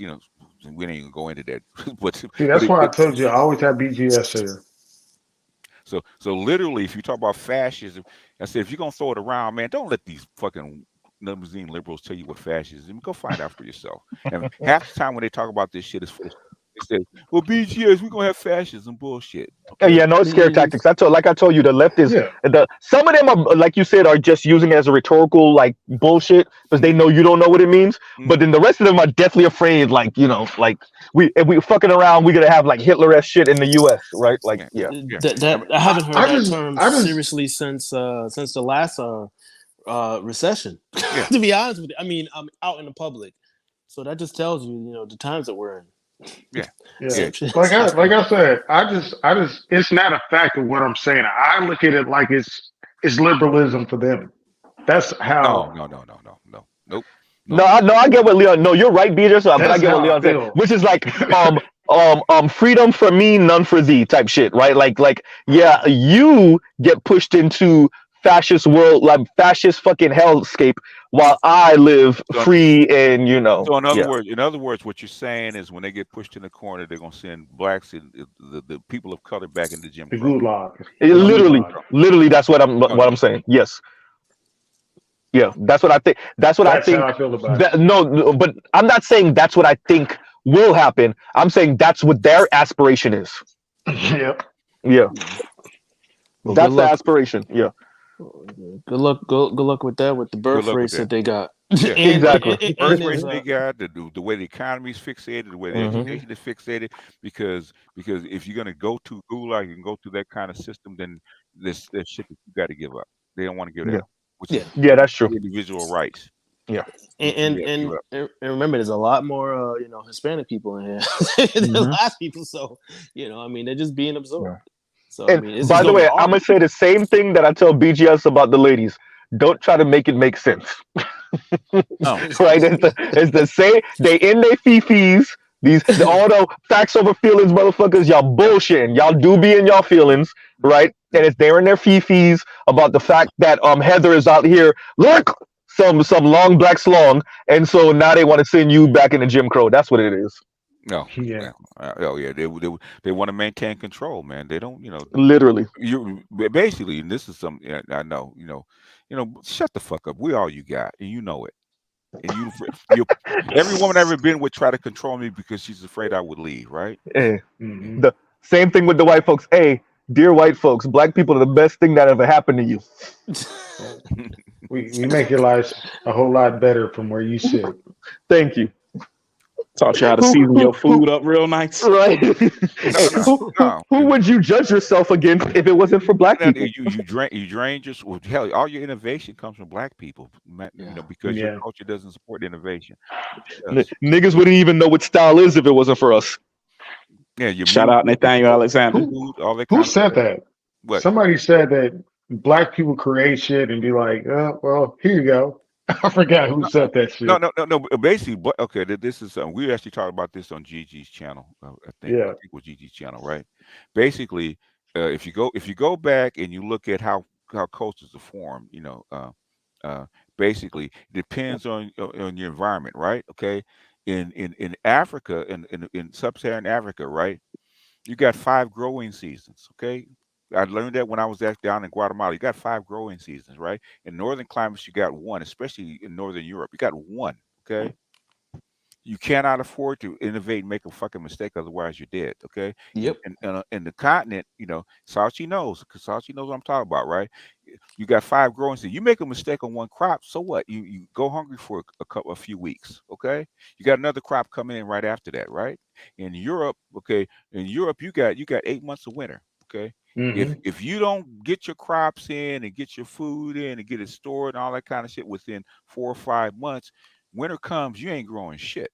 we ain't gonna go into that. But see, that's why I told you I always have BGS here. So literally, if you talk about fascism, I said if you're gonna throw it around, man, don't let these fucking limousine liberals tell you what fascism is. Go find out for yourself. And half the time when they talk about this shit, it's They say, well, BGS, we're gonna have fascism bullshit. Okay? Yeah, no, it's scare tactics. Like I told you, the left is some of them are, like you said, are just using it as a rhetorical like bullshit because they know you don't know what it means. But then the rest of them are deathly afraid, like like if we fucking around, we're gonna have like Hitler-esque shit in the U.S. Right? Like That I haven't heard that term seriously since the last recession. To be honest with you, I mean, I'm out in the public, so that just tells you, the times that we're in. Yeah. Like I said, I just, it's not a fact of what I'm saying. I look at it like it's liberalism for them. That's how. Nope. No, I get what Leon. No, you're right, BJ. But I get what Leon said, which is like freedom for me, none for thee type shit, right? Like yeah, you get pushed into fascist world, like fascist fucking hellscape, while I live free and So in other words, what you're saying is when they get pushed in the corner, they're gonna send blacks and the people of color back into Jim Crow. Literally, that's what I'm saying. Yes. Yeah, that's what I think. That's what I think. How I feel about it. No, but I'm not saying that's what I think will happen. I'm saying that's what their aspiration is. Yep. Yeah. Well, that's the aspiration. Yeah. Good luck with that. With the birth rates that they got. Yeah, exactly. Birth rates they got, the way the economy is fixated, the way the education is fixated, because if you're gonna go to Gulag and go through that kind of system, then there's shit that you got to give up. They don't want to give that up. Yeah, that's true. Individual rights. Yeah. And remember, there's a lot more Hispanic people in here. There's a lot of people, so I mean, they're just being absorbed. Yeah. So and I mean, by the way, I'm gonna say the same thing that I tell BGS about the ladies. Don't try to make it make sense. Right? It's the same. They in their fifis. All the facts over feelings, motherfuckers. Y'all bullshitting. Y'all do be in y'all feelings, right? And it's they're in their fifis about the fact that Heather is out here. Look, some long black slong, and so now they want to send you back into Jim Crow. That's what it is. No. Yeah. They want to maintain control, man. They don't, literally. You basically, and this is something I know. Shut the fuck up. We all you got, and you know it. And every woman I've ever been with try to control me because she's afraid I would leave, right? Hey, the same thing with the white folks. Hey, dear white folks, black people are the best thing that ever happened to you. We make your life a whole lot better from where you sit. Thank you. Taught you how to season your food up real nice. Right. Who would you judge yourself against if it wasn't for black people? You drain just hell. All your innovation comes from black people, because your culture doesn't support innovation. Niggas wouldn't even know what style is if it wasn't for us. Yeah, shout out Nathaniel Alexander. Who said that? What? Somebody said that black people create shit and be like, oh, well, here you go. I forgot who said that shit. No. Basically, okay, this is we actually talked about this on Gigi's channel. I think it was Gigi's channel, right? Basically, if you go back and you look at how cultures are formed, basically it depends on your environment, right? Okay, in Africa, in sub-Saharan Africa, right? You got 5 growing seasons. Okay. I learned that when I was down in Guatemala. You got 5 growing seasons, right? In northern climates, you got 1, especially in northern Europe. You got 1, okay? You cannot afford to innovate and make a fucking mistake, otherwise you're dead, okay? Yep. And the continent, Sauchi knows, because Sauchi knows what I'm talking about, right? You got 5 growing seasons. You make a mistake on one crop, so what? You go hungry for a few weeks, okay? You got another crop coming in right after that, right? In Europe, you got 8 months of winter, okay? If you don't get your crops in and get your food in and get it stored and all that kind of shit within 4 or 5 months, winter comes, you ain't growing shit.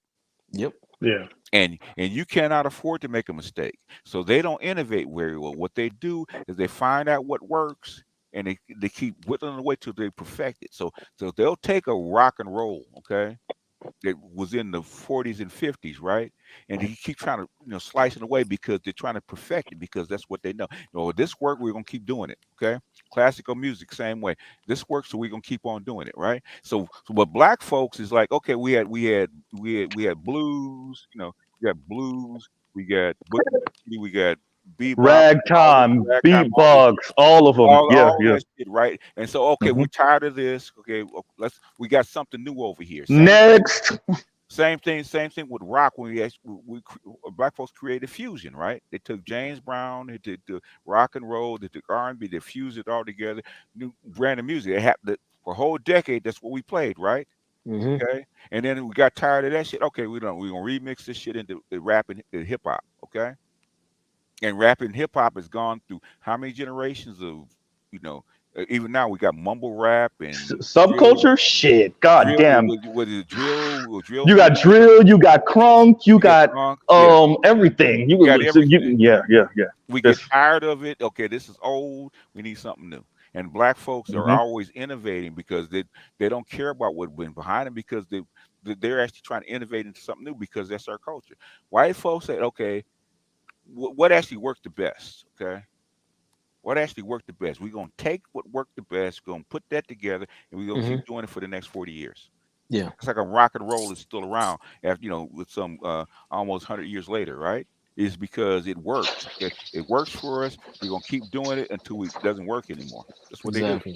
Yep. Yeah. And you cannot afford to make a mistake. So they don't innovate very well. What they do is they find out what works and they keep whittling away till they perfect it. So they'll take a rock and roll, okay? That was in the 40s and 50s, right? And they keep trying to, slice it away because they're trying to perfect it because that's what they know. This work, we're gonna keep doing it. Okay, classical music, same way. This works, so we're gonna keep on doing it, right? So what black folks is like, okay, we had blues, we got blues, we got bebop, ragtime, beatbox, all of them. All that shit, right? And so, okay, we're tired of this. Okay, we got something new over here. Next. Same thing with rock. When black folks created fusion, right? They took James Brown, they did the rock and roll, they took R&B, they fused it all together, new brand of music. It happened for a whole decade. That's what we played, right? Okay, and then we got tired of that shit. Okay, we're gonna remix this shit into rap and hip hop. Okay, and rap and hip hop has gone through how many generations of, even now we got mumble rap and subculture shit. God damn. What is it, drill you got drill, you got crunk, you got everything. You got everything. Yeah. We get tired of it. Okay, this is old. We need something new. And black folks are always innovating because they don't care about what went behind them, because they're actually trying to innovate into something new because that's our culture. White folks say, okay, what actually worked the best? Okay. What actually worked the best? We're going to take what worked the best, we're going to put that together, and we're going to keep doing it for the next 40 years. Yeah. It's like a rock and roll is still around after, with some almost 100 years later, right? Is because it works. It works for us. We're going to keep doing it until it doesn't work anymore. That's what they do.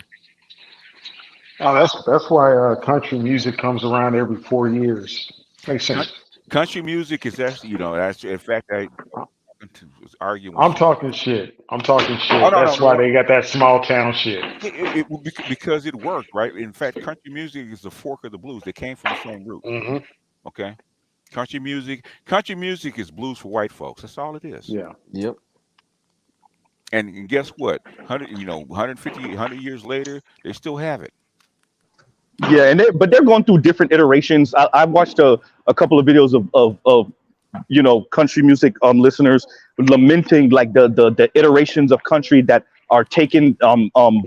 Oh, that's why country music comes around every 4 years. Makes sense. Country music is actually, in fact, I was arguing. I'm talking shit. Oh, no, that's why they got that small town shit. Because it worked, right? In fact, country music is the fork of the blues. They came from the same root. Okay. Country music is blues for white folks. That's all it is. Yeah. Yep. And guess what? 100 years later, they still have it. Yeah, but they're going through different iterations. I watched a couple of videos of country music listeners lamenting like the iterations of country that are taking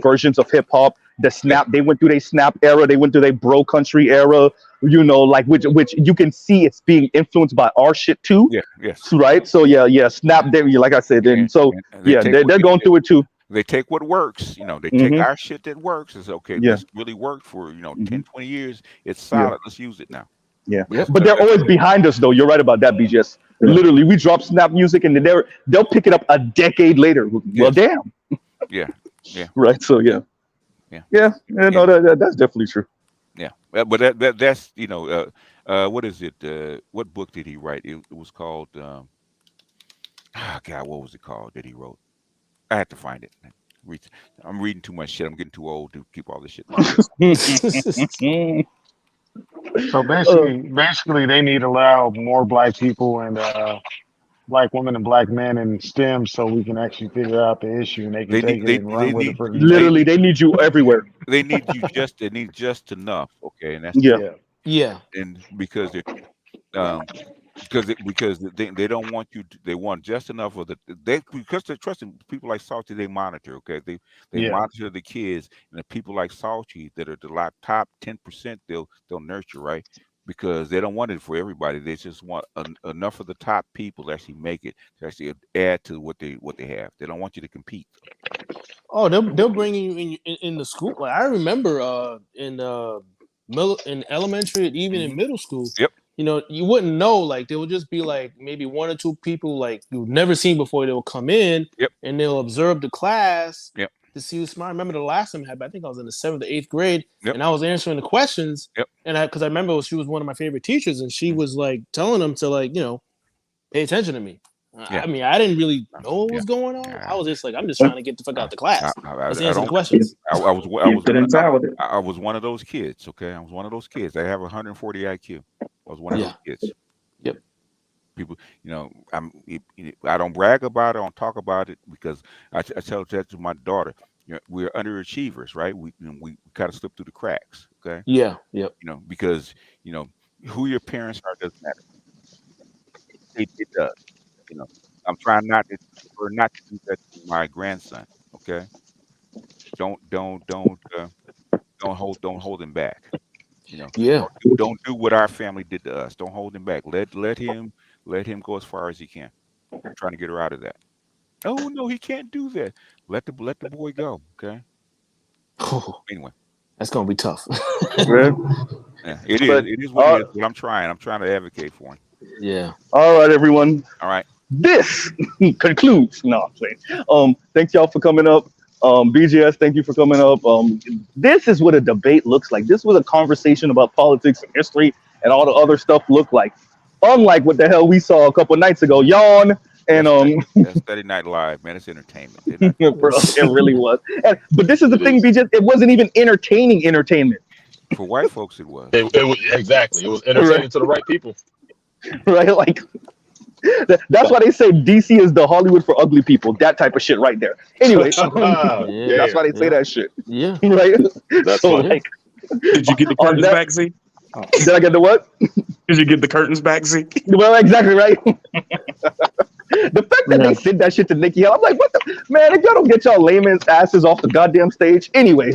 versions of hip hop. They went through their snap era, they went through their bro country era, like which you can see it's being influenced by our shit too. Yeah, yes. Right. So yeah, snap there, like I said, and so they're going through it too. They take what works, they take our shit that works. It's okay. This really worked for 10, 20 years. It's solid. Let's use it now. Yeah, but they're always behind us, though. You're right about that, BGS. Literally, we drop snap music, and they'll pick it up a decade later. Well, damn. Yeah. Right. So yeah. No, that's definitely true. Yeah, but that's what is it? What book did he write? It was called. God, what was it called that he wrote? I had to find it. I'm reading too much shit. I'm getting too old to keep all this shit. So basically, they need to allow more black people and black women and black men in STEM so we can actually figure out the issue and they can take it and run with it. Literally, they need you everywhere. They need you they need just enough. Okay, and that's yeah. And because they they don't want you they want just enough of because they're trusting people like Salty. They monitor. Okay, they monitor the kids, and the people like Salty that are the top 10%, they'll nurture, right? Because they don't want it for everybody. They just want enough of the top people to actually make it, to actually add to what they have. They don't want you to compete. Oh, they'll bring you in the school. Like I remember in elementary, even in middle school. Yep. You wouldn't know. Like there would just be like maybe one or two people like you've never seen before. They'll come in and they'll observe the class to see who's smart. I remember the last time I think I was in the 7th or 8th grade, and I was answering the questions. And because I remember she was one of my favorite teachers, and she was like telling them to pay attention to me. I mean, I didn't really know what was going on. I was just like, I'm just trying to get the fuck out the class. Let's answer the questions. I was one of those kids. Okay, I was one of those kids. I have 140 IQ. I was one of those kids. Yep. People, I don't brag about it. I don't talk about it because I tell that to my daughter. We're underachievers, right? We kind of slip through the cracks. Okay. Yeah. Yep. Because who your parents are doesn't matter. It does. I'm trying not to do that to my grandson. Okay. Don't hold him back. Don't do what our family did to us. Don't hold him back. Let him go as far as he can. I'm trying to get her out of that. Oh no, he can't do that. Let the boy go. Okay. Anyway, that's gonna be tough. Yeah, it is. It is what it is. But I'm trying to advocate for him. Yeah. All right, everyone. All right. This concludes. No, I'm playing. Thanks y'all for coming up. BGS, thank you for coming up. This is what a debate looks like. This was a conversation about politics and history and all the other stuff looked like. Unlike what the hell we saw a couple nights ago. Yawn. And that's Saturday Night Live, man. It's entertainment. Bro, it really was. But this is the thing, BJ. It wasn't even entertaining entertainment. For white folks, it was. It was exactly. It was entertaining to the right people. Right, like that's why they say DC is the Hollywood for ugly people. That type of shit, right there. Anyway, that's why they say that shit. Yeah, right. That's so, funny. like, did you get the curtains back, Z? Oh. Did I get the what? Did you get the curtains back, Z? Well, exactly right. The fact that they said that shit to Nikki Hale, I'm like, what the man? If y'all don't get y'all layman's asses off the goddamn stage, anyway.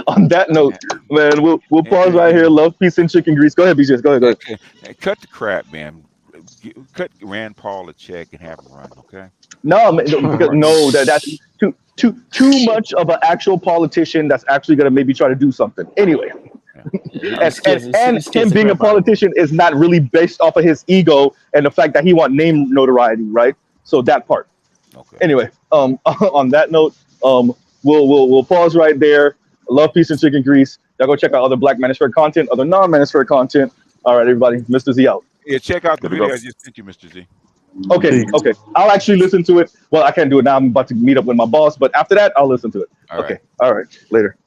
On that note, man, we'll pause right here. Love, peace, and chicken grease. Go ahead, BJ. Go ahead. Hey, cut the crap, man. Cut Rand Paul a check and have him run, okay? No, man, no, that's too much of an actual politician that's actually gonna maybe try to do something. Anyway. And him being a politician is not really based off of his ego and the fact that he want name notoriety, right? So that part. Okay. Anyway, on that note, we'll pause right there. Love, peace, and chicken grease. Y'all go check out other Black Manosphere content, other non-Manosphere content. All right, everybody. Mr. Z out. Yeah, check out the video I just sent you, Mr. Z. Okay. I'll actually listen to it. Well, I can't do it now. I'm about to meet up with my boss, but after that, I'll listen to it. All right. Later.